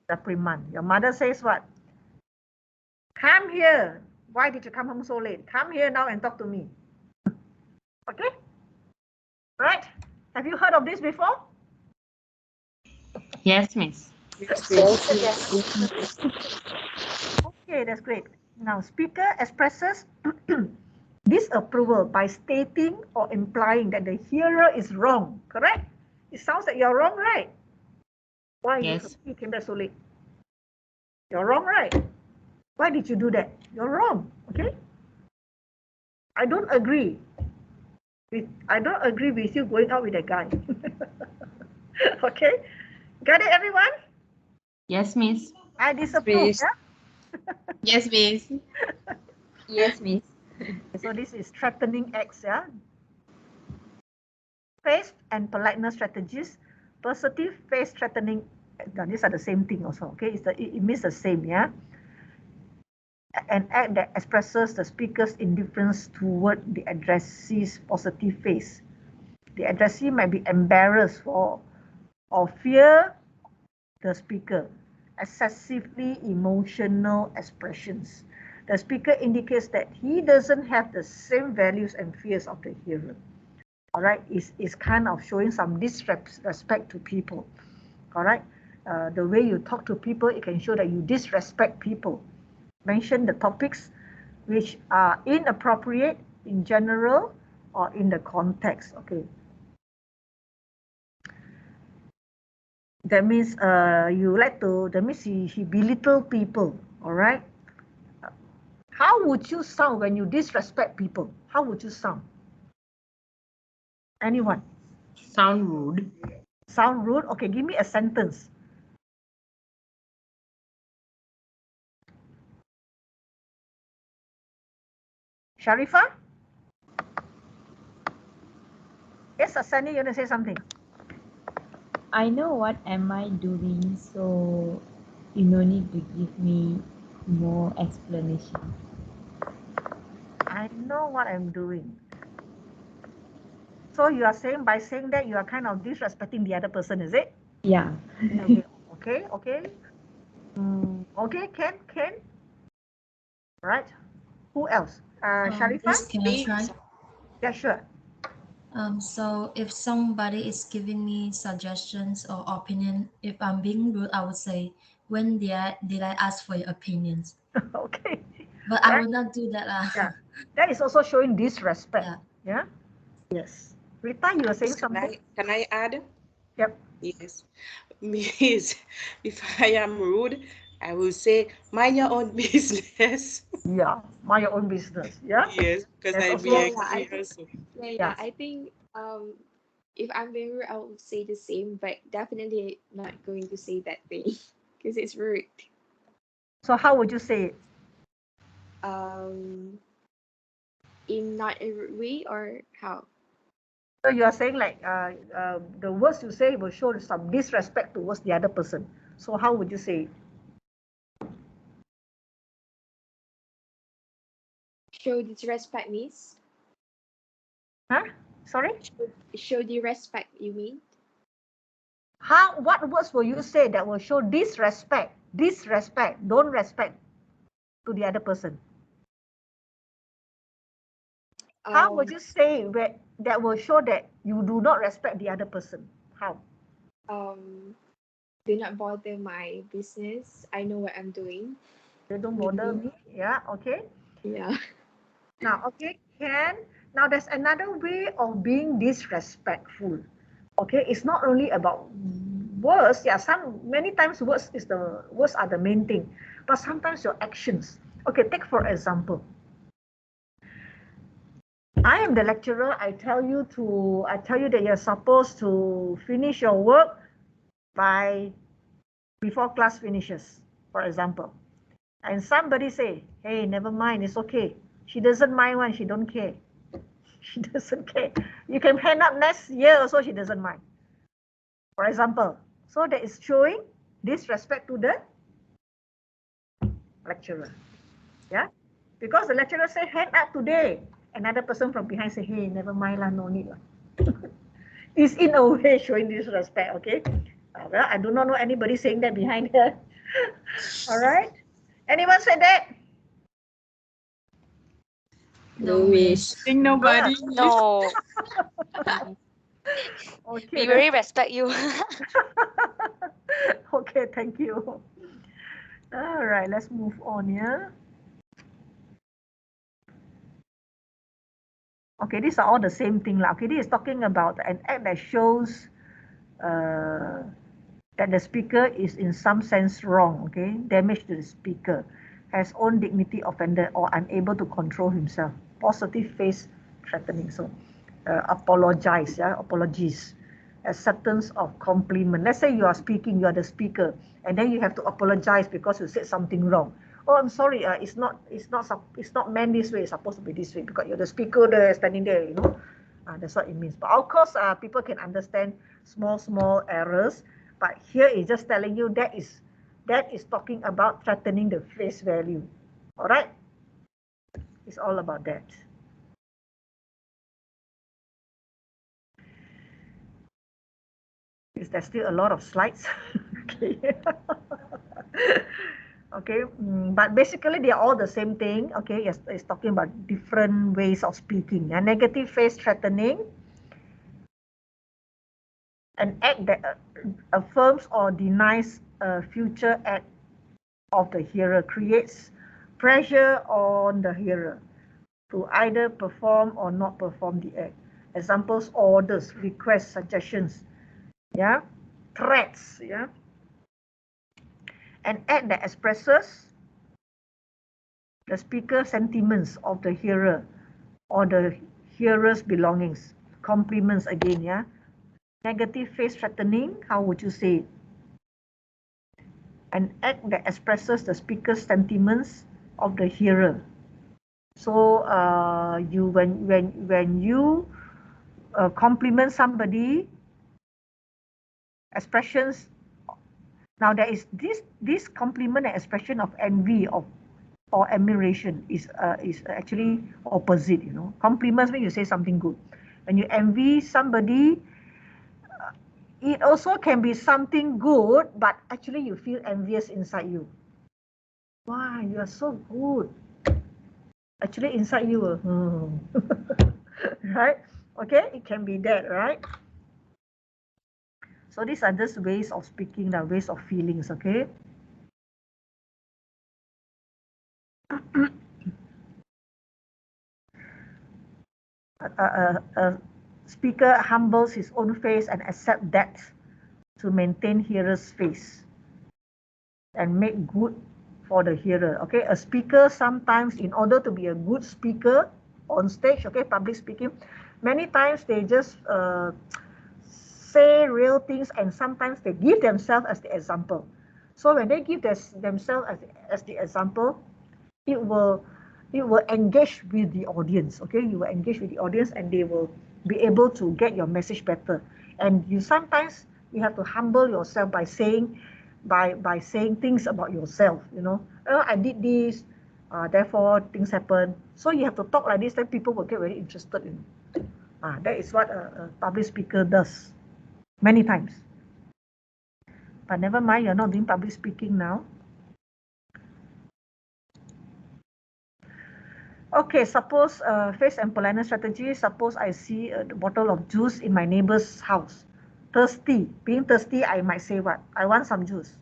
Reprimand. Your mother says what? Come here. Why did you come home so late? Come here now and talk to me. Okay? Right? Have you heard of this before? Yes, miss. Yes. Okay, that's great. Now, speaker expresses disapproval by stating or implying that the hearer is wrong. Correct? It sounds like you're wrong, right? Why yes. you came back so late? You're wrong, right? Why did you do that? You're wrong. Okay? I don't agree with you going out with a guy. Okay? Got it, everyone? Yes, miss. I disapprove. Yeah? Yes, miss. Yes, miss. So this is threatening acts, yeah? Face and politeness strategies. Positive face threatening. These are the same thing also. Okay, it means the same, yeah. An act that expresses the speaker's indifference toward the addressee's positive face. The addressee might be embarrassed or fear the speaker. Excessively emotional expressions. The speaker indicates that he doesn't have the same values and fears of the hearer. All right, is kind of showing some disrespect to people. All right, the way you talk to people, it can show that you disrespect people. Mention the topics which are inappropriate in general or in the context. Okay, that means you like to. That means he belittle people. All right. How would you sound when you disrespect people? How would you sound? Anyone? Sound rude. Sound rude? Okay, give me a sentence. Sharifa? Yes, Asani, you want to say something? I know what am I doing, so you no need to give me more explanation. I know what I'm doing. So you are saying, by saying that, you are kind of disrespecting the other person, is it? Yeah. Okay. Okay, Ken. Right. Who else? Sharifa? Yes, can I try? Yeah, sure. So if somebody is giving me suggestions or opinion, if I'm being rude, I would say, when did I ask for your opinions? Okay. But I would not do that. Yeah. That is also showing disrespect. Yeah. Yes. Rita, you were saying something? Can I add? Yep. Yes. Miss, if I am rude, I will say, mind your own business. Yeah, mind your own business. Yeah. Yes, because I be angry also. I think if I'm being rude, I will say the same, but definitely not going to say that thing because it's rude. So how would you say it? In not a rude way, or how? So you are saying like the words you say will show some disrespect towards the other person. So how would you say it? Show disrespect, miss? Huh? Sorry? Show the respect, you mean? What words will you say that will show disrespect? Disrespect, don't respect to the other person. How would you say that will show that you do not respect the other person? How? Do not bother my business. I know what I'm doing. They don't bother me. Yeah, okay. Yeah. Now, okay, now there's another way of being disrespectful. Okay, it's not only about words. Yeah, many times words are the main thing, but sometimes your actions. Okay, take for example. I am the lecturer. I tell you that you're supposed to finish your work before class finishes, for example. And somebody say, hey, never mind, it's okay. She doesn't mind one, she don't care. She doesn't care. You can hand up next year also, she doesn't mind. For example, so that is showing disrespect to the lecturer. Yeah, because the lecturer say hand up today, another person from behind say, hey, never mind lah, no need lah. It's in a way showing disrespect. Okay. Well, I do not know anybody saying that behind her. All right. Anyone say that? No, miss. I think nobody. No. Okay. We very respect you. Okay, thank you. All right, let's move on here. Okay, these are all the same thing lah. Okay, this is talking about an act that shows that the speaker is in some sense wrong. Okay, damage to the speaker, has own dignity offended or unable to control himself. Positive face threatening. So, apologize. Yeah, apologies. Acceptance of compliment. Let's say you are speaking, you are the speaker, and then you have to apologize because you said something wrong. Oh, I'm sorry. It's not meant this way. It's supposed to be this way because you're the speaker there, standing there. You know, that's what it means. But of course, people can understand small errors. But here is just telling you that is talking about threatening the face value. All right. It's all about that. Is there still a lot of slides? Okay. Okay, but basically they are all the same thing. Okay, it's talking about different ways of speaking. A negative face threatening, an act that affirms or denies a future act of the hearer, creates pressure on the hearer to either perform or not perform the act. Examples: orders, requests, suggestions, yeah, threats, yeah. An act that expresses the speaker's sentiments of the hearer or the hearer's belongings. Compliments again, yeah. Negative face threatening, how would you say it? An act that expresses the speaker's sentiments of the hearer. So when you compliment somebody, expressions. Now there is this compliment and expression of envy or admiration is actually opposite. You know, compliments when you say something good. When you envy somebody, it also can be something good, but actually you feel envious inside you. Wow, you are so good. Actually inside you, right? Okay, it can be that, right? So these are just ways of speaking, the ways of feelings, okay? A speaker humbles his own face and accept that to maintain hearer's face and make good for the hearer. Okay, a speaker sometimes, in order to be a good speaker on stage, okay, public speaking, many times they just say real things, and sometimes they give themselves as the example. So when they give themselves as the example, it will engage with the audience. Okay, you will engage with the audience, and they will be able to get your message better. And you sometimes you have to humble yourself by saying things about yourself. You know, oh, I did this, therefore things happen. So you have to talk like this, then people will get very interested in. That is what a public speaker does many times. But never mind, you're not doing public speaking now. Okay, suppose face and politeness strategy. Suppose I see a bottle of juice in my neighbor's house. Thirsty. Being thirsty, I might say what? I want some juice.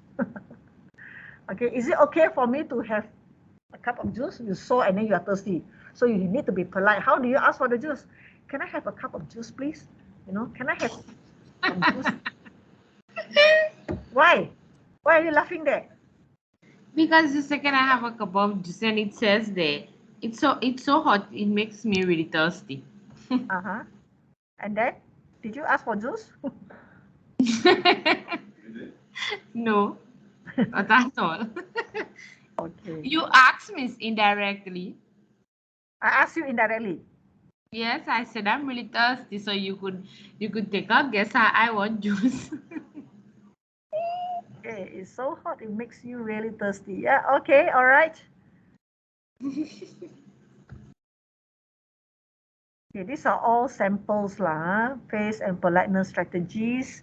Okay, is it okay for me to have a cup of juice? You saw and then you are thirsty. So you need to be polite. How do you ask for the juice? Can I have a cup of juice, please? You know, can I have some juice? Why? Why are you laughing there? Because the second I have a cup of juice and it says there, it's so hot, it makes me really thirsty. Uh-huh. And then, did you ask for juice? No, that's all. Okay. You asked me indirectly. I asked you indirectly. Yes, I said I'm really thirsty, so you could take a guess. I want juice. Okay, it's so hot, it makes you really thirsty. Yeah, okay, all right. Okay, these are all samples lah. Face and politeness strategies.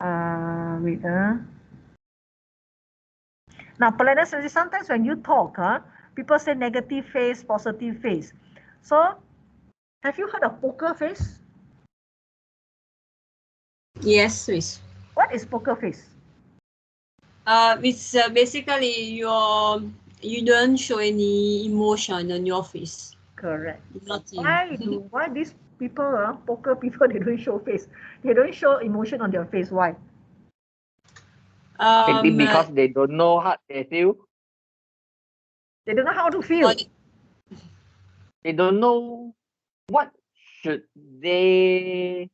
Wait. Now, politeness strategy, sometimes when you talk, people say negative face, positive face. So, have you heard of poker face? Yes, Miss. What is poker face? It's basically you don't show any emotion on your face. Correct. Nothing. Why these people, poker people, they don't show face? They don't show emotion on their face. Why? Maybe because they don't know how they feel. They don't know how to feel. They don't know what should their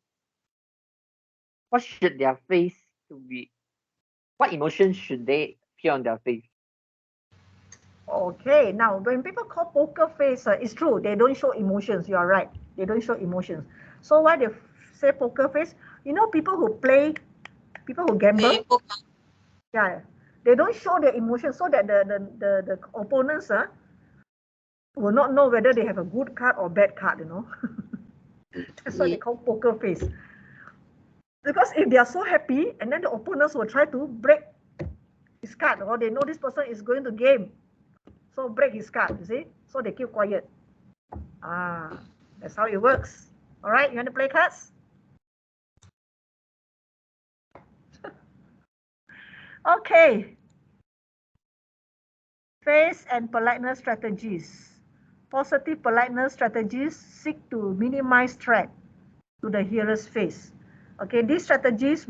face to be. What emotions should they appear on their face? Okay, now when people call poker face, it's true, they don't show emotions. You are right. They don't show emotions. So why they say poker face? You know, people who gamble, yeah, they don't show their emotions so that the opponents will not know whether they have a good card or bad card, you know. That's why they call poker face. Because if they are so happy, and then the opponents will try to break his card, or they know this person is going to game. So break his card, you see? So they keep quiet. That's how it works. All right, you want to play cards? Okay. Face and politeness strategies. Positive politeness strategies seek to minimize threat to the hearer's face. Okay, these strategies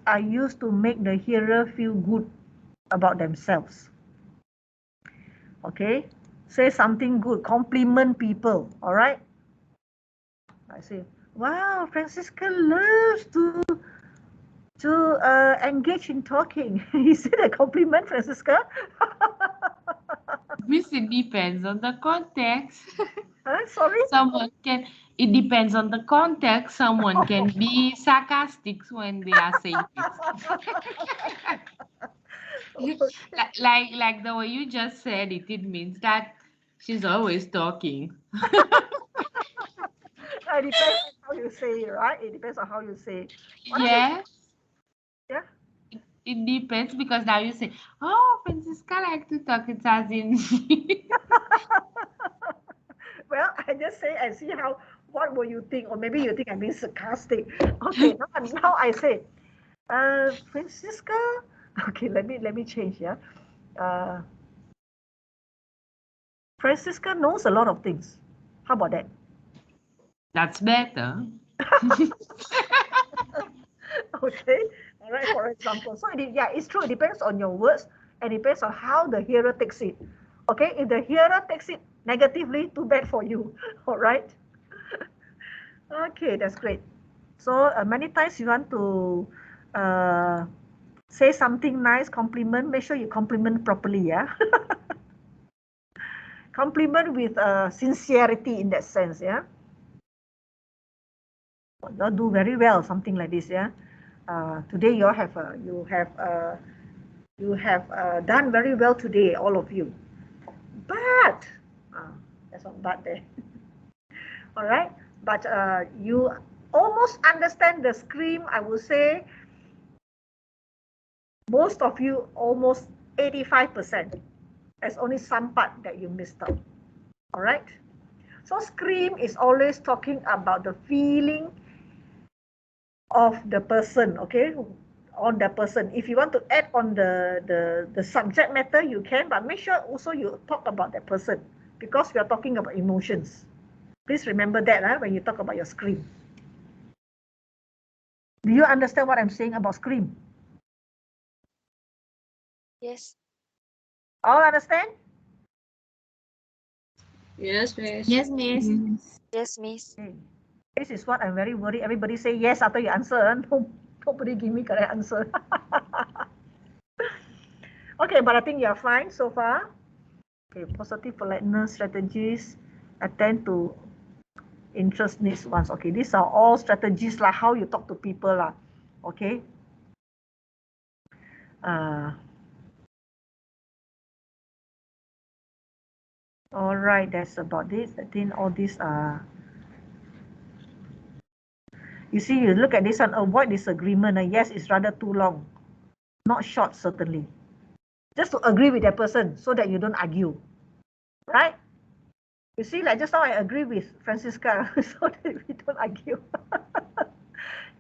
are used to make the hearer feel good about themselves. Okay, say something good, compliment people. All right. I say, wow, Francisca loves to engage in talking. Is it a compliment, Francisca? Miss, it depends on the context. Sorry? It depends on the context. Someone can be sarcastic when they are saying it. like the way you just said it, it means that she's always talking. It depends on how you say it, right? It depends on how you say it. Yes. Yeah. It depends because now you say, oh, Francisca like to talk. It's as in. Well, I just say and see what will you think, or maybe you think I'm being sarcastic. Okay, now I say, Francisca. Okay, let me change. Yeah. Francisca knows a lot of things. How about that? That's better. Okay. All right. For example, so it's true. It depends on your words and it depends on how the hearer takes it. Okay. If the hearer takes it negatively, too bad for you. All right. Okay, that's great. So many times you want to say something nice, compliment. Make sure you compliment properly. Yeah. Compliment with sincerity in that sense. Yeah. You do very well. Something like this. Yeah. Today you have done very well today, all of you. But there's one but there. All right, but you almost understand the scream. I would say most of you, almost 85%. There's only some part that you missed out. All right. So scream is always talking about the feeling of the person. Okay. On the person. If you want to add on the subject matter, you can, but make sure also you talk about that person because we are talking about emotions. Please remember that when you talk about your scream. Do you understand what I'm saying about scream? Yes. All understand? Yes, miss. Yes, miss. Yes, miss. Okay. This is what I'm very worried. Everybody say yes after you answer. No, nobody give me correct answer. Okay, but I think you're fine so far. Okay, positive politeness strategies. Attend to interest needs ones. Okay, these are all strategies like how you talk to people lah. Okay. All right, that's about this. I think all these are. You see, you look at this one. Avoid disagreement. Yes, it's rather too long, not short certainly. Just to agree with that person so that you don't argue, right? You see, like just now I agree with Francisca so that we don't argue.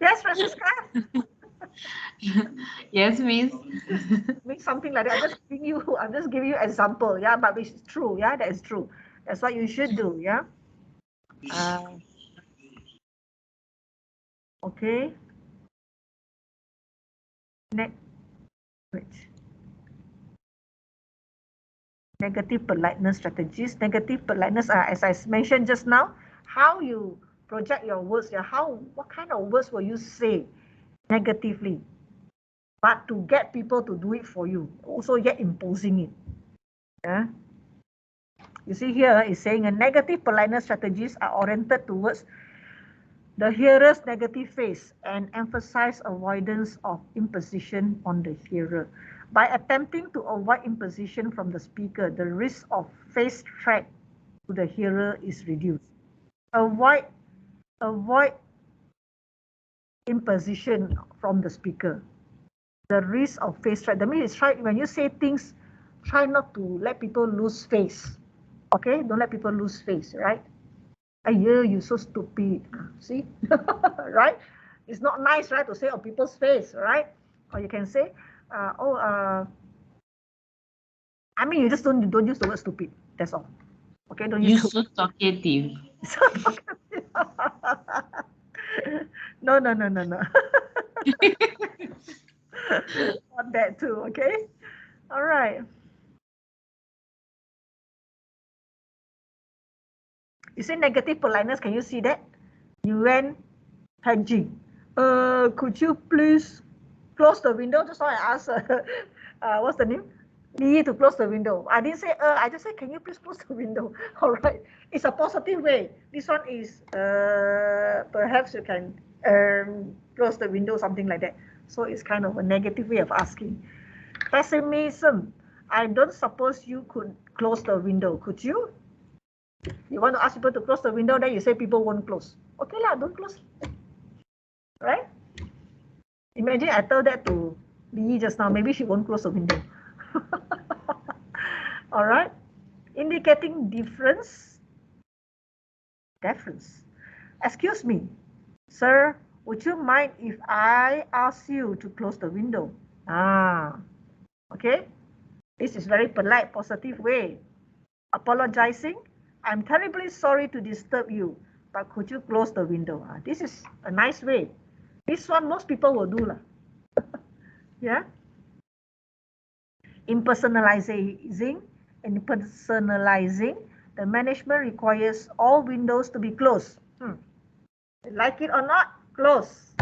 Yes, Francisca. Yes, miss. Make something like that. I'm just giving you example. Yeah, but it's true. Yeah, that is true. That's what you should do. Yeah. Okay. Next. Negative politeness strategies. Negative politeness, as I mentioned just now, how you project your words. Yeah, what kind of words will you say negatively, but to get people to do it for you, also yet imposing it. Yeah. You see here it's saying a negative politeness strategies are oriented towards the hearer's negative face and emphasize avoidance of imposition on the hearer. By attempting to avoid imposition from the speaker, the risk of face threat to the hearer is reduced. Avoid imposition from the speaker. The risk of face threat. That means when you say things, try not to let people lose face. Okay, don't let people lose face, right? Aye, you so stupid. See, right? It's not nice, right, to say on people's face, right? Or you can say, I mean, you just don't use the word stupid. That's all. Okay, don't use. You're so talkative. So talkative. No. Want that too, okay? All right. You see negative politeness, can you see that? You went hedging. Could you please close the window? Just now I asked, what's the name? Lee to close the window. I didn't say, I just said, can you please close the window? All right. It's a positive way. This one is, perhaps you can close the window, something like that. So it's kind of a negative way of asking. Pessimism. I don't suppose you could close the window. Could you? You want to ask people to close the window, then you say people won't close. Okay lah, don't close. Right? Imagine I told that to Lee just now. Maybe she won't close the window. All right. Indicating difference. Excuse me, sir, would you mind if I ask you to close the window? Okay. This is very polite, positive way. Apologizing. I'm terribly sorry to disturb you, but could you close the window? This is a nice way. This one most people will do lah. Yeah. Impersonalizing, the management requires all windows to be closed. Like it or not, close.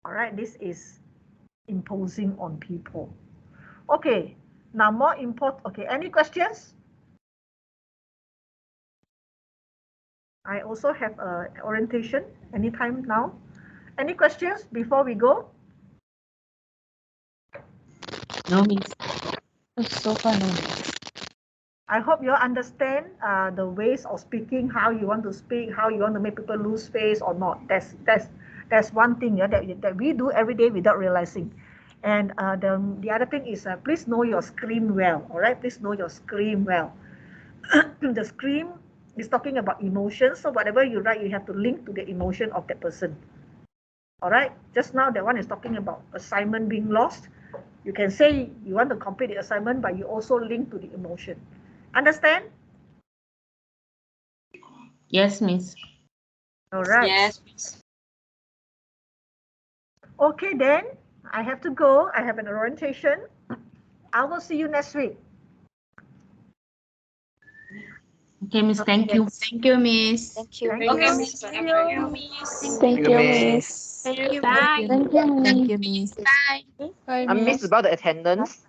All right, this is imposing on people. Okay, now more important. Okay, any questions? I also have orientation anytime now. Any questions before we go? No, miss. So far, no. I hope you understand the ways of speaking, how you want to speak, how you want to make people lose face or not. That's one thing that we do every day without realizing. And the other thing is please know your scream well. All right, please know your scream well. The scream is talking about emotions. So whatever you write, you have to link to the emotion of that person. All right. Just now that one is talking about assignment being lost. You can say you want to complete the assignment, but you also link to the emotion. Understand? Yes, miss. All right. Yes, miss. Okay, then I have to go. I have an orientation. I will see you next week. Okay, Miss. Thank you. Thank you, Miss. Thank you. Okay, Miss. Miss. Thank you, Miss. Thank you, Miss. Thank you. Bye. Thank you, Thank Miss. you, Miss. Bye. Bye, I missed Miss. about the attendance.